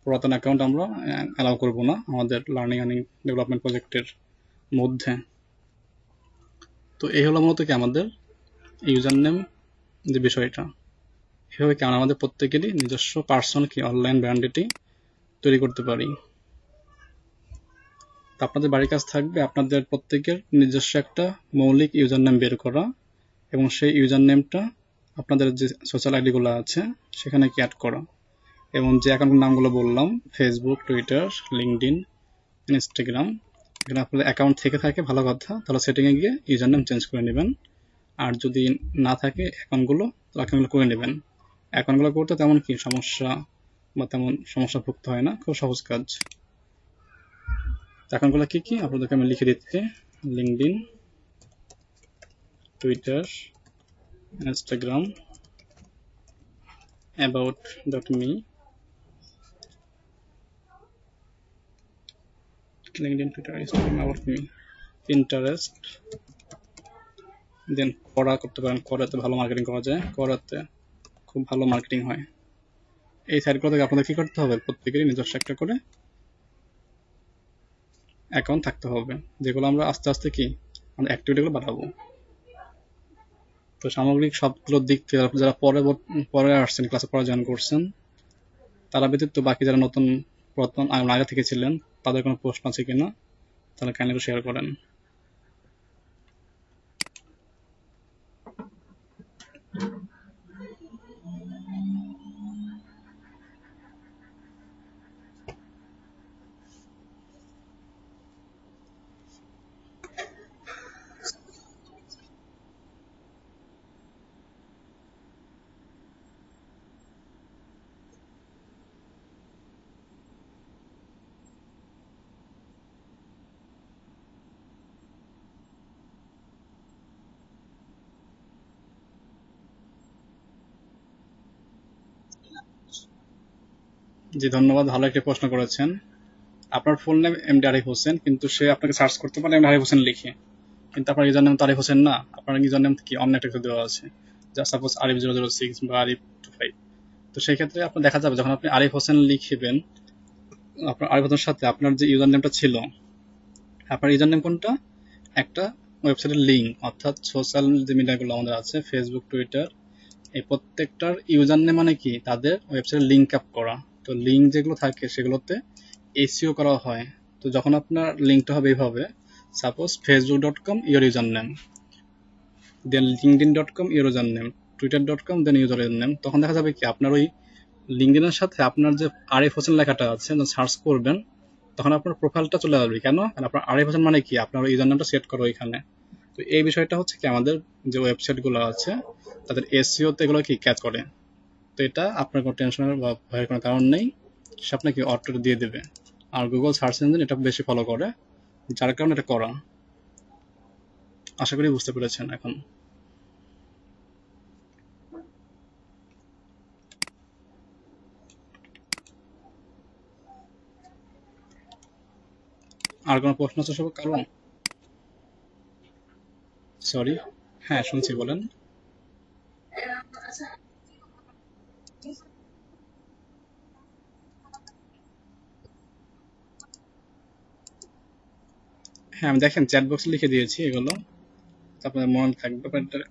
পুরাতন অ্যাকাউন্ট আমরা অ্যালাউ করবো না আমাদের লার্নিং অ্যান্ড ডেভেলপমেন্ট প্রজেক্টের মধ্যে। তো এই হলো মূলত কি আমাদের ইউজার নেম যে বিষয়টা। এভাবে কি আমরা আমাদের প্রত্যেকেরই নিজস্ব পার্সোনাল কি অনলাইন ব্র্যান্ডটি তৈরি করতে পারি। তো আপনাদের বাড়ির কাজ থাকবে আপনাদের প্রত্যেকের নিজস্ব একটা মৌলিক ইউজার নেম বের করা, এবং সেই ইউজার নেমটা আপনাদের যে সোশ্যাল আইডিগুলো আছে সেখানে কি অ্যাড করা, এবং যে অ্যাকাউন্টের নামগুলো বললাম ফেসবুক, টুইটার, লিঙ্কডইন, ইনস্টাগ্রাম, এখানে আপনাদের অ্যাকাউন্ট থেকে থাকে ভালো কথা, তাহলে সেটিংয়ে গিয়ে ইউজার নেম চেঞ্জ করে নেবেন। আর যদি না থাকে অ্যাকাউন্টগুলো, তাহলে অ্যাকাউন্টগুলো করে নেবেন। অ্যাকাউন্টগুলো করতে তেমন কি সমস্যা বা তেমন সমস্যা ভুগতে হয় না, খুব সহজ কাজ। অ্যাকাউন্টগুলো কি কি আপনাদেরকে আমি লিখে দিচ্ছি: LinkedIn, Twitter, Instagram, about.me, LinkedIn, Twitter, Instagram, about me, Pinterest, দেন করা করতে পারেন। করাতে ভালো মার্কেটিং করা যায়, করাতে খুব ভালো মার্কেটিং হয়। এই সাইটগুলো থেকে আপনাদের কি করতে হবে, প্রত্যেকেরই নিজস্ব একটা করে অ্যাকাউন্ট থাকতে হবে, যেগুলো আমরা আস্তে আস্তে কি আমাদের অ্যাক্টিভিটিগুলো বাড়াবো। তো সামগ্রিক সবগুলোর দিক থেকে যারা পরে আসছেন, ক্লাসে পরে জয়েন করছেন, তারা ব্যতীত বাকি যারা নতুন পুরাতন আগে থেকে ছিলেন, তাদের কোনো প্রশ্ন আছে কিনা তাহলে কাইন্ডলি শেয়ার করেন। জি ধন্যবাদ, ভালো একটি প্রশ্ন করেছেন। আপনার full name MD Arif Hossain, কিন্তু সে আপনাকে সার্চ করতে পারে এমডি আরিফ হোসেন লিখে, কিন্তু আপনার ইউজার নেম তো আরিফ হোসেন না, আপনার ইউজার নেম কি অন্য একটা কিছু দেওয়া আছে, যা সাপোজ আরিফ 006 বা আরিফ 25। তো সেই ক্ষেত্রে আপনার দেখা যাবে যখন আপনি আরিফ হোসেন লিখবেন, আপনার আরিফ হোসেনের সাথে আপনার যে ইউজার নেমটা ছিল, আপনার ইউজার নেম কোনটা, একটা ওয়েবসাইটের লিঙ্ক, অর্থাৎ সোশ্যাল যে মিডিয়াগুলো আমাদের আছে ফেসবুক, টুইটার, এই প্রত্যেকটার ইউজার নেম মানে কি তাদের ওয়েবসাইটে লিঙ্ক আপ করা। তো লিঙ্ক যেগুলো থাকে সেগুলোতে এসইও করা হয়। তো যখন আপনার লিঙ্কটা হবে এইভাবে, suppose facebook.com your user name, then linkedin.com your user name, twitter.com then user name, তখন দেখা যাবে কি আপনার ওই লিঙ্কডিনের সাথে আপনার যে আরিফ হোসেন লেখাটা আছে সার্চ করবেন, তখন আপনার প্রোফাইলটা চলে আসবে। কেন? কারণ আপনার আরিফ হোসেন মানে কি আপনার ইউজার নামটা সেট করো এখানে। তো এই বিষয়টা হচ্ছে কি আমাদের যে ওয়েবসাইটগুলো আছে তাদের এসইও তে এগুলো কি ক্যাচ করে। তো এটা আপনার কোনো টেনশনের বা ভয়ের কোনো কারণ নেই, সে আপনাকে অটো দিয়ে দেবে। আর গুগল সার্চ ইঞ্জিন এটা বেশি ফলো করে, যার কারণে এটা করা। আশা করি বুঝতে পেরেছেন এখন। আর কোনো প্রশ্ন আছে সব কারণ? সরি, হ্যাঁ শুনছি, বলেন। হ্যাঁ আমি দেখেন চ্যাট বক্সে লিখে দিয়েছি এগুলো। আপনাদের মনে থাকবে,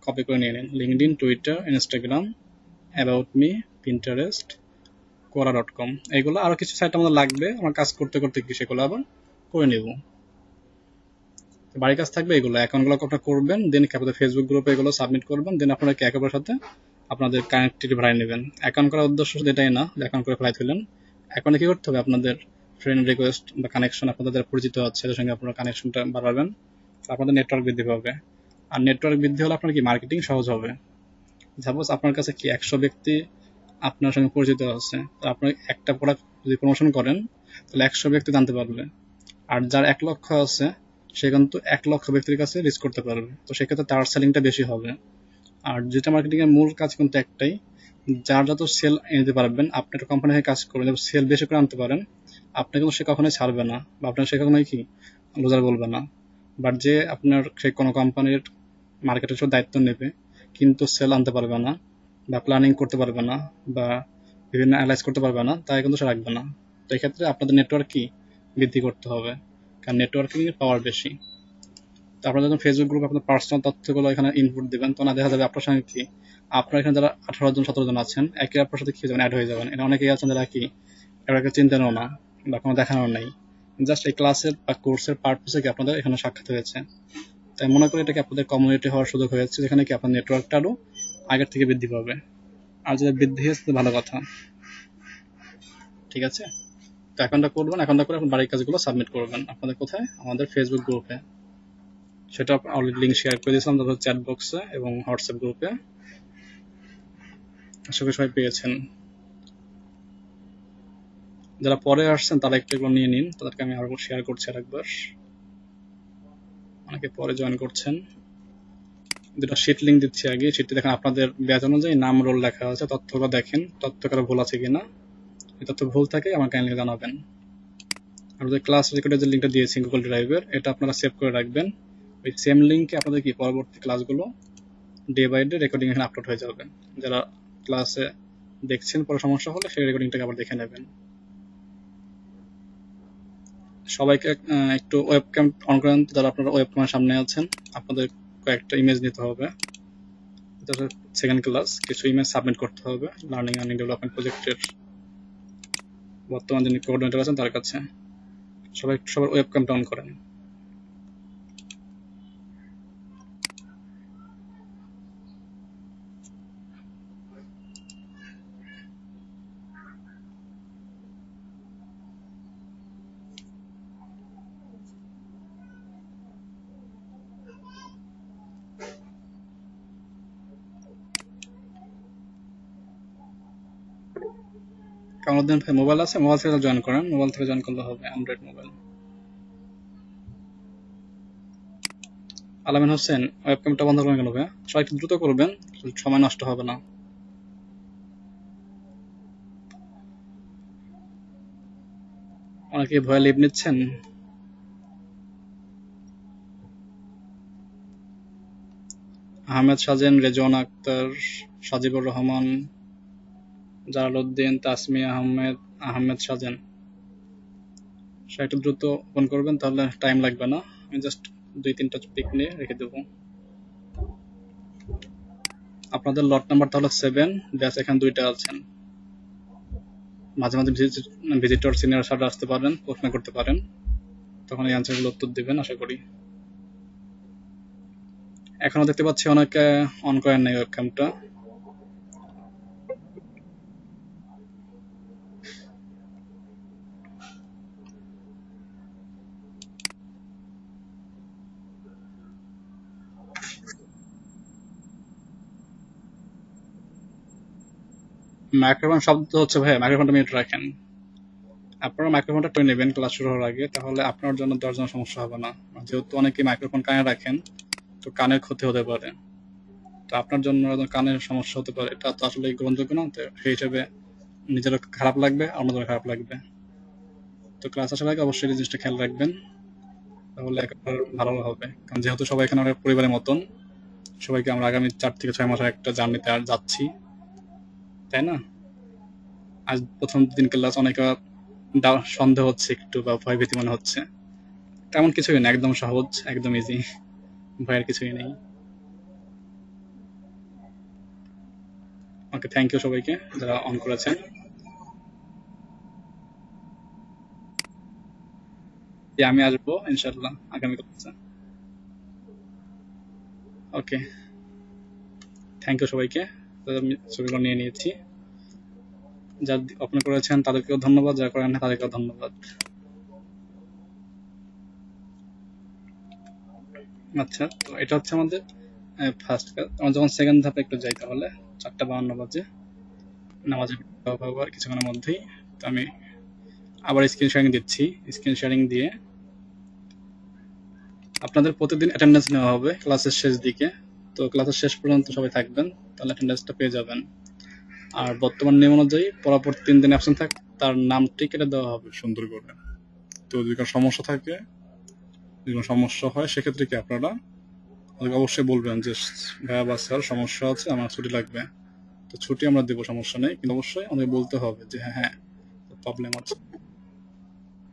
কপি করে নিয়ে নিন। LinkedIn, Twitter, Instagram, about me, Pinterest, quora.com, এগুলো আরো কিছু সাইট আমাদের লাগবে, আমার কাজ করতে করতে কি সেগুলো আবার করে নেব। বাড়ির কাজ থাকবে এগুলো, অ্যাকাউন্টগুলো আপনারা করবেন, দেন আপনাদের ফেসবুক গ্রুপে এগুলো সাবমিট করবেন, দেন আপনারা কি একেবারের সাথে আপনাদের কানেক্টিভিটি বাড়াই নেবেন। অ্যাকাউন্ট করার উদ্দেশ্য শুধু এটাই না যে অ্যাকাউন্ট করে ফেলাই তুলেন। অ্যাকাউন্টে কি করতে হবে, আপনাদের ফ্রেন্ড রিকোয়েস্ট বা কানেকশন, আপনাদের যারা পরিচিত আছে তাদের সঙ্গে আপনারা কানেকশনটা বাড়াবেন, আপনাদের নেটওয়ার্ক বৃদ্ধি পাবে। আর নেটওয়ার্ক বৃদ্ধি হলে আপনার কি মার্কেটিং সহজ হবে। সাপোজ আপনার কাছে কি 100 ব্যক্তি আপনার সঙ্গে পরিচিত আছে, তো আপনি একটা প্রোডাক্ট যদি প্রমোশন করেন তাহলে 100 ব্যক্তি জানতে পারবে। আর যার 1 লক্ষ আছে সে কিন্তু 1 লক্ষ ব্যক্তির কাছে রিচ করতে পারবে, তো সেক্ষেত্রে তার সেলিংটা বেশি হবে। আর ডিজিটাল মার্কেটিং এর মূল কাজ কিন্তু একটাই, যার যত সেল নিতে পারবেন, আপনি একটা কোম্পানি হয়ে কাজ করবেন, সেল বেশি করে আনতে পারেন, আপনি কিন্তু সে কখনোই ছাড়বে না, বা আপনার সে কখনোই কি লুজার বলবে না। বাট যে আপনার সে কোনো কোম্পানির মার্কেটের দায়িত্ব নেবে কিন্তু সেল আনতে পারবে না, বা প্ল্যানিং করতে পারবে না, বা বিভিন্ন অ্যানালাইজ করতে পারবে না, তাই কিন্তু সে রাখবে না। তো এই ক্ষেত্রে আপনাদের নেটওয়ার্ক কি বৃদ্ধি করতে হবে, কারণ নেটওয়ার্কিং এর পাওয়ার বেশি। তো আপনারা যখন ফেসবুক গ্রুপে আপনার পার্সোনাল তথ্যগুলো এখানে ইনপুট দিবেন, তখন দেখা যাবে আপনার সঙ্গে কি আপনার এখানে যারা 18 জন 17 জন আছেন, একে আপনার সাথে কি হয়ে যাবেন, অ্যাড হয়ে যাবেন। এটা অনেকেই আছেন যারা কি এটাকে চিন্তানো না বা কোনো দেখানোর নেই, জাস্ট এই ক্লাসের বা কোর্সের পারপাসে কি আপনাদের এখানে সাক্ষাৎ হয়েছে। তাই মনে করি এটাকে আপনাদের কমিউনিটি হওয়ার সুযোগ হয়েছে, যেখানে কি আপনার নেটওয়ার্কটা আরো আগের থেকে বৃদ্ধি পাবে। আর যদি বৃদ্ধি হয়েছে তো ভালো কথা, ঠিক আছে। তো অ্যাকাউন্টটা করবেন, অ্যাকাউন্টটা করে আপনার বাড়ির কাজগুলো সাবমিট করবেন আপনাদের কোথায়, আমাদের ফেসবুক গ্রুপে। সেটা অলরেডি লিঙ্ক শেয়ার করে দিয়েছিলাম তাদের চ্যাট বক্সে এবং হোয়াটসঅ্যাপ গ্রুপে, আশা করি সবাই পেয়েছেন। যারা পরে আসছেন তারা একটু এগুলো নিয়ে নিন, তাদেরকে আমি আরো শেয়ার করছি আরেকবার। অনেকে পরে জয়েন করছেন। দুটো শিট লিঙ্ক দিচ্ছি আগে, শিটটি দেখেন আপনাদের ব্যাচ অনুযায়ী নাম রোল লেখা আছে, তথ্যগুলো দেখেন, তথ্য কারো ভুল আছে কিনা। এই তথ্য ভুল থাকে আমাকে কাইন্ডলি জানাবেন। আর যে ক্লাস রেকর্ডের যে লিঙ্কটা দিয়েছি গুগল ড্রাইভের, এটা আপনারা সেভ করে রাখবেন। ওই সেম লিঙ্কে আপনাদের কি পরবর্তী ক্লাসগুলো ডে বাই ডে রেকর্ডিং এখানে আপলোড হয়ে যাবে। যারা ক্লাসে দেখছেন পরে সমস্যা হলে সেই রেকর্ডিংটাকে আবার দেখে নেবেন। সবাইকে একটু ওয়েবক্যাম অন করেন, যারা আপনারা ওয়েবক্যামের সামনে আছেন। আপনাদের কয়েকটা ইমেজ নিতে হবে, এটা সেকেন্ড ক্লাস, কিছু ইমেজ সাবমিট করতে হবে লার্নিং অ্যান্ড ডেভেলপমেন্ট প্রজেক্টের বর্তমান যিনি কোঅর্ডিনেটর আছেন তার কাছে। সবাই সবার ওয়েবক্যামটা অন করেন। কামরুদ্দিন ভাই মোবাইল আছে, মোবাইল থেকে জয়েন করেন, মোবাইল থেকে জয়েন করলে হবে, অ্যান্ড্রয়েড মোবাইল। আলামিন হোসেন ওয়েবক্যামটা বন্ধ করেন কেন ভাই? সবাই একটু দ্রুত করবেন, সময় নষ্ট হবে না। অনেকে ভয়ে লিভ নিচ্ছেন। আহমেদ সাজেন, রেজওয়ান আক্তার, সাজিবুর রহমান, জালালউদ্দিন, তাসমিয়া আহমেদ, আহমেদ সাজেন, সবাই একটু দ্রুত ওপেন করবেন, তাহলে টাইম লাগবে না। আমি জাস্ট 2-3টা পিক নিয়ে রেখে দেবো। আপনাদের লট নাম্বার তাহলে 7, ব্যাচ এখানে 2টা আছেন। মাঝে মাঝে ভিজিটর সিনিয়র স্যার আসতে পারেন, প্রশ্ন করতে পারেন, তখন এই অ্যান্সারগুলো উত্তর দিবেন আশা করি। এখনো দেখতে পাচ্ছি অনেকে অন করেন নাই ওয়েবক্যামটা। মাইক্রোফোন শব্দ হচ্ছে ভাই, মাইক্রোফোনটা মিউট রাখেন। আপনারা মাইক্রোফোনটা টয়ে নেবেন ক্লাস শুরু হওয়ার আগে, তাহলে আপনার জন্য দেওয়ার জন্য সমস্যা হবে না। যেহেতু অনেকেই মাইক্রোফোন কানে রাখেন, তো কানের ক্ষতি হতে পারে, তো আপনার জন্য কানের সমস্যা হতে পারে, এটা তো আসলে গ্রহণযোগ্য না। তো সেই হিসেবে নিজেরও খারাপ লাগবে, আমাদেরও খারাপ লাগবে। তো ক্লাস আসার আগে অবশ্যই এই জিনিসটা খেয়াল রাখবেন, তাহলে একেবারে ভালো হবে। কারণ যেহেতু সবাই এখানে আমাদের পরিবারের মতন, সবাইকে আমরা আগামী 4 থেকে 6 মাসের একটা জার্নিতে আর যাচ্ছি, তাই না? আজ প্রথম দিন ক্লাস, অনেকে সন্দেহ হচ্ছে একটু বা ভয় ভীতি মনে হচ্ছে, তেমন কিছুই না, একদম সহজ, একদম ইজি, ভয়ের কিছুই নেই। ওকে, থ্যাংক ইউ সবাইকে যারা অন করেছেন। আমি আসবো ইনশাল্লাহ আগামী ক্লাসে। ওকে, থ্যাংক ইউ সবাইকে, আমি ছবিগুলো নিয়ে নিয়েছি। যারা ওপেন করেছেন তাদেরকেও ধন্যবাদ, যারা করেন না তাদেরকেও ধন্যবাদ। আচ্ছা, তো এটা হচ্ছে আমাদের ফার্স্ট কাজ। আমরা যখন সেকেন্ড ধাপে একটু যাই, তাহলে 4:52 বাজে, নামাজের আবার কিছুক্ষণের মধ্যেই। তো আমি আবার স্ক্রিন শেয়ারিং দিচ্ছি। স্ক্রিন শেয়ারিং দিয়ে আপনাদের প্রতিদিন অ্যাটেন্ডেন্স নেওয়া হবে ক্লাসের শেষ দিকে। তো ক্লাসের শেষ পর্যন্ত সবাই থাকবেন, তাহলে অ্যাটেন্ডেন্সটা পেয়ে যাবেন। আর বর্তমান নিয়ম অনুযায়ী পরপর 3 দিন অ্যাবসেন্ট থাক তার নামটি কেটে দেওয়া হবে সুন্দর করে। তো যদি কোনো সমস্যা থাকে, যদি কোনো সমস্যা হয়, সেক্ষেত্রে কি আপনারা অবশ্যই বলবেন যে ভাইয়া বা স্যার সমস্যা আছে, আমার ছুটি লাগবে। তো ছুটি আমরা দেবো, সমস্যা নেই, কিন্তু অবশ্যই আমাদের বলতে হবে যে হ্যাঁ হ্যাঁ প্রবলেম আছে।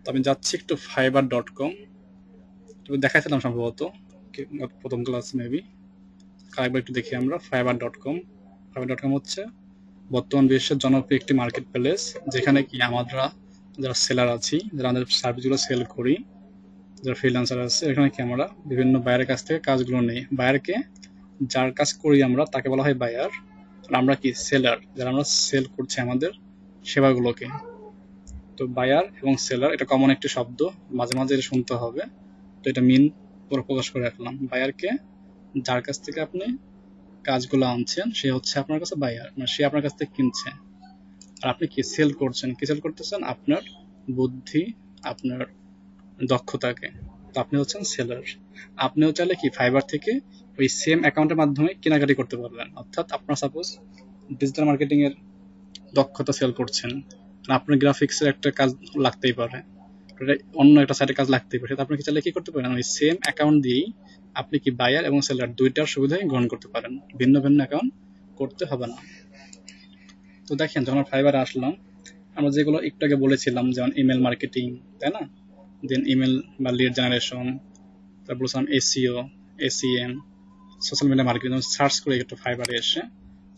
তো আমি যাচ্ছি একটু fiverr.com, তবে দেখাইছিলাম সম্ভবত প্রথম ক্লাস মেবি, আরেকবার একটু দেখি আমরা। fiverr.com হচ্ছে বর্তমান বিশ্বের জনপ্রিয় একটি মার্কেট প্লেস, যেখানে কি আমরা যারা সেলার আছি, যারা আমাদের সার্ভিসগুলো সেল করি, যারা ফ্রিল্যান্সার আছে, এখানে কি আমরা বিভিন্ন বায়ারের কাছ থেকে কাজগুলো নেই। বায়ারকে, যার কাজ করি আমরা, তাকে বলা হয় বায়ার। আর আমরা কি সেলার, যারা আমরা সেল করছি আমাদের সেবাগুলোকে। তো বায়ার এবং সেলার এটা কমন একটি শব্দ, মাঝে মাঝে এটা শুনতে হবে। তো এটা মিন পুরো প্রকাশ করে রাখলাম। বায়ারকে, যার কাছ থেকে আপনি কাজগুলো আনছেন, সে হচ্ছে আপনার কাছে বায়ার, মানে সে আপনার কাছ থেকে কিনছে। আর আপনি কি সেল করছেন, কি সেল করতেছেন? আপনার বুদ্ধি, আপনার দক্ষতাকে। তো আপনি হচ্ছেন সেলার। আপনিও চাইলে কি ফাইবার থেকে ওই সেম অ্যাকাউন্টের মাধ্যমে কেনাকাটি করতে পারবেন। অর্থাৎ আপনার সাপোজ ডিজিটাল মার্কেটিং এর দক্ষতা সেল করছেন, আপনার গ্রাফিক্সের একটা কাজ লাগতেই পারে, অন্য একটা সাইডে কাজ লাগতেই পারে, আপনি কি চাইলে কি করতে পারেন, ওই সেম অ্যাকাউন্ট দিয়েই আপনি কি বায়ার এবং সেলার দুইটার সুবিধাই গ্রহণ করতে পারেন, ভিন্ন ভিন্ন অ্যাকাউন্ট করতে হবে না। তো দেখেন, যখন ফাইবারে আসলাম, আমরা যেগুলো একটু আগে বলেছিলাম, যেমন ইমেল মার্কেটিং, তাই না, দেন ইমেল বা লিড জেনারেশন, তারপর বলছিলাম SEO, SEM, social media marketing. Search করে একটু ফাইবারে এসে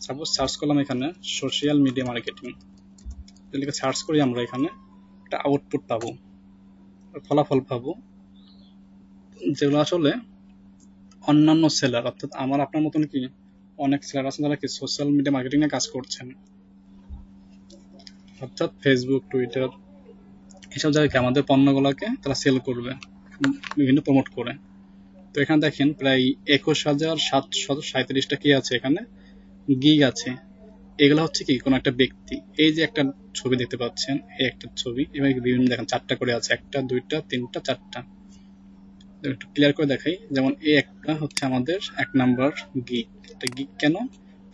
সাপোজ সার্চ করলাম এখানে সোশ্যাল মিডিয়া মার্কেটিং, লিখে সার্চ করি, আমরা এখানে একটা আউটপুট পাবো, ফলাফল পাবো, যেগুলো আসলে অন্যান্য সেলার, অর্থাৎ আমার আপনার মতন কি অনেক সেলার আছেন যারা কি সোশ্যাল মিডিয়া মার্কেটিং এ কাজ করছেন, অর্থাৎ ফেসবুক, টুইটার, এসব জায়গায় কি আমাদের পণ্যগুলোকে তারা সেল করবে বিভিন্ন প্রমোট করে। তো এখানে দেখেন প্রায় 21,737টা কি আছে এখানে, গিগ আছে। এগুলো হচ্ছে কি কোনো একটা ব্যক্তি। এই যে একটা ছবি দেখতে পাচ্ছেন, এই একটা ছবি, এবং বিভিন্ন দেখেন 4টা করে আছে, 1টা 2টা 3টা 4টা। একটু ক্লিয়ার করে দেখাই, যেমন এই একটা হচ্ছে আমাদের 1 নাম্বার গিগ। এটা গিগ কেন?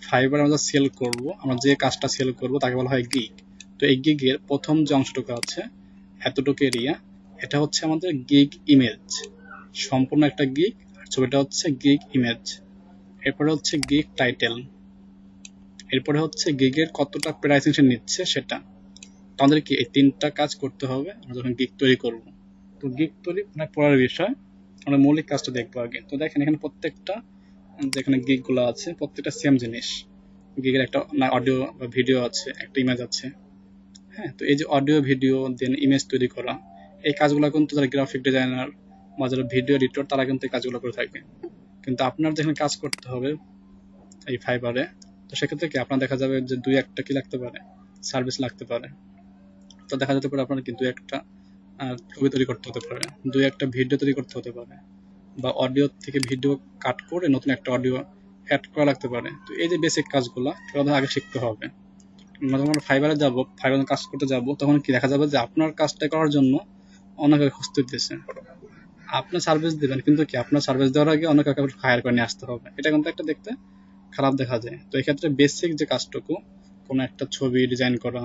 ফাইবার আমরা সেল করব, আমরা যে কাজটা সেল করব তাকে বলা হয় গিগ। তো এই গিগের প্রথম যে অংশটুকু আছে, এতটুকু এরিয়া, এটা হচ্ছে আমাদের গিগ ইমেজ, সম্পূর্ণ একটা গিগ। আর ছবিটা হচ্ছে গিগ ইমেজ। এরপরে হচ্ছে গিগ টাইটেল, এরপরে হচ্ছে গিগের কতটা প্রাইসিং সে নিচ্ছে সেটা। তো আমাদের কি এই 3টা কাজ করতে হবে আমরা যখন গিগ তৈরি করব। তো গিগ তৈরি মানে পরের বিষয়, আমরা মৌলিক কাজটা দেখবো আগে। তো দেখেন এখানে প্রত্যেকটা যেখানে গিগ গুলো আছে, প্রত্যেকটা সেম জিনিস। গিগের একটা অডিও বা ভিডিও আছে, একটা ইমেজ আছে। হ্যাঁ, তো এই যে অডিও ভিডিও দেন ইমেজ তৈরি করা, এই কাজগুলো কিন্তু যারা গ্রাফিক ডিজাইনার বা যারা ভিডিও এডিটর, তারা কিন্তু এই কাজগুলো করে থাকে। কিন্তু আপনার যেখানে কাজ করতে হবে এই ফাইবারে, তো সেক্ষেত্রে কি আপনার দেখা যাবে যে 2-1টা কি লাগতে পারে, সার্ভিস লাগতে পারে। তো দেখা যেতে পারে আপনার কি 2-1টা ছবি তৈরি করতে হতে পারে, 2-1টা ভিডিও তৈরি করতে হতে পারে, বা অডিও থেকে ভিডিও কাট করে নতুন একটা অডিও অ্যাড করা লাগতে পারে। তো এই যে বেসিক কাজগুলো সেগুলো আগে শিখতে হবে। আমরা যখন ফাইবারে যাব, ফাইবারে কাজ করতে যাব, তখন কি দেখা যাবে যে আপনার কাজটা করার জন্য অনেকে খুঁজতে দিতেছে। আপনি সার্ভিস দিবেন, কিন্তু কি আপনার সার্ভিস দেওয়ার আগে অনেক হায়ার করে নিয়ে আসতে হবে, এটা কিন্তু একটা দেখতে খারাপ দেখা যায়। তো এই ক্ষেত্রে বেসিক যে কাজটুকু, কোনো একটা ছবি ডিজাইন করা,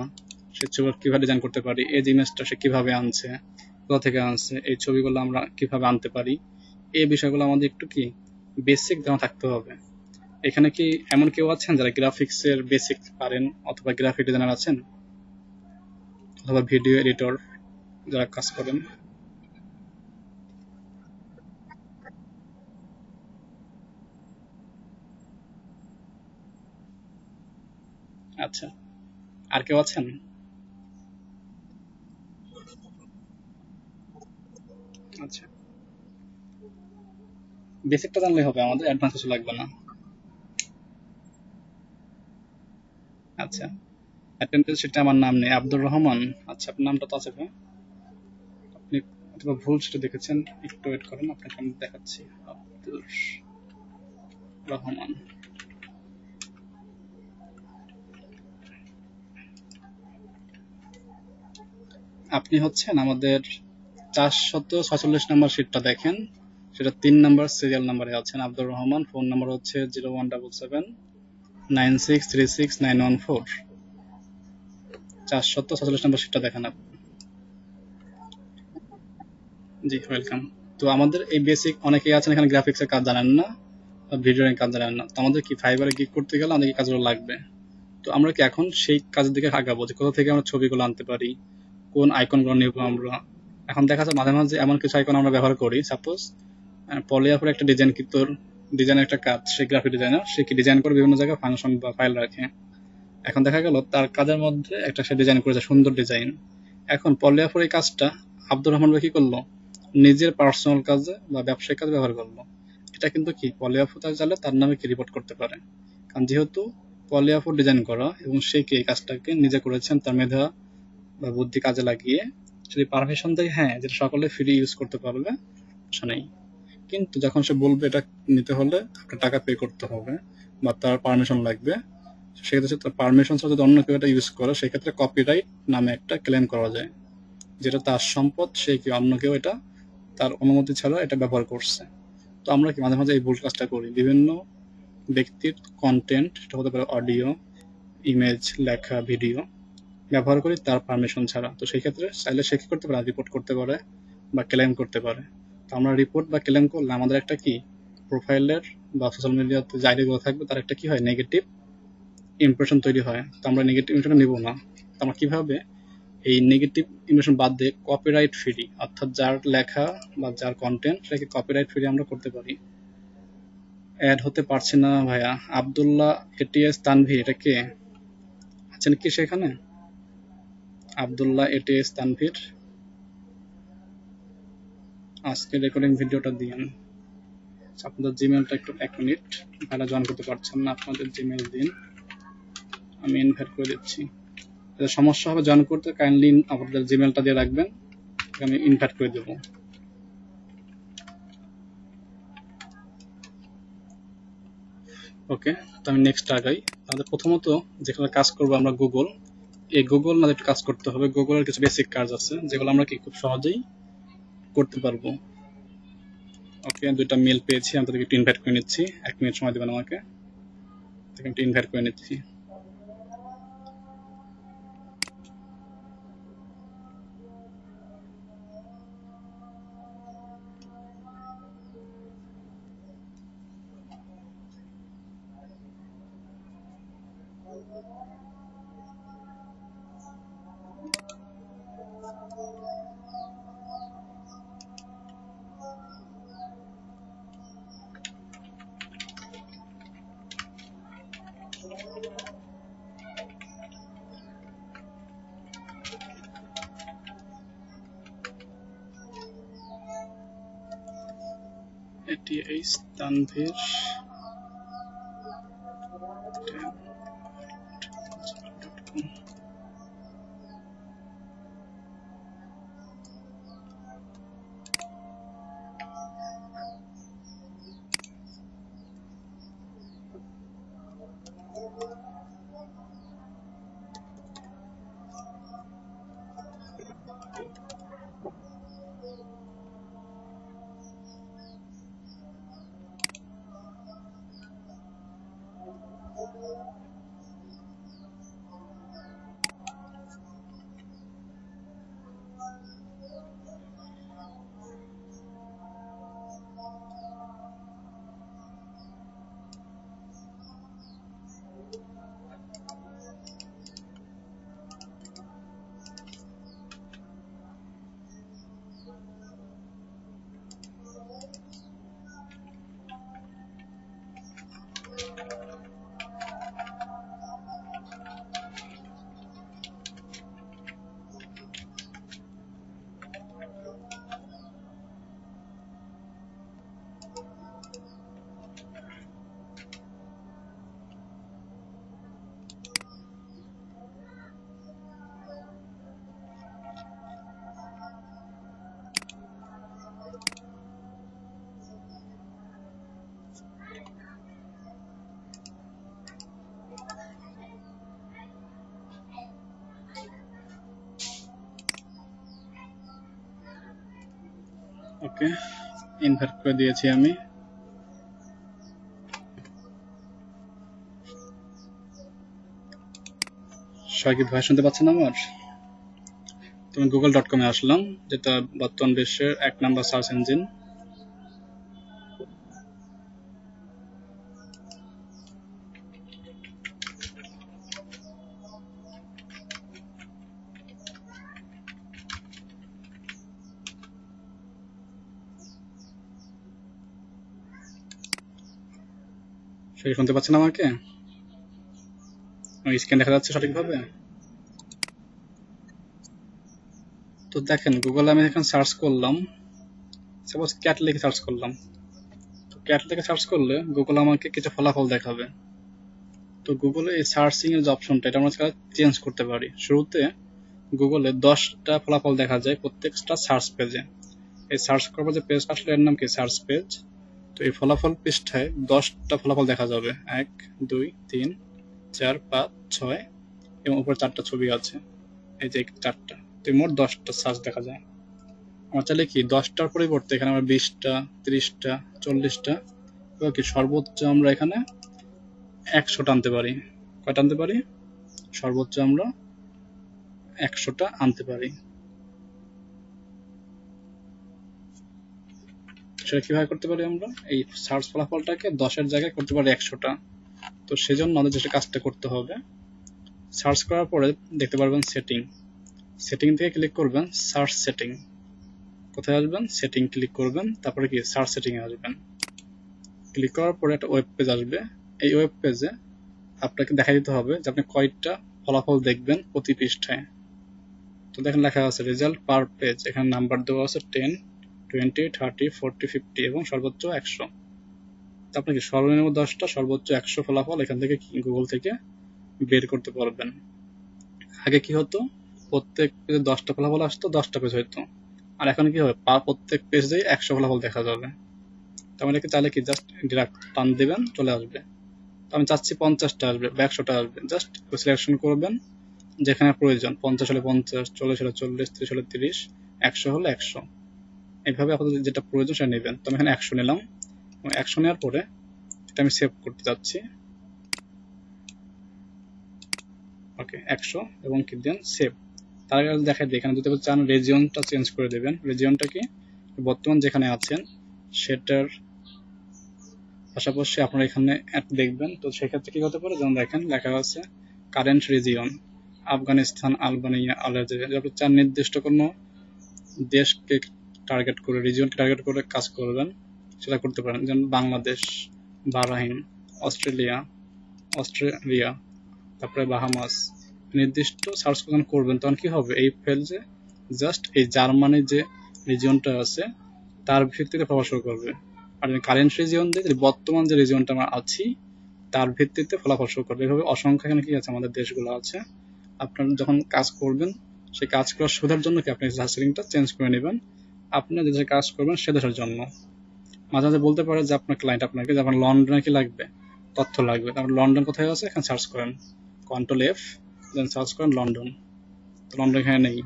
সে ছবি কিভাবে ডিজাইন করতে পারি, এই যে ইমেজটা সে কিভাবে আনছে, কোথা থেকে আনছে, এই ছবিগুলো আমরা কিভাবে আনতে পারি, এই বিষয়গুলো আমাদের একটু কি বেসিক জানা থাকতে হবে। এখানে কি এমন কেউ আছেন যারা গ্রাফিক্স এর বেসিক পারেন, অথবা গ্রাফিক ডিজাইনার আছেন, অথবা ভিডিও এডিটর যারা কাজ করেন? আচ্ছা, আর কেউ আছেন? আচ্ছা, বেসিকটা জানলেই হবে, আমাদের অ্যাডভান্স কিছু লাগবে না। আচ্ছা, অ্যাটেন্ডেন্স শিটে আমার নাম নেই, আব্দুর রহমান। আচ্ছা, আপনার নামটা তো আছে ভাই, আপনি অথবা ভুল সেটা দেখেছেন। একটু ওয়েট করেন, আপনাকে আমি দেখাচ্ছি। আব্দুর রহমান। আপনি হচ্ছেন আমাদের 446 নম্বর সিটটা দেখেন, সেটা 3 নাম্বার সিরিয়াল নাম্বারে আছেন আব্দুর রহমান। ফোন নাম্বার হচ্ছে 017796369114। 446 নম্বর সিটটা দেখেন আপনি। জি, ওয়েলকাম। তো আমাদের এই বেসিক, অনেকেই আছেন এখানে গ্রাফিক্সের কাজ জানেন না, ভিডিও এর কাজ জানেন না, তো আমাদের কি ফাইবারে গিগ করতে গেলে আমাদের এই কাজগুলো লাগবে। তো আমরা কি এখন সেই কাজের দিকে আগাবো, যে কোথা থেকে আমরা ছবিগুলো আনতে পারি, কোন আইকনগুলো নেব আমরা। এখন দেখা যায় মাঝে মাঝে এমন কিছু আইকন আমরা ব্যবহার করি, সাপোজ পলিয়াপুর একটা ডিজাইন, কি তোর ডিজাইনের একটা কাজ, সে গ্রাফিক ডিজাইনার, সে কি ডিজাইন করে বিভিন্ন জায়গায় ফাংশন বা ফাইল রাখে। এখন দেখা গেল তার কাজের মধ্যে একটা সে ডিজাইন করেছে, সুন্দর ডিজাইন। এখন পলিয়াপুর এই কাজটা আব্দুর রহমান ভাই কি করলো, নিজের পার্সোনাল কাজে বা ব্যবসায়িক কাজে ব্যবহার করলো। এটা কিন্তু কি পলিয়াফু তার চাইলে তার নামে কি রিপোর্ট করতে পারে, কারণ যেহেতু পলিয়াফু ডিজাইন করা এবং সে কি এই কাজটাকে নিজে করেছেন তার মেধা বা বুদ্ধি কাজে লাগিয়ে, যদি পারমিশন দেয় হ্যাঁ যেটা সকলে ফ্রি ইউজ করতে পারবে, সমস্যা নেই। কিন্তু যখন সে বলবে এটা নিতে হলে আপনার টাকা পে করতে হবে বা তার পারমিশন লাগবে, সেক্ষেত্রে তার পারমিশন ছাড়া যদি অন্য কেউ এটা ইউজ করে, সেক্ষেত্রে কপিরাইট নামে একটা ক্লেম করা যায়, যেটা তার সম্পদ, সে কি অন্য কেউ এটা তার অনুমতি ছাড়া এটা ব্যবহার করছে। তো আমরা কি মাঝে মাঝে এই ভুল কাজটা করি, বিভিন্ন ব্যক্তির কন্টেন্ট, সেটা হতে পারে অডিও, ইমেজ, লেখা, ভিডিও ব্যবহার করি তার পারমিশন ছাড়া। তো সেই ক্ষেত্রে চাইলে সে কি করতে পারে, রিপোর্ট করতে পারে বা ক্লেম করতে পারে। তো আমরা রিপোর্ট বা ক্লেম করলে আমাদের একটা কি প্রোফাইলের বা সোশ্যাল মিডিয়াতে যে আইডিগুলো থাকবে তার একটা কি হয়, নেগেটিভ ইমপ্রেশন তৈরি হয়। তো আমরা নেগেটিভ ইমপ্রেশন নেব না। তো আমরা কিভাবে এই নেগেটিভ ইমপ্রেশন বাদ দিয়ে কপিরাইট ফ্রি, অর্থাৎ যার লেখা বা যার কন্টেন্ট সেটাকে কপিরাইট ফ্রি আমরা করতে পারি। অ্যাড হতে পারছে না ভাইয়া। আব্দুল্লাহ এটিএস তানভীর, এটা কে, আছেন কি সেখানে? আব্দুল্লাহ এটিএস তানভীর, আজকে রেকর্ডিং ভিডিওটা দিন। আপনাদের জিমেলটা একটু, 1 মিনিট, ভাইরা জয়েন করতে পারছেন না, আপনাদের জিমেল দিন, আমি ইনভাইট করে দিচ্ছি। যদি সমস্যা হবে জয়েন করতে, কাইন্ডলি আপনাদের জিমেলটা দিয়ে রাখবেন, আমি ইনভাইট করে দেবো। ওকে, তো আমি নেক্সট আগাই। তাহলে প্রথমত যেখানে কাজ করবো আমরা গুগল, এই গুগল না একটু কাজ করতে হবে। গুগলের কিছু বেসিক কাজ আছে যেগুলো আমরা কি খুব সহজেই করতে পারবো। ওকে, 2টা মেল পেয়েছি, আমি তাদেরকে একটু ইনভাইট করে নিচ্ছি। 1 মিনিট সময় দেবেন আমাকে, একটু ইনভাইট করে নিচ্ছি। এটি এই তানভীর, ওকে, ইনভার্ট করে দিয়েছি আমি। সবাই কি ভয়েস শুনতে পাচ্ছেন আমার? তুমি google.com-এ আসলাম, যেটা বর্তমান বিশ্বের 1 নাম্বার সার্চ ইঞ্জিন। সবাই শুনতে পাচ্ছেন আমাকে? স্ক্রিন দেখা যাচ্ছে সঠিকভাবে? তো দেখেন, গুগলে আমি এখানে সার্চ করলাম, সাপোজ ক্যাট লিখে সার্চ করলাম। তো ক্যাট লিখে সার্চ করলে গুগল আমাকে কিছু ফলাফল দেখাবে। তো গুগলে এই সার্চিং এর যে অপশনটা, এটা আমরা চেঞ্জ করতে পারি। শুরুতে গুগলে 10টা ফলাফল দেখা যায় প্রত্যেকটা সার্চ পেজে। এই সার্চ করবো যে পেজ আসলে এর নাম কি সার্চ পেজ। তো এই ফলাফল পৃষ্ঠায় 10টা ফলাফল দেখা যাবে, 1 2 3 4 5 6, এবং উপরে 4টা ছবি আছে, এই যে 4টা। তো মোট 10টা সার্চ দেখা যায়। আমার চাইলে কি 10টার পরিবর্তে এখানে আমরা 20টা 30টা 40টা এবং কি সর্বোচ্চ আমরা এখানে 100টা আনতে পারি। কয়টা আনতে পারি? সর্বোচ্চ আমরা 100টা আনতে পারি। সেটা কিভাবে করতে পারি? আমরা এই সার্চ ফলাফলটাকে 10-এর জায়গায় করতে পারি 100টা। তো সেজন্য আমাদের যেটা কাজটা করতে হবে, সার্চ করার পরে দেখতে পারবেন সেটিং। সেটিং থেকে ক্লিক করবেন সার্চ সেটিং। কোথায় আসবেন? সেটিং ক্লিক করবেন, তারপরে কি সার্চ সেটিং এ আসবেন। ক্লিক করার পরে একটা ওয়েব পেজ আসবে। এই ওয়েব পেজে আপনাকে দেখা দিতে হবে যে আপনি কয়টা ফলাফল দেখবেন প্রতি পৃষ্ঠায়। তো দেখেন লেখা আছে রেজাল্ট পার পেজ, এখানে নাম্বার দেওয়া আছে 10 20 30 40 50 এবং সর্বোচ্চ 100। তো আপনি কি সর্বনিম্ন 10টা সর্বোচ্চ 100 ফলাফল এখান থেকে গুগল থেকে বের করতে পারবেন। আগে কি হতো, প্রত্যেক পেজে 10টা ফলাফল আসতো, 10টা পেজ হইতো। আর এখন কি হবে, প্রত্যেক পেজেই 100 ফলাফল দেখা যাবে। তো আমি এটাকে চাইলে কি জাস্ট ডিরেক্ট টান দিবেন, চলে আসবে। তো আমি চাচ্ছি 50টা আসবে বা 100টা আসবে, জাস্ট সিলেকশন করবেন যেখানে প্রয়োজন। 50 হলে 50, 40 হলে 40, 30 হলে 30, 100 হলে 100। এইভাবে আপনাদের যেটা প্রয়োজন সেটা নেবেন। তো আমি এখানে 100 নিলাম, এবং 100 নেওয়ার পরে এটা আমি সেভ করতে যাচ্ছি। ওকে, 100 এবং কি দেন সেভ। তার আগে দেখাই দিই, এখানে যদি চান রিজিয়নটা চেঞ্জ করে দেবেন। রিজিয়নটা কি, বর্তমান যেখানে আছেন সেটার পাশাপাশি আপনারা এখানে দেখবেন। তো সেক্ষেত্রে কি হতে পারে, যেমন দেখেন লেখা আছে current region Afghanistan, Albania, Algeria. যদি আপনি চান নির্দিষ্ট কোনো দেশকে টার্গেট করে, রিজিয়নকে টার্গেট করে কাজ করবেন, সেটা করতে পারেন। যেমন বাংলাদেশ, বাহরাইন, অস্ট্রেলিয়া, তারপরে বাহামাস। নির্দিষ্ট সার্চ করবেন, তখন কি হবে, এই ফেজে জাস্ট এই জার্মানির যে রিজিয়নটা আছে তার ভিত্তিতে ফলাফল শো করবে। আর কারেন্ট রিজিয়ন দিয়ে বর্তমান যে রিজিয়নটা আমরা আছি তার ভিত্তিতে ফলাফল শো করবে। এভাবে অসংখ্য এখানে কি আছে আমাদের দেশগুলো আছে। আপনারা যখন কাজ করবেন, সেই কাজ করার সুবিধার জন্য কি আপনি সেটিংটা চেঞ্জ করে নেবেন আপনি যে দেশে কাজ করবেন সে দেশের জন্য। মাঝে মাঝে বলতে পারে যে আপনার ক্লায়েন্ট আপনাকে যে আপনার লন্ডনে কি লাগবে, তথ্য লাগবে, তারপর লন্ডন কোথায় আছে এখানে সার্চ করেন, Ctrl+F, দেন সার্চ করেন লন্ডন। তো লন্ডন এখানে নেই,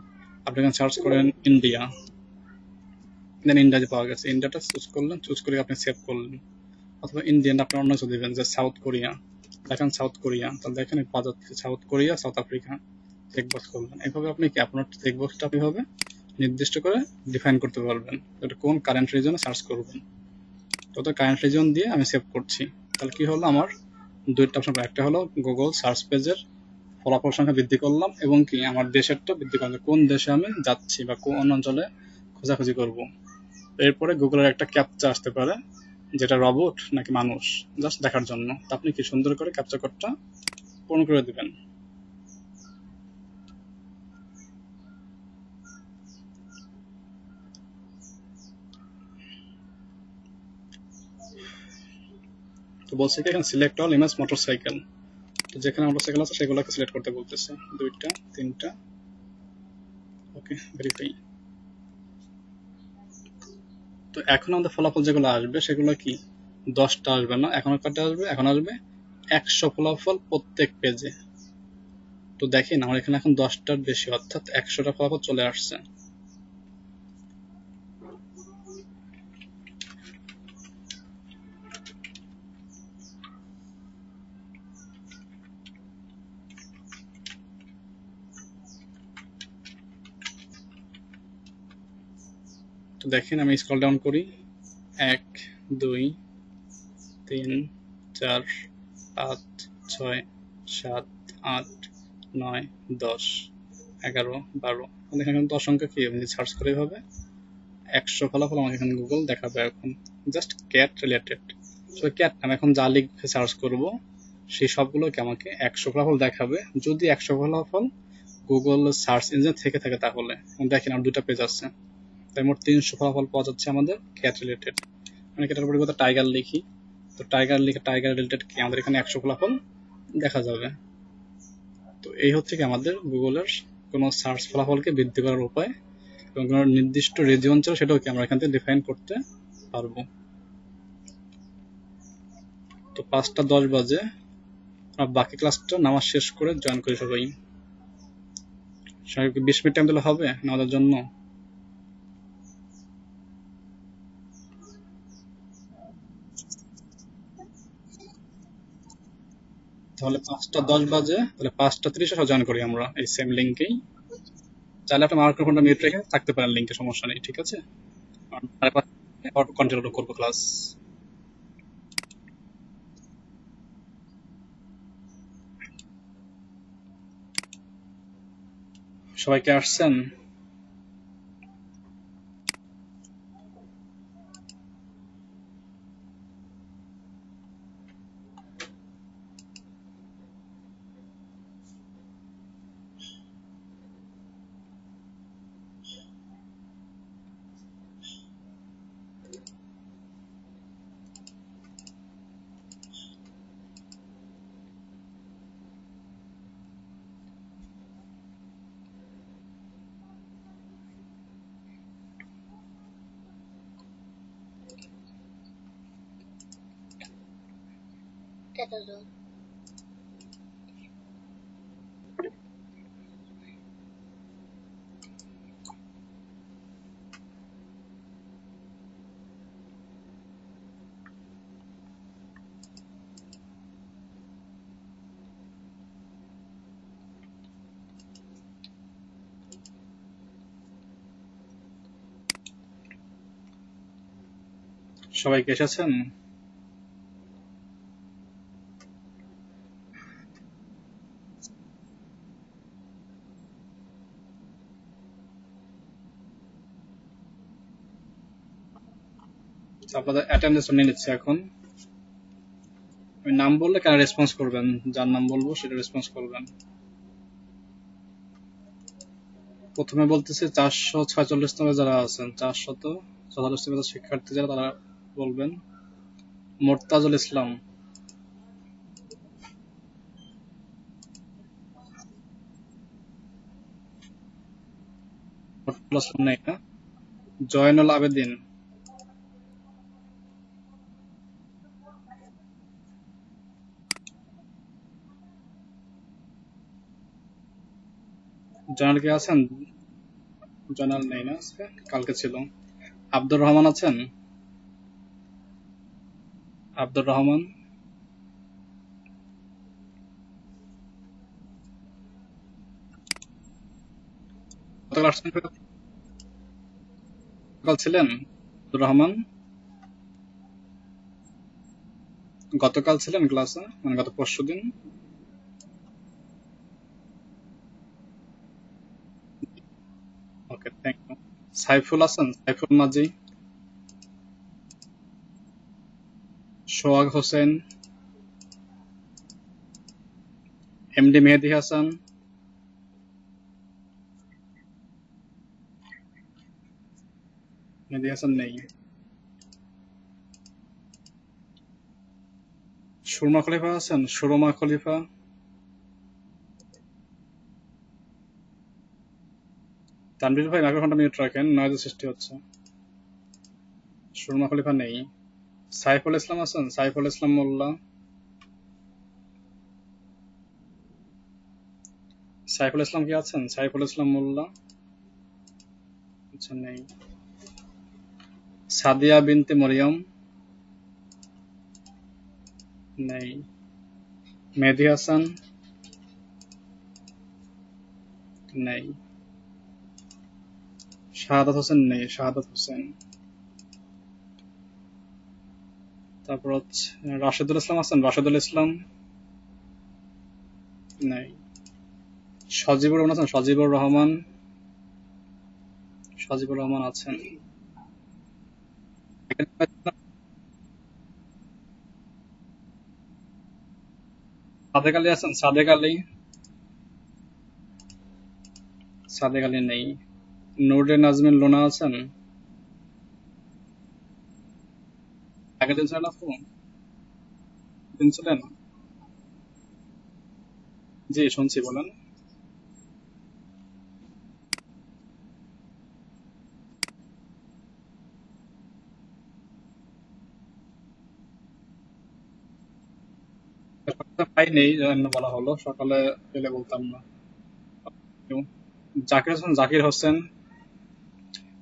আপনি এখানে সার্চ করেন ইন্ডিয়া, দেন ইন্ডিয়াতে পাওয়া গেছে, ইন্ডিয়াটা চুজ করলেন, চুজ করে আপনি সেভ করলেন। অথবা ইন্ডিয়ান আপনি অন্য কিছু দিবেন, যে সাউথ কোরিয়া, দেখেন সাউথ কোরিয়া, তাহলে দেখেন পাওয়া যাচ্ছে south Korea, south Africa, checkbox করবেন। এইভাবে আপনি কি আপনার চেকবক্সটা আপনিভাবে নির্দিষ্ট করে ডিফাইন করতে পারবেন এটা কোন কারেন্ট রিজনে সার্চ করবেন। তত কারেন্ট রিজন দিয়ে আমি সেভ করছি। তাহলে কি হলো, আমার দুইটা অপশন, একটা হলো গুগল সার্চ পেজের ফলাফল সংখ্যা বৃদ্ধি করলাম, এবং কি আমার দেশেরটা বৃদ্ধি করলাম, কোন দেশে আমি যাচ্ছি বা কোন অঞ্চলে খোঁজাখুঁজি করব। এরপরে গুগলের একটা ক্যাপচা আসতে পারে, যেটা রবট নাকি মানুষ, জাস্ট দেখার জন্য। তা আপনি কি সুন্দর করে ক্যাপচা কোডটা পূরণ করে দিবেন। তো বলছে কি এখানে সিলেক্ট অল ইমেজ মোটরসাইকেল। তো যেখানে মোটরসাইকেল আছে সেগুলোকে সিলেক্ট করতে বলতেছে, 2টা 3টা। ওকে, ভেরিফাই। তো এখন আমাদের ফলাফল যেগুলো আসবে সেগুলো কি 10টা আসবে না, এখন কয়টা আসবে, এখন আসবে 100 ফলাফল প্রত্যেক পেজে। তো দেখেন আমার এখানে এখন 10টার বেশি, অর্থাৎ 100টা ফলাফল চলে আসছে। তো দেখেন আমি স্ক্রল ডাউন করি, 1 2 3 4 5 6 7 8 9 10 11 12। দেখেন এখন 10 অঙ্ক কি আমি সার্চ করে এভাবে 100 ফলাফল আমাকে এখানে গুগল দেখাবে। এখন just cat related, so cat আমি এখন যা লিখে সার্চ করব সেই সবগুলোকে আমাকে 100 ফলাফল দেখাবে, যদি 100 ফলাফল গুগল সার্চ ইঞ্জিন থেকে থাকে তাহলে। দেখেন আর দুটা পেজ আছে, তাই মোট 300 ফলাফল পাওয়া যাচ্ছে আমাদের ক্যাট রিলেটেড। মানে ক্যাটের পরিবর্তে টাইগার লিখি, তো টাইগার লিখে টাইগার রিলেটেড কি আমাদের এখানে 100 ফলাফল দেখা যাবে। তো এই হচ্ছে কি আমাদের গুগলের কোনো সার্চ ফলাফলকে বৃদ্ধি করার উপায়, এবং কোনো নির্দিষ্ট রিজিয়ন ছিল সেটাও কি আমরা এখান থেকে ডিফাইন করতে পারবো। তো 5টা 10 বাজে বাকি ক্লাসটা নামাজ শেষ করে জয়েন করি সবাই। সবাইকে 20 মিনিট টাইম দিলে হবে আমাদের জন্য? তাহলে 5টা 10 বাজে, তাহলে 5টা 30 জয়েন করি আমরা এই সেম লিঙ্কেই। চাইলে আপনি মাইক্রোফোনটা মিউট রেখে থাকতে পারেন লিঙ্কে, সমস্যা নেই, ঠিক আছে? কন্টিনিউ করবো ক্লাস। সবাইকে আসছেন? সবাইকে এসেছেন? আপনাদের অ্যাটেন্ডেন্স নিয়ে নিচ্ছে এখন। আমি নাম বললে কেন রেসপন্স করবেন, যার নাম বলবো সেটা রেসপন্স করবেন। প্রথমে বলতেছে 446তম যারা আছেন, 446তম শিক্ষার্থী যারা, তারা বলবেন। মোর্তাজুল ইসলাম, মোর্তাজুল ইসলাম নেই না? জয়নুল আবেদিন, জয়নাল কে আছেন? জয়নাল নেই না, আজকে কালকে ছিল। আব্দুর রহমান আছেন? আব্দুর রহমান গতকাল আসছেন? গতকাল ছিলেন আব্দুর রহমান? গতকাল ছিলেন ক্লাসে, মানে গত পরশুদিন? ওকে, থ্যাংক ইউ। সাইফুল আছেন? সাইফুল মাঝি, সোহাগ হোসেন, এমডি মেহেদি হাসান, মেহেদি হাসান নেই। সুরমা খলিফা আছেন? সুরমা খলিফা, তানভীর ভাই মাইক্রোফোনটা মিউট রাখেন, নয়েজ সৃষ্টি হচ্ছে। সুরমা খলিফা নেই। সাইফুল ইসলাম আছেন? সাইফুল ইসলাম মোল্লা, সাইফুল ইসলাম কি আছেন? সাইফুল ইসলাম মোল্লা, আচ্ছা নেই। সাদিয়া বিনতে মরিয়ম, নেই। মেহেদি হাসান, নেই। শাহাদাত হোসেন নেই, শাহাদাত হোসেন। তারপর হচ্ছে রাশেদুল ইসলাম আছেন, রাশেদুল ইসলাম নেই। সজিবুর রহমান আছেন, সজিবুর রহমান, সজিবুর রহমান আছেন। সাদেক আলী আছেন, সাদেক আলী, সাদেক আলী নেই। নুরে নাজমিন লোনা আছেন, আগের দিন ছিলেন আপু, দিন ছিলেন? জি শুনছি, বলেন। পাই নেই, জন্য বলা হলো, সকালে পেলে বলতাম না। জাকির হোসেন, জাকির হোসেন,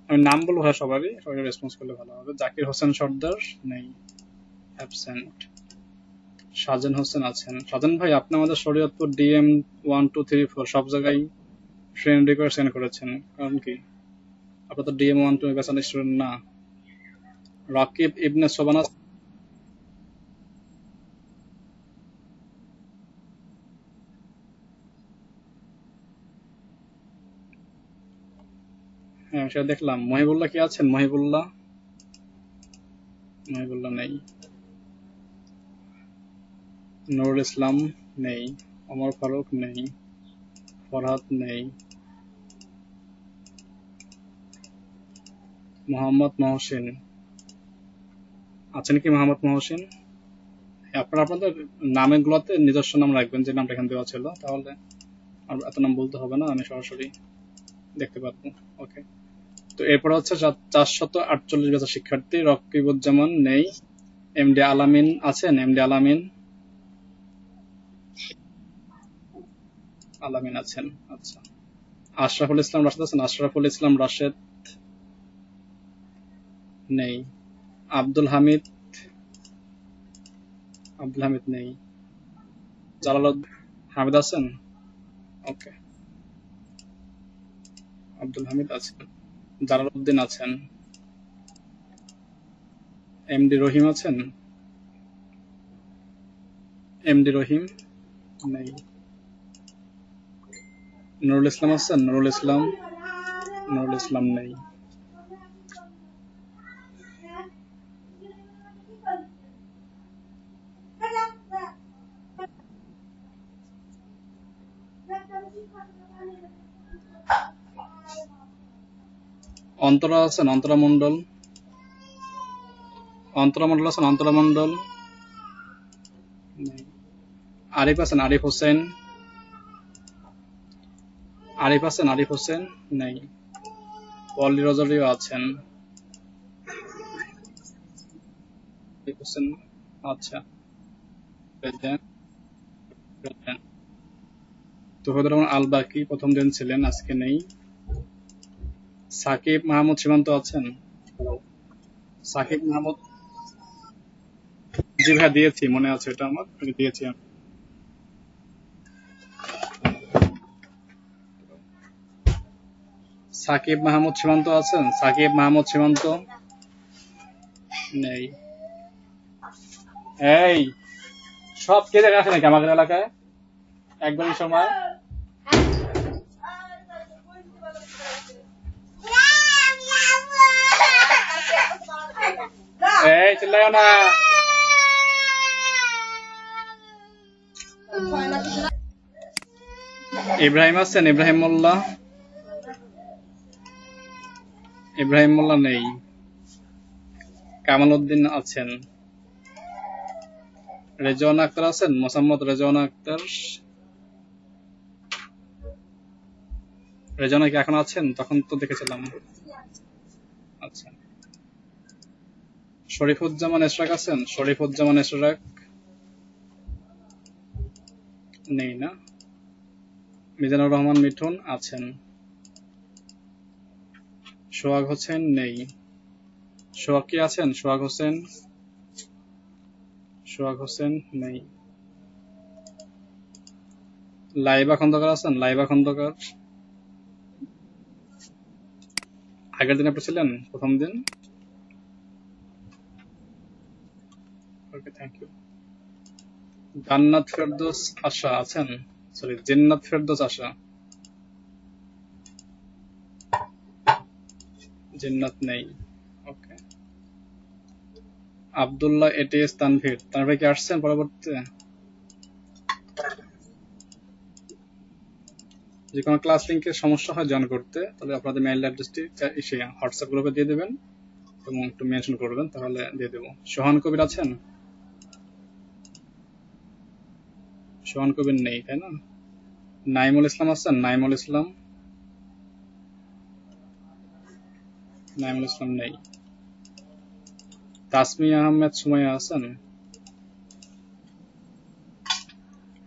আমি নাম বলবো, হ্যাঁ সবারই, সবাই রেসপন্স করলে ভালো হবে। জাকির হোসেন সর্দার নেই, অ্যাবসেন্ট। সাজেন হোসেন আছেন। সাজেন ভাই, আপনি আমাদের শরীয়তপুর DM 1 2 3 4 সব জায়গায় ফ্রেন্ড রিকোয়েস্ট সেন্ড করেছেন, কারণ কি? আপনি তো DM 1 2 ব্যাচের স্টুডেন্ট না। রাকিব ইবনে সোবানা, হ্যাঁ সেটা দেখলাম। মহিবুল্লাহ কি আছেন? মহিবুল্লাহ, মহিবুল্লাহ নেই। নুরুল ইসলাম নেই। ওমর ফারুক নেই। ফরহাদ নেই। মোহাম্মদ মহসিন আছেন কি? মোহাম্মদ মহসিন, আপনারা আপনাদের নামের গুলোতে নিজস্ব নাম রাখবেন, যে নামটা এখানে দেওয়া ছিল, তাহলে আর এত নাম বলতে হবে না, আমি সরাসরি দেখতে পারবো। ওকে, তো এরপর হচ্ছে 448 ব্যাচের শিক্ষার্থী। রকিবুজ্জামান নেই। MD আলামিন আছেন? MD আলামিন, আলামিন আছেন, আচ্ছা। আশরাফুল ইসলাম রাশেদ আছেন? আশরাফুল ইসলাম রাশেদ নেই। আব্দুল হামিদ, আব্দুল হামিদ নেই। জালালউদ্দিন হামিদ আছেন? ওকে, আব্দুল হামিদ আছেন। জালালউদ্দিন আছেন। MD রহিম আছেন? MD রহিম নেই। নুরুল ইসলাম আছেন? নুরুল ইসলাম, নুরুল ইসলাম নেই। অন্তরা আছেন? অন্তরা মন্ডল, অন্তরা মন্ডল আছেন? অন্তরা মন্ডল নেই। আরিফ আছেন? আরিফ হোসেন, আরিফ আছেন? আরিফ হোসেন নেই। পলি রজারিও আছেন? আরিফ হোসেন, আচ্ছা, প্রেজেন্ট, প্রেজেন্ট। তোফাদুর রহমান আল বাকি প্রথম দিন ছিলেন, আজকে নেই। সাকিব মাহমুদ সীমান্ত আছেন? সাকিব মাহমুদ, জি ভাই দিয়েছি, মনে আছে, এটা আমার দিয়েছি আমি। সাকিব মাহমুদ সীমান্ত আছেন? সাকিব মাহমুদ সীমান্ত নেই। এই সব কে জায়গায় আছে নাকি আমাদের এলাকায় একবারই সময়? এই চিল্লাইও না। ইব্রাহিম আছেন? ইব্রাহিম মোল্লা, ইব্রাহিম মোল্লা নেই। কামাল উদ্দিন আছেন? রেজওয়ানা আক্তার আছেন? মোসাম্মদ রেজওয়ানা আক্তার, রেজওয়ানা কি এখন আছেন? তখন তো দেখেছিলাম। আচ্ছা। শরীফুজ্জামান এশরাক আছেন? শরীফুজ্জামান এশরাক নেই না। মিজানুর রহমান মিঠুন আছেন? সোহাগ হোসেন নেই। সোহাগ কি আছেন? সোহাগ হোসেন, সোহাগ হোসেন নেই। লাইবা খন্দকার আছেন? লাইবা খন্দকার, আগের দিন আপনি ছিলেন প্রথম দিন? ওকে, থ্যাংক ইউ। জান্নাত ফেরদৌস আশা আছেন? সরি, জিন্নাত ফেরদৌস আশা। জিন্নাত নেই। ওকে। আব্দুল্লাহ এটিএস তানভীর, তানভীর কি আসছেন পরবর্তীতে? যে কোনো ক্লাস লিঙ্কের সমস্যা হয় জয়েন করতে, তাহলে আপনাদের মেইল অ্যাড্রেসটি হোয়াটসঅ্যাপ গ্রুপে দিয়ে দেবেন এবং একটু মেনশন করবেন, তাহলে দিয়ে দেবো। সোহান কবির আছেন? সোহান কবির নেই, তাই না? নাইমুল ইসলাম আছেন? নাইমুল ইসলাম? নাইমুল ইসলাম নেই। তাসমিয়া আহমেদ সুমাইয়া আছেন?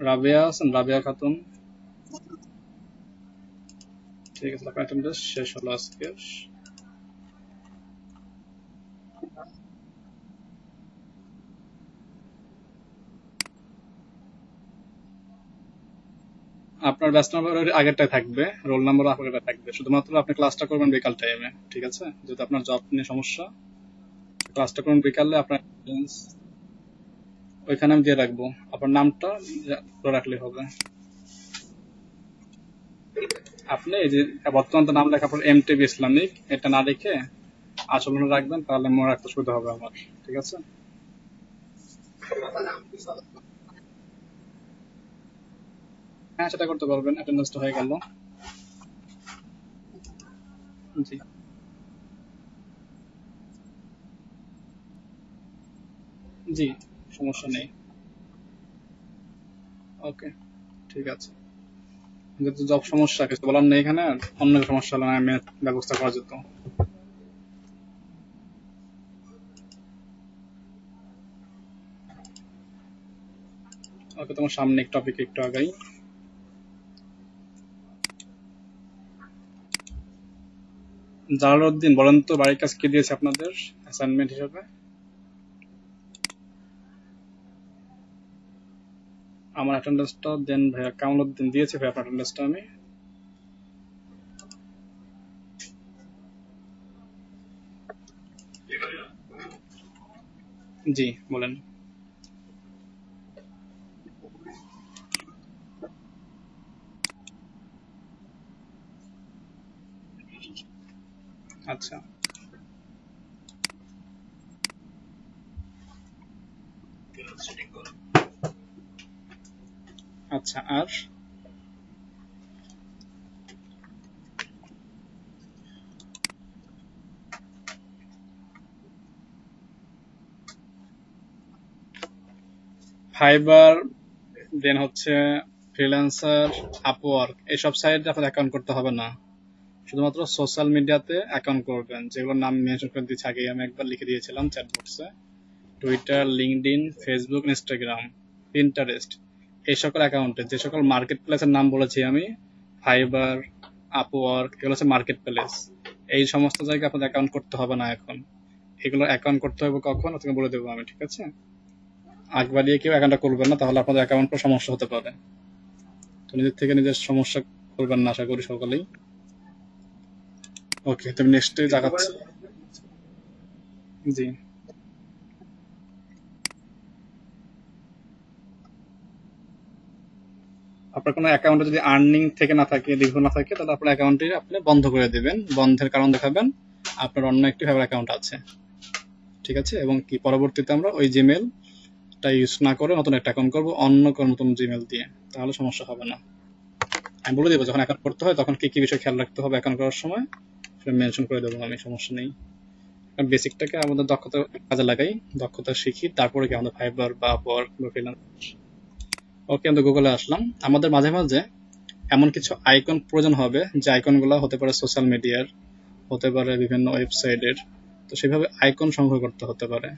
রাবেয়া আছেন? রাবেয়া খাতুন? ঠিক আছে, আপনার অ্যাটেন্ডেন্স শেষ হলো আজকে। আপনার ব্যাচ নাম্বার আগেরটাই থাকবে, রোল নাম্বার আগেরটাই থাকবে, শুধুমাত্র আপনি ক্লাসটা করবেন বিকাল টাইমে, ঠিক আছে? যেহেতু আপনার জব নিয়ে সমস্যা, ক্লাসটা করুন বিকালে। আপনার attendance ওইখানে আমি দিয়ে রাখবো, আপনার নামটা রাখলে হবে। আপনি এই যে বর্তমান নাম লেখা পর এমটিবি ইসলামিক এটা না রেখে আসল রাখবেন, তাহলে মনে রাখতে সুবিধা হবে আমার, ঠিক আছে? হ্যাঁ, সেটা করতে পারবেন। অ্যাটেন্ডেন্সটা হয়ে গেল। জি জি, সমস্যা নেই। ওকে, ঠিক আছে। যেহেতু জব সমস্যা, কিছু বলার নেই এখানে। আর অন্য সমস্যা হলে আমি ব্যবস্থা করা যেত। ওকে, তোমার সামনে এক টপিক একটু আগাই। জালালউদ্দিন, বলেন তো বাড়ির কাজ কি দিয়েছে আপনাদের অ্যাসাইনমেন্ট হিসেবে? আমার অ্যাটেন্ডেন্সটা দেন ভাইয়া। কামালউদ্দিন দিয়েছে ভাই আপনার অ্যাটেন্ডেন্সটা আমি? জি, বলেন। আচ্ছা আচ্ছা, আর ফাইবার, দেন হচ্ছে ফ্রিল্যান্সার, আপওয়ার্ক, এইসব সাইটে আপনার অ্যাকাউন্ট করতে হবে না। শুধুমাত্র সোশ্যাল মিডিয়াতে অ্যাকাউন্ট করবেন, যেগুলোর নাম মেনশন করে দিচ্ছি, আগেই আমি একবার লিখে দিয়েছিলাম চ্যাট বক্সে। Twitter, LinkedIn, Facebook, Instagram, Pinterest, এই সকল অ্যাকাউন্টে যে সকল মার্কেট প্লেসের নাম বলেছি আমি, ফাইবার, আপওয়ার্ক, এগুলো হচ্ছে মার্কেট প্লেস। এই সমস্ত জায়গায় আপনাদের অ্যাকাউন্ট করতে হবে না এখন। এগুলো অ্যাকাউন্ট করতে হবে কখন আপনাকে বলে দেবো আমি, ঠিক আছে? আগ বাড়িয়ে কেউ অ্যাকাউন্টটা করবেন না, তাহলে আপনাদের অ্যাকাউন্টে সমস্যা হতে পারে। তো নিজের থেকে নিজের সমস্যা করবেন না, আশা করি সকলেই। ওকে, তুমি নেক্সটে জাগাচ্ছি। জি, আপনার কোনো অ্যাকাউন্টে যদি আর্নিং থেকে না থাকে, দীর্ঘ না থাকে, তাহলে আপনার অ্যাকাউন্টটি আপনি বন্ধ করে দেবেন। বন্ধের কারণ দেখাবেন আপনার অন্য একটি ফাইবার অ্যাকাউন্ট আছে, ঠিক আছে? এবং কি পরবর্তীতে আমরা ওই জিমেলটা ইউজ না করে নতুন একটা অ্যাকাউন্ট করবো, অন্য কোনো নতুন জিমেল দিয়ে, তাহলে সমস্যা হবে না। আমি বলে দেবো যখন অ্যাকাউন্ট করতে হয় তখন কি কি বিষয় খেয়াল রাখতে হবে অ্যাকাউন্ট করার সময়, সেটা মেনশন করে দেবো আমি, সমস্যা নেই। বেসিকটাকে আমাদের দক্ষতা কাজে লাগাই, দক্ষতা শিখি, তারপরে কি আমাদের ফাইবার বা আপওয়ার্ক বা ফ্রিল্যান্স। ওকে, আমরা গুগলে আসলাম। আমাদের মাঝে মাঝে এমন কিছু আইকন প্রয়োজন হবে, যে আইকনগুলো হতে পারে সোশ্যাল মিডিয়ার, হতে পারে বিভিন্ন ওয়েবসাইটের। তো সেভাবে আইকন সংগ্রহ করতে হতে পারে।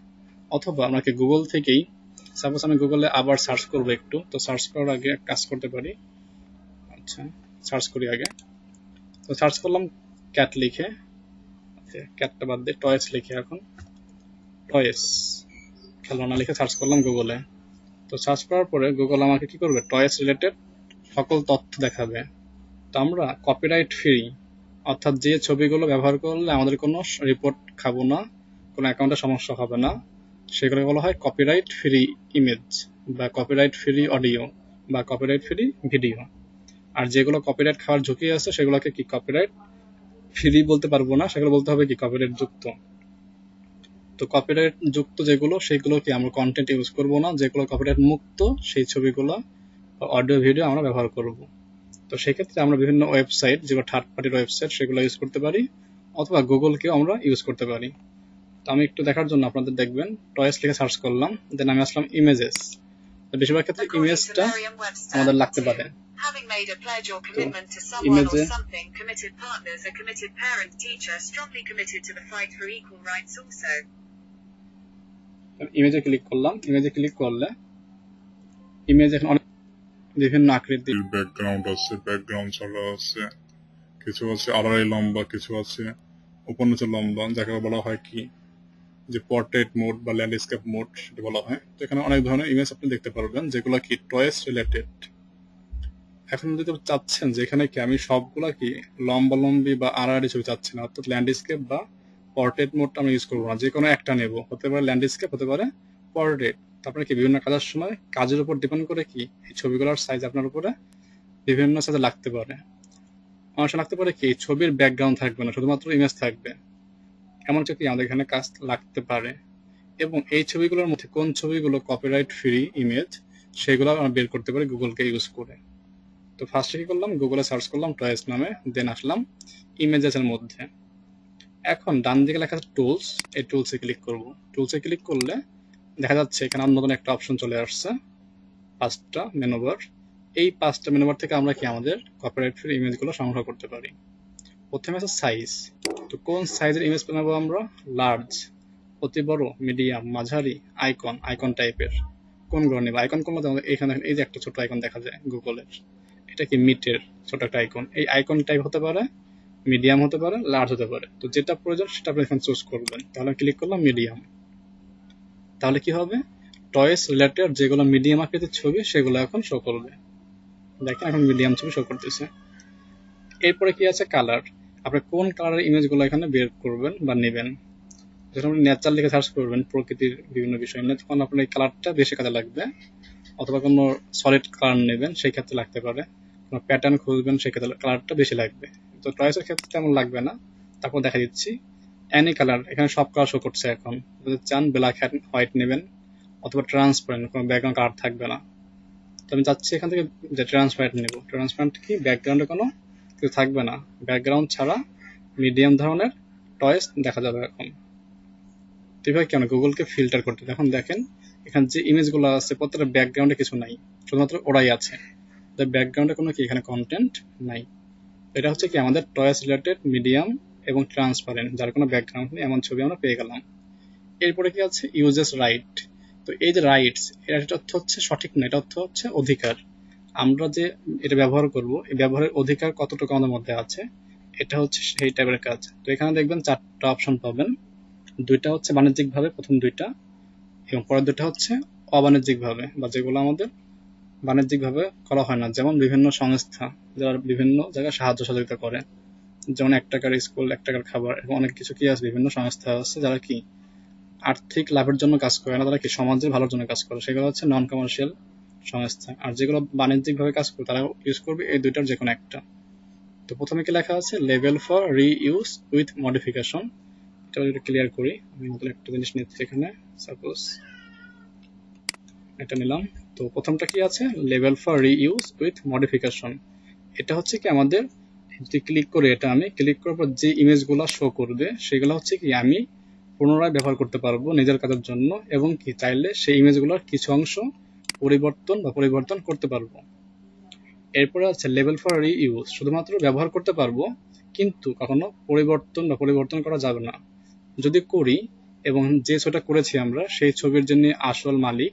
অথবা আমরা কি গুগল থেকেই, সাপোজ আমি গুগলে আবার সার্চ করবো একটু, তো সার্চ করার আগে এক কাজ করতে পারি। আচ্ছা, সার্চ করি আগে। তো সার্চ করলাম ক্যাট লিখে, ক্যাটটা বাদ দিয়ে টয়েস লিখে, এখন টয়েস, খেলনা লিখে সার্চ করলাম গুগলে। তো সার্চ করার পরে গুগল আমাকে কি করবে, টয়েস রিলেটেড সকল তথ্য দেখাবে। তো আমরা কপিরাইট ফ্রি অর্থাৎ যে ছবিগুলো ব্যবহার করলে আমাদের কোনো রিপোর্ট খাবো না, কোনো অ্যাকাউন্টে সমস্যা হবে না, সেগুলো বলা হয় কপিরাইট ফ্রি ইমেজ বা কপিরাইট ফ্রি অডিও বা কপিরাইট ফ্রি ভিডিও। আর যেগুলো কপিরাইট খাওয়ার ঝুঁকি আছে সেগুলোকে কি কপিরাইট ফ্রি বলতে পারবো না, সেগুলো বলতে হবে কি কপিরাইট যুক্ত। তো কপিরাইট যুক্ত যেগুলো সেগুলো কি আমরা কন্টেন্ট ইউজ করব না, যেগুলো কপিরাইট মুক্ত সেই ছবিগুলো অডিও ভিডিও আমরা ব্যবহার করব। তো সেক্ষেত্রে আমরা বিভিন্ন ওয়েবসাইট যেগুলো থার্ড পার্টির ওয়েবসাইট সেগুলো ইউজ করতে পারি, অথবা গুগলকেও আমরা ইউজ করতে পারি। তো আমি একটু দেখার জন্য আপনাদের দেখবেন টয়েস লিখে সার্চ করলাম, দেন আমি আসলাম ইমেজেস। তো বেশিরভাগ ক্ষেত্রে ইমেজটা আমাদের লাগতে পারে। Having made a pledge or তো commitment to someone ইমেজে or something, committed partners are committed parent, teacher, strongly committed to the fight for equal rights also. ইমেজে ক্লিক করলাম, ইমেজে ক্লিক করলে ইমেজ এখন অনেক বিভিন্ন আকৃতি, ব্যাকগ্রাউন্ড আছে, ব্যাকগ্রাউন্ড ছাড়া আছে, কিছু আছে আড়াই লম্বা, কিছু আছে উপর নিচে লম্বা, যাকে বলা হয় কি যে পোর্ট্রেট মোড বা ল্যান্ডস্কেপ মোড সেটা বলা হয়। তো এখানে অনেক ধরনের ইমেজ আপনি দেখতে পারবেন যেগুলো কি টয়েস রিলেটেড। এখন যদি চাচ্ছেন যে এখানে কি আমি সবগুলা কি লম্বা লম্বি বা আড়াআড়ি ছবি চাচ্ছি না, অর্থাৎ ল্যান্ডস্কেপ বা পোর্ট্রেট মোডটা আমি ইউজ করবো না, যে কোনো একটা নেব, হতে পারে ল্যান্ডস্কেপ, হতে পারে পোর্ট্রেট। তারপরে কি বিভিন্ন কাজের সময় কাজের উপর ডিপেন্ড করে কি এই ছবিগুলোর সাইজ আপনার উপরে বিভিন্ন সাইজে লাগতে পারে। অনেক সময় লাগতে পারে কি ছবির ব্যাকগ্রাউন্ড থাকবে না, শুধুমাত্র ইমেজ থাকবে, এমন কি আমাদের এখানে কাজ লাগতে পারে। এবং এই ছবিগুলোর মধ্যে কোন ছবিগুলো কপিরাইট ফ্রি ইমেজ সেগুলো আমরা বের করতে পারি গুগলকে ইউজ করে। তো ফার্স্টে কি করলাম, গুগলে সার্চ করলাম টয়েস নামে, দেন আসলাম ইমেজেসের মধ্যে। এখন ডান দিকে লেখা আছে টুলস, এই টুলসে ক্লিক করব। টুলসে ক্লিক করলে দেখা যাচ্ছে এখানে নতুন একটা অপশন চলে আসছে, 5টা মেনুবার। এই 5টা মেনুবার থেকে আমরা কি আমাদের কপিরাইট ফ্রি ইমেজগুলো সংগ্রহ করতে পারি। প্রথমে আছে সাইজ। তো কোন সাইজের ইমেজ বানাবো আমরা, লার্জ, অতি বড়, মিডিয়াম, মাঝারি, আইকন, আইকন টাইপের, কোনগুলো নেব। আইকন কোনগুলো আমাদের এখানে এই যে একটা ছোট আইকন দেখা যায় গুগলের, এটা কি মিটের ছোট একটা আইকন। এই আইকন টাইপ হতে পারে, মিডিয়াম হতে পারে, লার্জ হতে পারে। তো যেটা প্রয়োজন সেটা আপনি এখানে চুজ করবেন। তাহলে ক্লিক করলাম মিডিয়াম। তাহলে কি হবে, টয়েস রিলেটেড যেগুলো মিডিয়াম আকৃতির ছবি সেগুলো এখন শো করবে। দেখেন এখন মিডিয়াম ছবি শো করতেছে। এরপরে কি আছে, কালার। আপনি কোন কালারের ইমেজগুলো এখানে বের করবেন বা নেবেন। যখন আপনি নেচার লিখে সার্চ করবেন প্রকৃতির বিভিন্ন বিষয় নিয়ে, তখন আপনার এই কালারটা বেশি কাজে লাগবে। অথবা কোনো সলিড কালার নেবেন সেই ক্ষেত্রে লাগতে পারে, কোনো প্যাটার্ন খুঁজবেন সেই ক্ষেত্রে কালারটা বেশি লাগবে। তো টয়েসের ক্ষেত্রে তেমন লাগবে না। তারপর দেখা দিচ্ছি অ্যানি কালার, এখানে সব কালার শো করছে এখন। যদি চান ব্ল্যাক অ্যান্ড হোয়াইট নেবেন, অথবা ট্রান্সপারেন্ট, কোনো ব্যাকগ্রাউন্ড কালার থাকবে না। তো আমি চাচ্ছি এখান থেকে যে ট্রান্সপারেন্ট নেব। ট্রান্সপারেন্ট কি ব্যাকগ্রাউন্ডে কোনো কিছু থাকবে না, ব্যাকগ্রাউন্ড ছাড়া মিডিয়াম ধরনের টয়েস দেখা যাবে এখন। এভাবে কেন গুগলকে ফিল্টার করতে, এখন দেখেন এখানে যে ইমেজগুলো আছে প্রত্যেকটা ব্যাকগ্রাউন্ডে কিছু নাই, শুধুমাত্র ওরাই আছে। ব্যাকগ্রাউন্ডে কোনো কি এখানে কন্টেন্ট নাই। এটা হচ্ছে কি আমাদের টয়েস রিলেটেড মিডিয়াম এবং ট্রান্সপারেন্ট, যার কোনো ব্যাকগ্রাউন্ড নেই, এমন ছবি আমরা পেয়ে গেলাম। এরপরে কি আছে, ইউজেস রাইট। তো এই যে রাইটস, এটা অর্থ হচ্ছে সঠিক না, এটা অর্থ হচ্ছে অধিকার। আমরা যে এটা ব্যবহার করব, এই ব্যবহারের অধিকার কতটুকু আমাদের মধ্যে আছে, এটা হচ্ছে সেই টাইপের কাজ। তো এখানে দেখবেন 4টা অপশন পাবেন। 2টা হচ্ছে বাণিজ্যিক ভাবে, প্রথম 2টা, এবং পরের 2টা হচ্ছে অবাণিজ্যিক ভাবে, বা যেগুলো আমাদের বাণিজ্যিক ভাবে করা হয় না, যেমন বিভিন্ন সংস্থা যারা বিভিন্ন জায়গায় সাহায্য সহযোগিতা করে, যেমন 1 টাকার স্কুল, 1 টাকার খাবার, এবং অনেক কিছু কি আছে, বিভিন্ন সংস্থা আছে যারা কি আর্থিক লাভের জন্য কাজ করে না, তারা কি সমাজের ভালোর জন্য কাজ করে, সেগুলো হচ্ছে নন কমার্শিয়াল সংস্থা। আর যেগুলো বাণিজ্যিক ভাবে কাজ করে তারা ইউজ করবে এই 2টার যে কোনো একটা। তো প্রথমে কি লেখা আছে, level for reuse with modification. এটা ক্লিয়ার করি, আমি নতুন একটা জিনিস নিচ্ছি এখানে, সাপোজ এটা নিলাম। তো প্রথমটা কি আছে, level for reuse with modification. এটা হচ্ছে কি আমাদের যদি ক্লিক করে, এটা আমি ক্লিক করার পর যে ইমেজগুলো শো করবে সেগুলো হচ্ছে কি আমি পুনরায় ব্যবহার করতে পারবো নিজের কাজের জন্য, এবং কি চাইলে সেই ইমেজগুলোর কিছু অংশ পরিবর্তন করতে পারবো। এরপরে আছে লেভেল ফর রিইউজ, শুধুমাত্র ব্যবহার করতে পারবো, কিন্তু কখনো পরিবর্তন করা যাবে না। যদি করি এবং যে ছবিটা করেছি আমরা সেই ছবির জন্য আসল মালিক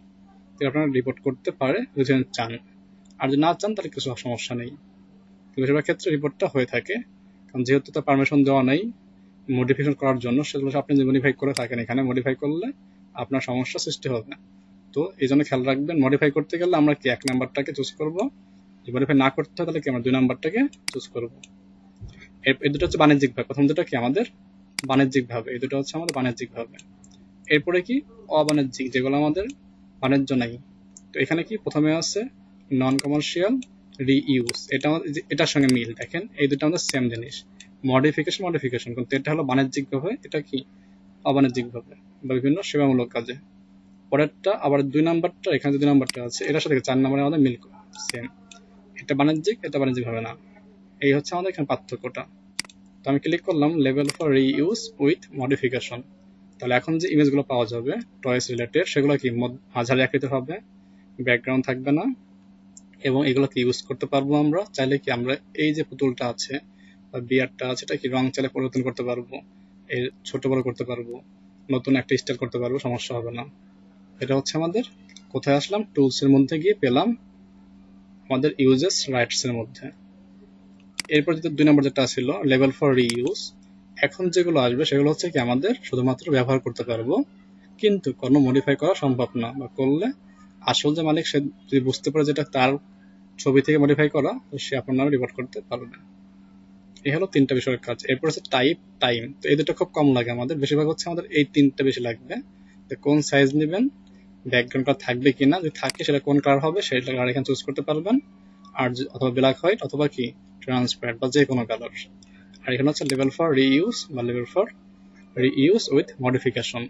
আপনারা রিপোর্ট করতে পারে যদি চান। আর যদি না চান তাহলে কিছু সমস্যা নেই। বেশিরভাগ ক্ষেত্রে রিপোর্টটা হয়ে থাকে, কারণ যেহেতু তার পারমিশন দেওয়া নেই মডিফিকেশন করার জন্য, সেগুলো আপনি যে মডিফাই করে থাকেন এখানে, মডিফাই করলে আপনার সমস্যা সৃষ্টি হবে। তো এই জন্য খেয়াল রাখবেন, মডিফাই করতে গেলে আমরা কি 1 নাম্বারটাকে চুজ করবো, যদি মডিফাই না করতে হয় তাহলে কি আমরা 2 নাম্বারটাকে চুজ করবো। এই দুটো হচ্ছে বাণিজ্যিক ভাবে, প্রথম দুটো কি আমাদের বাণিজ্যিক ভাবে, এই দুটো হচ্ছে আমাদের বাণিজ্যিক ভাবে। এরপরে কি অবাণিজ্যিক, যেগুলো আমাদের বাণিজ্য নাই। তো এখানে কি প্রথমে আছে নন কমার্শিয়াল রিইউজ, এটা এটার সঙ্গে মিল, দেখেন এই দুটো আমাদের সেম জিনিস, মডিফিকেশন, কিন্তু এটা হলো বাণিজ্যিক ভাবে, এটা কি অবাণিজ্যিক ভাবে বা বিভিন্ন সেবামূলক কাজে। পরেরটা আবার 2 নাম্বারটা, এখানে যে 2 নাম্বারটা আছে এটার সাথে 4 নাম্বারে আমাদের মিল সেম, এটা বাণিজ্যিক, এটা বাণিজ্যিক ভাবে না। এই হচ্ছে আমাদের এখানে পার্থক্যটা। তো আমি ক্লিক করলাম level for reuse with modification. তাহলে এখন যে ইমেজগুলো পাওয়া যাবে টয়েস রিলেটেড, সেগুলো কি মাঝারি আকৃতির হবে, ব্যাকগ্রাউন্ড থাকবে না, এবং এগুলোকে ইউজ করতে পারবো আমরা চাইলে কি আমরা এই যে পুতুলটা আছে বা বিয়ারটা আছে এটা কি রং চাইলে পরিবর্তন করতে পারবো, এর ছোট বড় করতে পারবো, নতুন একটা স্টাইল করতে পারবো, সমস্যা হবে না। এটা হচ্ছে আমাদের কোথায় আসলাম, টুলস এর মধ্যে গিয়ে পেলাম আমাদের ইউজেস রাইটস এর মধ্যে। এরপর যেটা 2 নম্বর যেটা ছিল লেভেল ফর রিইউজ, এখন যেগুলো আসবে সেগুলো হচ্ছে কি আমাদের শুধুমাত্র ব্যবহার করতে পারবো, কিন্তু কোনো মডিফাই করা সম্ভব না, বা করলে আসল যে মালিক সে যদি বুঝতে পারে যেটা তার ছবি থেকে মডিফাই করা, তো সে আপনার নামে রিপোর্ট করতে পারবে। এই হলো 3টা বিষয়ের কাজ। এরপর হচ্ছে টাইপ, টাইম, তো এই দুটো খুব কম লাগে আমাদের, বেশিরভাগ হচ্ছে আমাদের এই 3টা বেশি লাগবে। তো কোন সাইজ নেবেন, ব্যাকগ্রাউন্ডটা থাকবে কিনা, যদি থাকে সেটা কোন কালার হবে সেটা কালার এখানে চুজ করতে পারবেন, আর অথবা ব্ল্যাক হোয়াইট অথবা কি ট্রান্সপারেন্ট বা যে কোনো কালার। আর এখানে হচ্ছে লেভেল ফর রিইউজ বা লেভেল ফর রিইউজ উইথ মডিফিকেশন।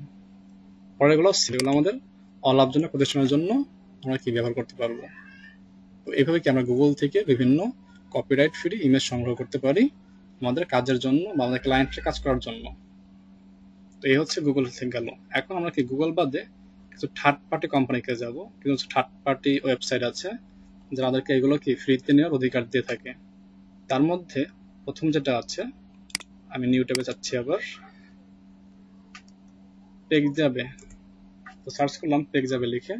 পরেরগুলো সেগুলো আমাদের অলাভজনক প্রতিষ্ঠানের জন্য আমরা কি ব্যবহার করতে পারবো। তো এইভাবে কি আমরা গুগল থেকে বিভিন্ন কপিরাইট ফ্রি ইমেজ সংগ্রহ করতে পারি আমাদের কাজের জন্য বা আমাদের ক্লায়েন্টের কাজ করার জন্য। তো এই হচ্ছে গুগল থেকে গেল। এখন আমরা কি গুগল বাদে কিছু থার্ড পার্টি কোম্পানিকে যাব, কিছু থার্ড পার্টি ওয়েবসাইট আছে যারা আমাদেরকে এগুলো কি ফ্রিতে নেওয়ার অধিকার দিয়ে থাকে। তার মধ্যে প্রথম যেটা আছে, আমি নিউ ট্যাবে যাচ্ছি, আবার পেগজাবে, তো সার্চ করলাম পেগজাবে লিখে,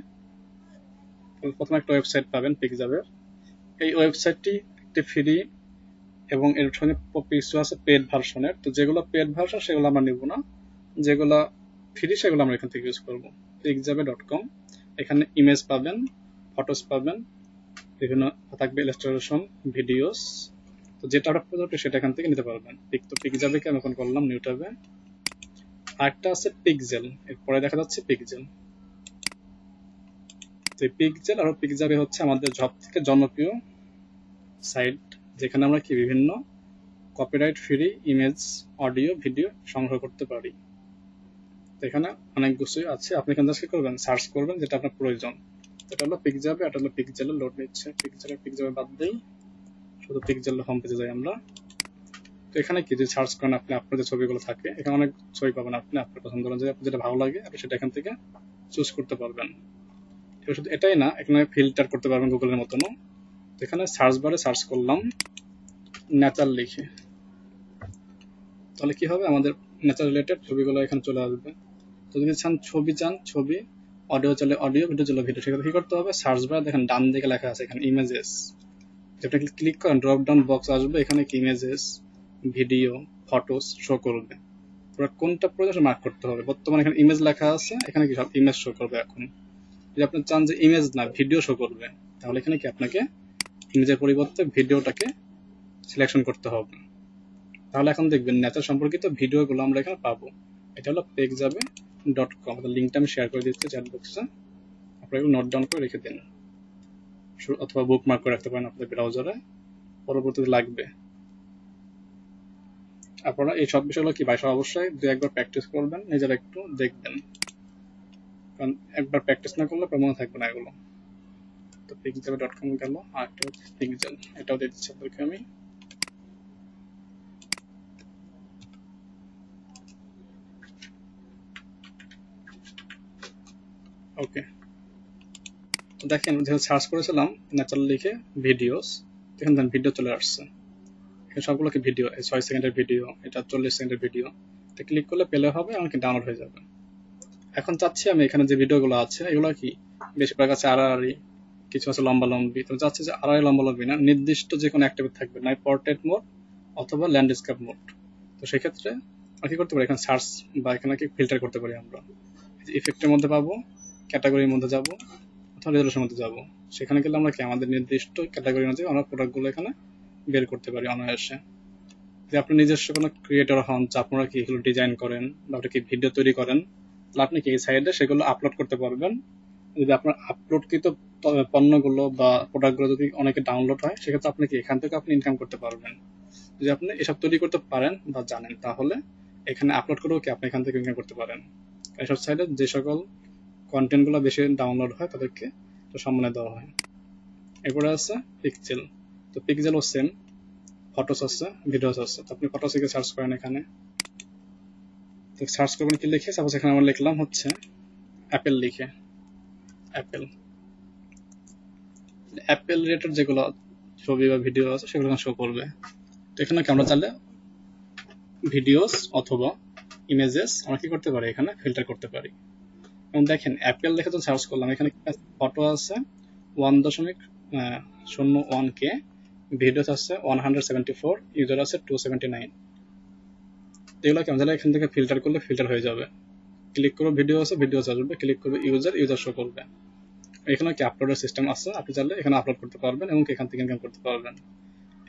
প্রথমে একটা ওয়েবসাইট পাবেন পেগজাবের। এই ওয়েবসাইটটি একটি ফ্রি এবং এর সঙ্গে কিছু আছে পেড ভার্সনের। তো যেগুলো পেড ভার্সন সেগুলো আমরা নিব না, যেগুলো ফ্রি সেগুলো আমরা এখান থেকে ইউজ করবো। pixabe.com, এখানে ইমেজ পাবেন, ফটোস পাবেন, বিভিন্ন থাকবে ইলাস্ট্রেশন, ভিডিওস, তো যেটা আপনার প্রয়োজন সেটা এখান থেকে নিতে পারবেন। তো পিকজাবেকে আমি ওপেন করলাম নিউ ট্যাবে। আরেকটা আছে পিক্সেল, এরপরে দেখা যাচ্ছে পিক্সেল। তো পিক্সেল আর পিকজাবে হচ্ছে আমাদের সব থেকে জনপ্রিয় সাইট, যেখানে আমরা কি বিভিন্ন copyright free image, audio, video সংগ্রহ করতে পারি। তো এখানে অনেক কিছুই আছে, আপনি এখান থেকে করবেন, সার্চ করবেন যেটা আপনার প্রয়োজন। এটা হলো পিকজাবে, এটা হলো পিক্সেলের লোড নিচ্ছে। পিকজাবে বাদ দেই, শুধু পিক্সেলের হোম পেজে যাই আমরা। তো এখানে কি যদি সার্চ করেন আপনি আপনার যে ছবিগুলো থাকে, এখানে অনেক ছবি পাবেন, আপনি আপনার পছন্দ অনুযায়ী আপনার যেটা ভালো লাগে আপনি সেটা এখান থেকে চুজ করতে পারবেন। শুধু এটাই না, এখানে ফিল্টার করতে পারবেন গুগলের মতনও। তো এখানে সার্চ বারে সার্চ করলাম নেচার লিখে, তাহলে কি হবে, আমাদের নেচার রিলেটেড ছবিগুলো এখানে চলে আসবে। তো যদি চান ছবি, অডিও চলে অডিও, ভিডিও চলে ভিডিও, সেক্ষেত্রে কি করতে হবে, সার্চ বারে দেখেন ডান দিকে লেখা আছে এখানে ইমেজেস, যেটা ক্লিক করেন ড্রপ ডাউন বক্স আসবে, এখানে কি ইমেজেস, ভিডিও, ফটোস শো করবে। পুরো কোনটা প্রয়োজন মার্ক করতে হবে। বর্তমানে এখানে ইমেজ লেখা আছে, এখানে কি সব ইমেজ শো করবে। এখন যদি আপনি চান যে ইমেজ না ভিডিও শো করবে, তাহলে এখানে কি আপনাকে ইমেজের পরিবর্তে ভিডিওটাকে সিলেকশন করতে হবে। তাহলে এখন দেখবেন নেচার সম্পর্কিত ভিডিওগুলো আমরা এখানে পাবো। এটা হলো pixabe.com, লিঙ্কটা আমি শেয়ার করে দিচ্ছি চ্যাট বক্সে, আপনারা এগুলো নোট ডাউন করে রেখে দিন, অথবা বুকমার্ক করে রাখতে পারেন আপনাদের ব্রাউজারে, পরবর্তীতে লাগবে। আপনারা এই সব বিষয়গুলো কি বাসায় অবশ্যই 2-1বার প্র্যাকটিস করবেন, নিজেরা একটু দেখবেন, কারণ একবার প্র্যাকটিস না করলে মনে থাকবে না এগুলো। তো pixabe.com গেল, আর একটা হচ্ছে পিক্সেল, এটাও দিয়ে দিচ্ছি আপনাদেরকে আমি। ওকে, তো দেখেন যেহেতু সার্চ করেছিলাম ন্যাচারাল লিখে ভিডিওস, এখানে ভিডিও চলে আসছে, এখানে সবগুলো কি ভিডিও, 6 সেকেন্ডের ভিডিও, এটা 40 সেকেন্ডের ভিডিও। তো ক্লিক করলে পেলে হবে, এমনকি ডাউনলোড হয়ে যাবে। এখন চাচ্ছি আমি এখানে যে ভিডিওগুলো আছে এগুলো কি বেশিরভাগ আছে আড়াআড়ি, কিছু আছে লম্বালম্বি। তো চাচ্ছি যে আড়াআড়ি লম্বালম্বি না, নির্দিষ্ট যে কোনো একটা থাকবে, না পোর্ট্রেট মোড অথবা ল্যান্ডস্কেপ মোড। তো সেক্ষেত্রে আর কি করতে পারি, এখানে সার্চ বা এখানে কি ফিল্টার করতে পারি আমরা, ইফেক্টের মধ্যে পাবো, ক্যাটাগরির মধ্যে যাব, অথবা রেজলিউশনের মধ্যে যাব। সেখানে গেলে আমরা কি আমাদের নির্দিষ্ট ক্যাটাগরি অনুযায়ী আমরা প্রোডাক্টগুলো এখানে বের করতে পারি অনায়াসে। যদি আপনি নিজস্ব কোনো ক্রিয়েটর হন, যে আপনারা কি এগুলো ডিজাইন করেন বা আপনি কি ভিডিও তৈরি করেন, তাহলে আপনি কি এই সাইডে সেগুলো আপলোড করতে পারবেন। যদি আপনার আপলোডকৃত পণ্যগুলো বা প্রোডাক্টগুলো যদি অনেকে ডাউনলোড হয়, সেক্ষেত্রে আপনি কি এখান থেকে আপনি ইনকাম করতে পারবেন। যদি আপনি এসব তৈরি করতে পারেন বা জানেন, তাহলে এখানে আপলোড করেও কি আপনি এখান থেকে ইনকাম করতে পারেন। এসব সাইডে যে সকল কন্টেন্টগুলো বেশি ডাউনলোড হয় তাদেরকে সম্মানে দেওয়া হয়। এরপরে আছে পিক্সেল। তো পিক্সেলও সেম, ফটোস আছে, ভিডিওস আছে। তো আপনি ফটোস থেকে সার্চ করেন এখানে, তো সার্চ করবেন কি লিখে, সাপোজ এখানে আমরা লিখলাম হচ্ছে অ্যাপেল লিখে, অ্যাপেল অ্যাপেল রিলেটেড যেগুলো ছবি বা ভিডিও আছে সেগুলো শো করবে। তো এখানে কি আমরা চাইলে ভিডিওস অথবা ইমেজেস আমরা কি করতে পারি, এখানে ফিল্টার করতে পারি। এবং দেখেন অ্যাপেল দেখে তো সার্চ করলাম, এখানে ফটো আছে 1.01K, ভিডিওস আছে 174, ইউজার আছে 279। এগুলো কি আমরা এখান থেকে ফিল্টার করলে ফিল্টার হয়ে যাবে। ক্লিক করবো ভিডিও আছে, ভিডিওস আসবে, ক্লিক করবে ইউজার, ইউজার শো করবে। এখানে কি আপলোডের সিস্টেম আছে, আপনি চাইলে এখানে আপলোড করতে পারবেন এবং এখান থেকে ইনকাম করতে পারবেন।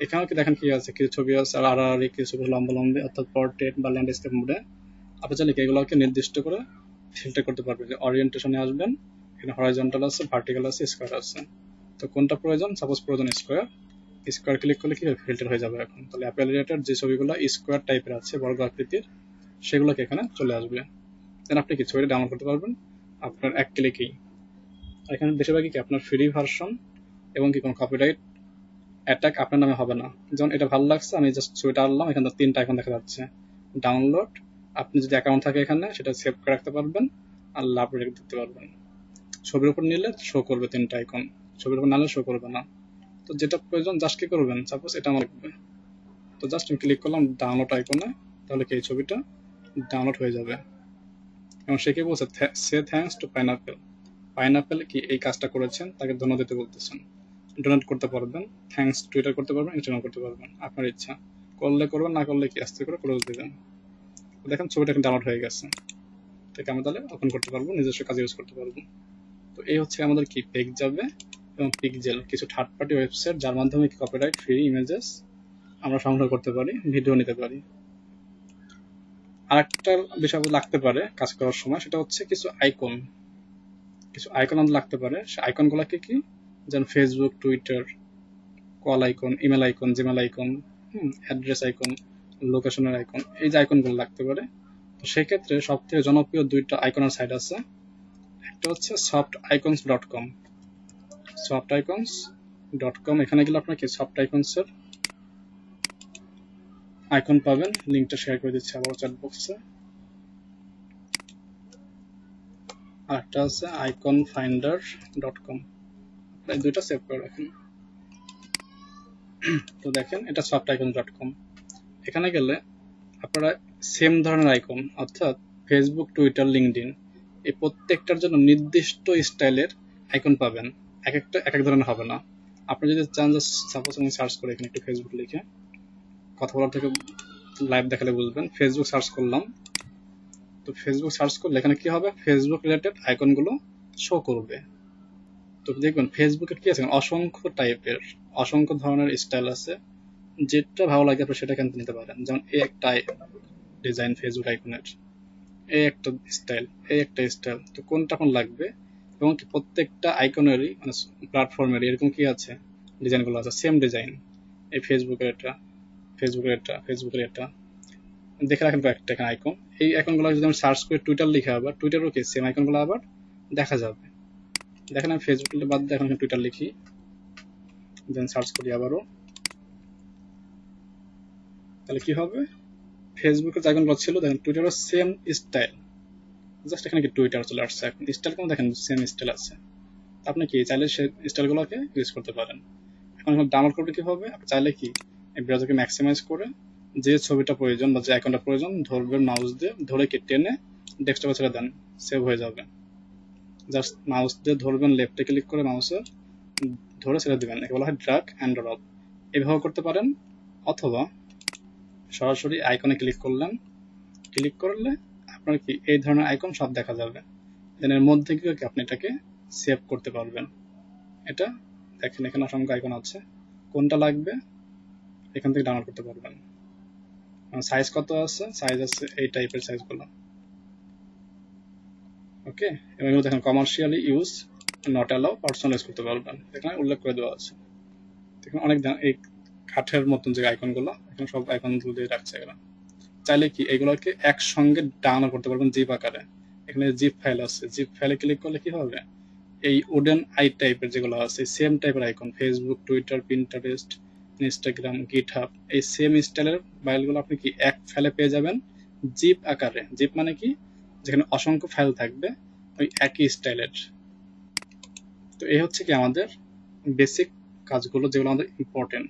এখানেও কি দেখেন কি আছে, কিছু ছবি আছে আর আড়াআড়ি, কিছু ছবি লম্বা লম্বি অর্থাৎ পোর্ট্রেট বা ল্যান্ডস্কেপ মোডে। আপনি চাইলে এগুলোকে নির্দিষ্ট করে ফিল্টার করতে পারবেন। যে অরিয়েন্টেশনে আসবেন, এখানে হরাইজন্টাল আছে, ভার্টিক্যাল আছে, স্কোয়ার আছে। তো কোনটা প্রয়োজন, সাপোজ প্রয়োজন স্কোয়ার, স্কোয়ার ক্লিক করলে কি ফিল্টার হয়ে যাবে এখন। তাহলে অ্যাপেল রিলেটেড যে ছবিগুলো স্কোয়ার টাইপের আছে, বর্গ আকৃতির, সেগুলোকে এখানে চলে আসবে। দেন আপনি কি ছবিটা ডাউনলোড করতে পারবেন আপনার এক ক্লিকেই। এখানে বেশিরভাগই কি আপনার ফ্রি ভার্সন এবং কি কোনো কপিরাইট অ্যাটাক আপনার নামে হবে না। যেমন এটা ভালো লাগছে, আমি জাস্ট ছবিটা আনলাম, এখানে 3টা আইকন দেখা যাচ্ছে। ডাউনলোড, আপনি যদি অ্যাকাউন্ট থাকে এখানে সেটা সেভ করে রাখতে পারবেন আর লাভ রেখে দিতে পারবেন। ছবির উপর নিলে শো করবে 3টা আইকন, ছবির উপর নাহলে শো করবে না। তো যেটা প্রয়োজন জাস্ট কি করবেন, সাপোজ এটা আমার লাগবে, তো জাস্ট আমি ক্লিক করলাম ডাউনলোড আইকনে, তাহলে কি এই ছবিটা ডাউনলোড হয়ে যাবে। এবং সে কি বলছে, সে থ্যাঙ্কস টু পাইনাপেল। পাইনাপেল কি এই কাজটা করেছেন, তাকে ধন্যবাদ দিতে বলতেছেন। ডোনেট করতে পারবেন, থ্যাঙ্কস টুইটার করতে পারবেন, ইনস্টাগ্রাম করতে পারবেন, আপনার ইচ্ছা। করলে করবেন, না করলে কি আস্তে করে ক্লোজ দেবেন। দেখেন ছবিটা এখন ডাউনলোড হয়ে গেছে, থেকে আমরা তাহলে ওপেন করতে পারবো, নিজস্ব কাজে ইউজ করতে পারবো। তো এই হচ্ছে আমাদের কি পিক্সেল এবং পিক্সেল, কিছু থার্ড পার্টি ওয়েবসাইট যার মাধ্যমে কি কপিরাইট ফ্রি ইমেজেস আমরা সংগ্রহ করতে পারি, ভিডিও নিতে পারি। আরেকটা বিষয় লাগতে পারে কাজ করার সময়, সেটা হচ্ছে কিছু আইকন আমাদের লাগতে পারে। সে আইকনগুলোকে কি, যেমন Facebook, Twitter, call icon, email icon, Gmail icon, address icon, লোকেশনের আইকন, এই যে আইকনগুলো লাগতে পারে। তো সেক্ষেত্রে সবথেকে জনপ্রিয় 2টা আইকনের সাইট আছে। একটা হচ্ছে softicons.com, softicons.com। এখানে গেলে আপনার কি সফট আইকনসের আইকন পাবেন, লিঙ্কটা শেয়ার করে দিচ্ছি আবার চ্যাট বক্সে। আর একটা আছে iconfinder.com, এই 2টা সেভ করে রাখেন। তো দেখেন এটা softicons.com। এখানে গেলে আপনারা সেম ধরনের আইকন, অর্থাৎ ফেসবুক, টুইটার, লিঙ্কডইন, এই প্রত্যেকটার জন্য নির্দিষ্ট স্টাইলের আইকন পাবেন। এক এক ধরনের হবে না। আপনি যদি চান, যে সাপোজ আমি সার্চ করে এখানে একটু ফেসবুক লিখে, কথা বলার থেকে লাইভ দেখালে বুঝবেন। ফেসবুক সার্চ করলাম, তো ফেসবুক সার্চ করলে এখানে কি হবে, ফেসবুক রিলেটেড আইকনগুলো শো করবে। তো দেখবেন ফেসবুকের কি আছে, অসংখ্য টাইপের, অসংখ্য ধরনের স্টাইল আছে। যেটা ভালো লাগে আপনি সেটা এখান থেকে নিতে পারেন। যেমন এই একটা ডিজাইন ফেসবুক আইকনের, এই একটা স্টাইল, এই একটা স্টাইল, তো কোনটা আপনার লাগবে। এবং কি প্রত্যেকটা আইকনেরই মানে প্ল্যাটফর্মের এরকম কি আছে, ডিজাইনগুলো আছে, সেম ডিজাইন। এই ফেসবুকের এটা, ফেসবুকের এটা দেখে রাখেন কয়েকটা এখানে আইকন। এই আইকনগুলো যদি আমি সার্চ করে টুইটার লিখে, আবার টুইটারও কি সেম আইকনগুলো আবার দেখা যাবে। দেখেন আমি ফেসবুক বাদ দিয়ে এখন টুইটার লিখি, দেন সার্চ করি আবারও, তাহলে কি হবে, ফেসবুকের যে আইকনগুলো ছিল দেখেন টুইটারও সেম স্টাইল, জাস্ট এখানে কি টুইটার চলে আসছে। এখন স্টাইল কোনো দেখেন সেম স্টাইল আছে, আপনি কি চাইলে সেই স্টাইলগুলোকে ইউজ করতে পারেন। এখন ডাউনলোড করলে কি হবে, আপনি চাইলে কি এই ব্রাউজারকে ম্যাক্সিমাইজ করে যে ছবিটা প্রয়োজন বা যে আইকনটা প্রয়োজন ধরবেন, মাউস দিয়ে ধরে কি টেনে ডেস্কটপে ছেড়ে দেন, সেভ হয়ে যাবে। জাস্ট মাউস দিয়ে ধরবেন, লেফটে ক্লিক করে মাউসে ধরে ছেড়ে দিবেন, একে বলা হয় ড্র্যাগ অ্যান্ড ড্রপ। এভাবে করতে পারেন, অথবা সরাসরি আইকনে ক্লিক করলেন, ক্লিক করলে আপনার কি এই ধরনের আইকন সব দেখা যাবে। দেন এর মধ্যে গিয়ে কি আপনি এটাকে সেভ করতে পারবেন। এটা দেখেন এখানে অসংখ্য আইকন আছে, কোনটা লাগবে এখান থেকে ডাউনলোড করতে পারবেন। সাইজ কত আছে, সাইজ আছে এই টাইপের সাইজগুলো। ওকে, এবং এগুলো দেখেন commercially use, not allow, personal use করতে পারবেন, এখানে উল্লেখ করে দেওয়া আছে। দেখুন অনেক এই কাঠের মতন যে আইকনগুলো, এখানে সব আইকনগুলো দিয়ে রাখছে এগুলো। চাইলে কি এগুলোকে একসঙ্গে ডাউনলোড করতে পারবেন জিপ আকারে। এখানে জিপ ফাইল আছে, জিপ ফাইলে ক্লিক করলে কি হবে, এই উডেন আই টাইপের যেগুলো আছে সেম টাইপের icon, Facebook, Twitter, Pinterest, Instagram, GitHub, এই সেম স্টাইলের ফাইলগুলো আপনি কি এক ফাইলে পেয়ে যাবেন জিপ আকারে। জিপ মানে কি, যেখানে অসংখ্য ফাইল থাকবে ওই একই স্টাইলের। তো এই হচ্ছে কি আমাদের বেসিক কাজগুলো, যেগুলো আমাদের ইম্পর্টেন্ট।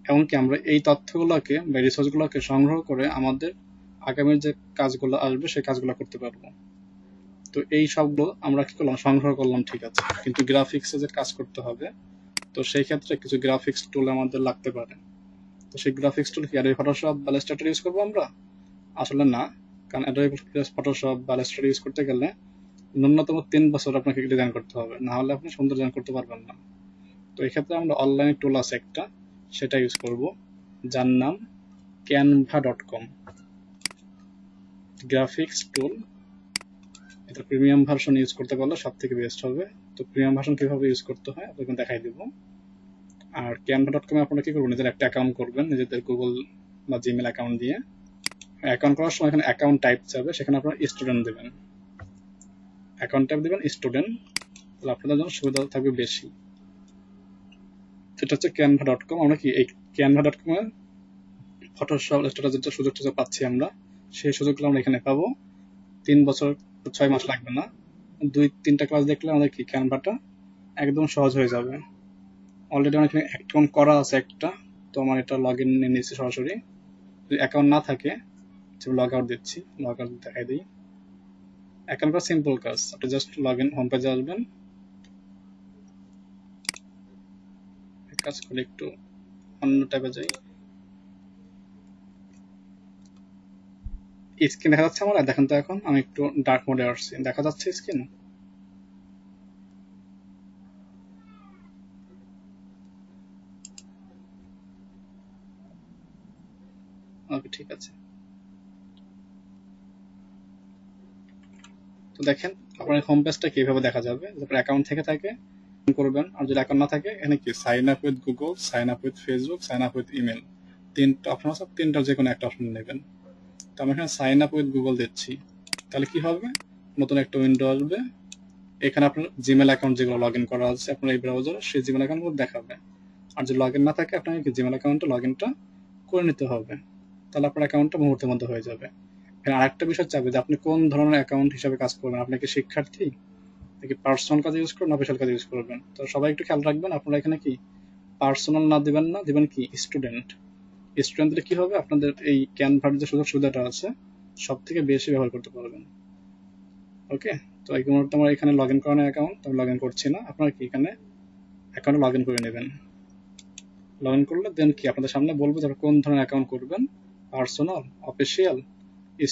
এমনকি আমরা এই তথ্যগুলোকে বা রিসোর্সগুলোকে সংগ্রহ করে আমাদের আগামী যে কাজগুলো আসবে সেই কাজগুলো করতে পারবো। তো এই সবগুলো আমরা কি করলাম, সংগ্রহ করলাম, ঠিক আছে, কিন্তু গ্রাফিক্সে যে কাজ করতে হবে, তো সেই ক্ষেত্রে কিছু গ্রাফিক্স টুল আমাদের লাগতে পারে। তো সেই গ্রাফিক্স টুল কি অ্যাডোবি ফটোশপ বা ইলাস্ট্রেটর ইউজ করবো আমরা? আসলে না, কারণ অ্যাডোবি ফটোশপ বা ইলাস্ট্রেটর ইউজ করতে গেলে ন্যূনতম 3 বছর আপনাকে ডিজাইন করতে হবে, না হলে আপনি সুন্দর ডিজাইন করতে পারবেন না। তো এই ক্ষেত্রে আমরা অনলাইন টুল আছে একটা, সেটা ইউজ করব, যার নাম canva.com গ্রাফিক্স টুল। এটা প্রিমিয়াম ভার্সন ইউজ করতে পারলে সব থেকে বেস্ট হবে। তো প্রিমিয়াম ভার্সন কিভাবে ইউজ করতে হয় আপনাকে দেখাই দিব। আর canva.com এ আপনারা কি করবেন, নিজের একটা অ্যাকাউন্ট করবেন, নিজেদের গুগল বা জিমেল অ্যাকাউন্ট দিয়ে। অ্যাকাউন্ট করার সময় এখানে অ্যাকাউন্ট টাইপ যাবে, সেখানে আপনারা স্টুডেন্ট দেবেন, অ্যাকাউন্ট টাইপ দেবেন স্টুডেন্ট, তাহলে আপনাদের জন্য সুবিধা থাকবে বেশি। এটা হচ্ছে canva.com। আমরা কি এই canva.com এ ফটোশপ, ইলাস্ট্রেটর যেটা সুযোগ টুযোগ পাচ্ছি আমরা, সেই সুযোগগুলো আমরা এখানে পাবো। 3 বছর 6 মাস লাগবে না, 2-3টা ক্লাস দেখলে আমাদের কি ক্যানভাটা একদম সহজ হয়ে যাবে। অলরেডি আমার এখানে অ্যাকাউন্ট করা আছে একটা, তো আমার এটা লগ ইন নিয়ে নিচ্ছি সরাসরি। যদি অ্যাকাউন্ট না থাকে লগ আউট দিচ্ছি, লগ আউট দেখাই দিই। অ্যাকাউন্ট করা সিম্পল কাজ, আপনি জাস্ট লগ ইন হোম পেজে আসবেন। কাজ করে একটু অন্য ট্যাবে যাই। স্ক্রিন দেখা যাচ্ছে আমার? দেখেন তো, এখন আমি একটু ডার্ক মোডে আসছি, দেখা যাচ্ছে স্ক্রিন? ওকে, ঠিক আছে। তো দেখেন আপনার হোম পেজটা কিভাবে দেখা যাবে, আপনার অ্যাকাউন্ট থেকে থাকে করবেন, আর যদি অ্যাকাউন্ট না থাকে এখানে কি sign up with Google, sign up with Facebook, sign up with email, 3টা অপশন আছে, 3টার যে কোনো একটা অপশন নেবেন। তো আমি এখানে সাইন আপ উইথ গুগল দিচ্ছি, তাহলে কি হবে, নতুন একটা উইন্ডো আসবে, এখানে আপনার জিমেল অ্যাকাউন্ট যেগুলো লগ ইন করা আছে আপনার এই ব্রাউজারে, সেই জিমেল অ্যাকাউন্টগুলো দেখাবে। আর যদি লগ ইন না থাকে আপনাকে জিমেল অ্যাকাউন্টে লগ ইনটা করে নিতে হবে, তাহলে আপনার অ্যাকাউন্টটা মুহূর্তের মধ্যে হয়ে যাবে। এখানে আরেকটা বিষয় চাবে যে আপনি কোন ধরনের অ্যাকাউন্ট হিসাবে কাজ করবেন, আপনি কি শিক্ষার্থী নাকি পার্সোনাল কাজে ইউজ করবেন, অফিসিয়াল কাজে ইউজ করবেন। তো সবাই একটু খেয়াল রাখবেন, আপনারা এখানে কি পার্সোনাল না দিবেন না, দিবেন কি স্টুডেন্ট। স্টুডেন্ট দিলে কি হবে, আপনাদের এই ক্যানভার যে সুযোগ সুবিধাটা আছে সব থেকে বেশি ব্যবহার করতে পারবেন। ওকে, তো এই মুহূর্তে আমার এখানে লগ ইন করানো অ্যাকাউন্ট, আমি লগ ইন করছি না, আপনারা কি এখানে অ্যাকাউন্টে লগ ইন করে নেবেন। লগ ইন করলে দেন কি আপনাদের সামনে বলবো যে কোন ধরনের অ্যাকাউন্ট করবেন, পার্সোনাল, অফিসিয়াল,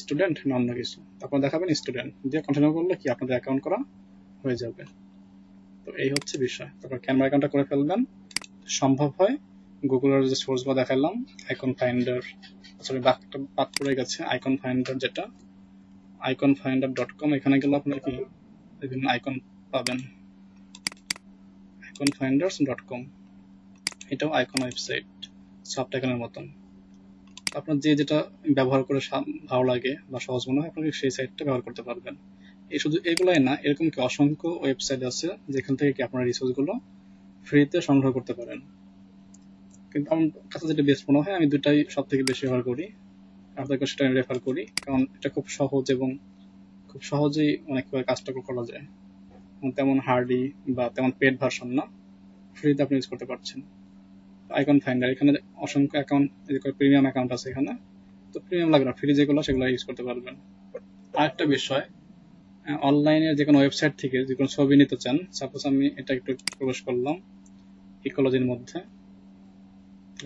স্টুডেন্ট না অন্য কিছু। আপনারা দেখাবেন স্টুডেন্ট দিয়ে কন্টিনিউ করলে কি আপনাদের অ্যাকাউন্ট করা হয়ে যাবে। তো এই হচ্ছে বিষয়। তারপর ক্যানভা অ্যাকাউন্টটা করে ফেলবেন, সম্ভব হয় গুগলের যে সোর্সগুলো দেখালাম, আইকন ফাইন্ডার, সরি বাদ পড়ে গেছে, আইকন ফাইন্ডার, যেটা iconfinder.com, এখানে গেলে আপনার কি বিভিন্ন আইকন পাবেন, iconfinders.com, এটাও আইকন ওয়েবসাইট, সফট আইকনের মতন। আপনার যে যেটা ব্যবহার করে ভালো লাগে বা সহজ মনে হয় আপনাকে সেই সাইটটা ব্যবহার করতে পারবেন। এই শুধু এগুলাই না, এরকম কি অসংখ্য ওয়েবসাইট আছে যেখান থেকে কি আপনার রিসোর্সগুলো ফ্রিতে সংগ্রহ করতে পারেন। কিন্তু আমার কাছে যেটা বেস্ট মনে হয়, আমি দুটাই সব থেকে বেশি ব্যবহার করি, আপনাদেরকে সেটা আমি রেফার করি, কারণ এটা খুব সহজ এবং খুব সহজেই অনেকভাবে কাজটা করা যায়, তেমন হার্ডি বা তেমন পেড ভার্সন না, ফ্রিতে আপনি ইউজ করতে পারছেন। আইকন ফাইন্ডার, এখানে অসংখ্য অ্যাকাউন্ট, প্রিমিয়াম অ্যাকাউন্ট আছে এখানে, তো প্রিমিয়াম লাগবে না, ফ্রি যেগুলো সেগুলো ইউজ করতে পারবেন। আরেকটা বিষয়, অনলাইনে যে কোনো ওয়েবসাইট থেকে যে কোনো ছবি নিতে চান, সাপোজ আমি এটা একটু প্রবেশ করলাম ইকোলজির মধ্যে,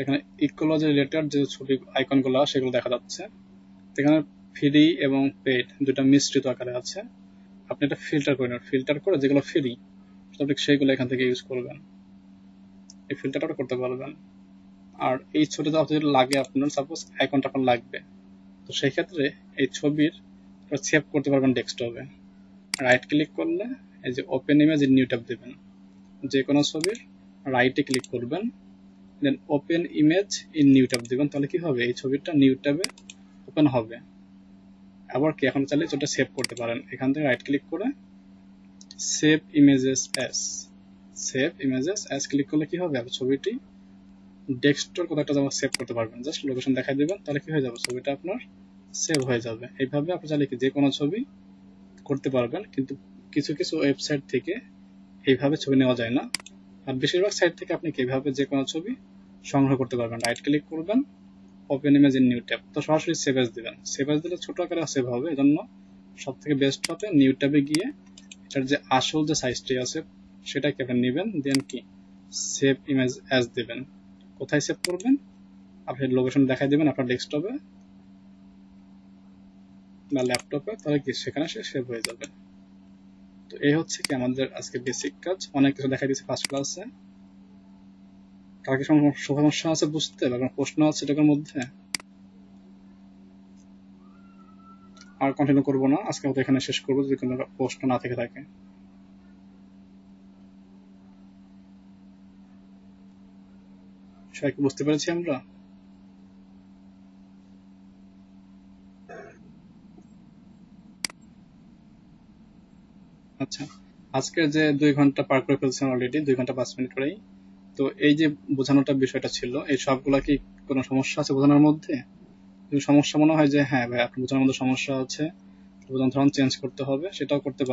এখানে ইকোলজি রিলেটেড যে ছবি আইকনগুলো সেগুলো দেখা যাচ্ছে, এখানে ফ্রি এবং পেড দুটা মিশ্রিত আকারে আছে। আপনি এটা ফিল্টার করে নেবেন, ফিল্টার করে যেগুলো ফ্রি আপনি সেইগুলো এখান থেকে ইউজ করবেন, এই ফিল্টারটা করতে পারবেন। আর এই ছবিটা যদি লাগে আপনার, সাপোজ আইকনটা আপনার লাগবে, তো সেই ক্ষেত্রে এই ছবির সেভ করতে পারবেন ডেস্কটপে। রাইট ক্লিক করলে এই যে open image in new tab দেবেন, যে কোনো ছবির রাইটে ক্লিক করবেন, then open image in new tab দেবেন, তাহলে কি হবে, এই ছবিটা নিউ ট্যাবে ওপেন হবে। আবার কি এখন চাইলে ওটা সেভ করতে পারেন, এখান থেকে রাইট ক্লিক করে সেভ ইমেজেস অ্যাজ ক্লিক করলে কি হবে, ছবিটি ডেস্কটপ কোথাও একটা সেভ করতে পারবেন, জাস্ট লোকেশন দেখাই দিবেন, তাহলে কি হয়ে যাবে, ছবিটা আপনার সেভ হয়ে যাবে। এইভাবে আপনি চাইলে কি যে কোনো ছবি করতে পারবেন, কিন্তু কিছু কিছু ওয়েবসাইট থেকে এইভাবে ছবি নেওয়া যায় না, আর বেশিরভাগ সাইট থেকে আপনি কিভাবে যে কোনো ছবি সংগ্রহ করতে পারবেন। রাইট ক্লিক করবেন, open image in new tab, তো সরাসরি সেভ এজ দিবেন। সেভ এজ দিলে ছোট আকারে সেভ হবে, এজন্য সব থেকে বেস্ট হবে নিউ ট্যাবে গিয়ে এটার যে আসল যে সাইজটি আছে সেটাকে আপনি নেবেন, দেন কি সেভ ইমেজ অ্যাজ দিবেন। কোথায় সেভ করবেন, আপনি লোকেশন দেখাই দিবেন আপনার ডেস্কটপে বা ল্যাপটপে, তাহলে কি সেখানে সে সেভ হয়ে যাবে। তো এই হচ্ছে কি আমাদের আজকে বেসিক কাজ, অনেক কিছু দেখা দিয়েছে ফার্স্ট ক্লাসে। কার কি সমস্যা আছে বুঝতে বা কোনো প্রশ্ন আছে এটার মধ্যে? আর কন্টিনিউ করবো না, আজকে মতো এখানে শেষ করবো যদি কোনো প্রশ্ন না থেকে থাকে। সবাইকে বুঝতে পেরেছি আমরা? আচ্ছা, আজকের যে 2 ঘন্টা পার করে ফেলছেন অলরেডি, 2 ঘন্টা 5 মিনিট করেই। তো এই যে বোঝানোটা বিষয়টা ছিল, এই সবগুলা কি কোনো সমস্যা আছে বোঝানোর মধ্যে? যদি সমস্যা মনে হয় যে হ্যাঁ ভাই আপনার বোঝানোর মধ্যে সমস্যা আছে, বোঝানোর ধরন চেঞ্জ করতে হবে, সেটাও করতে পারেন।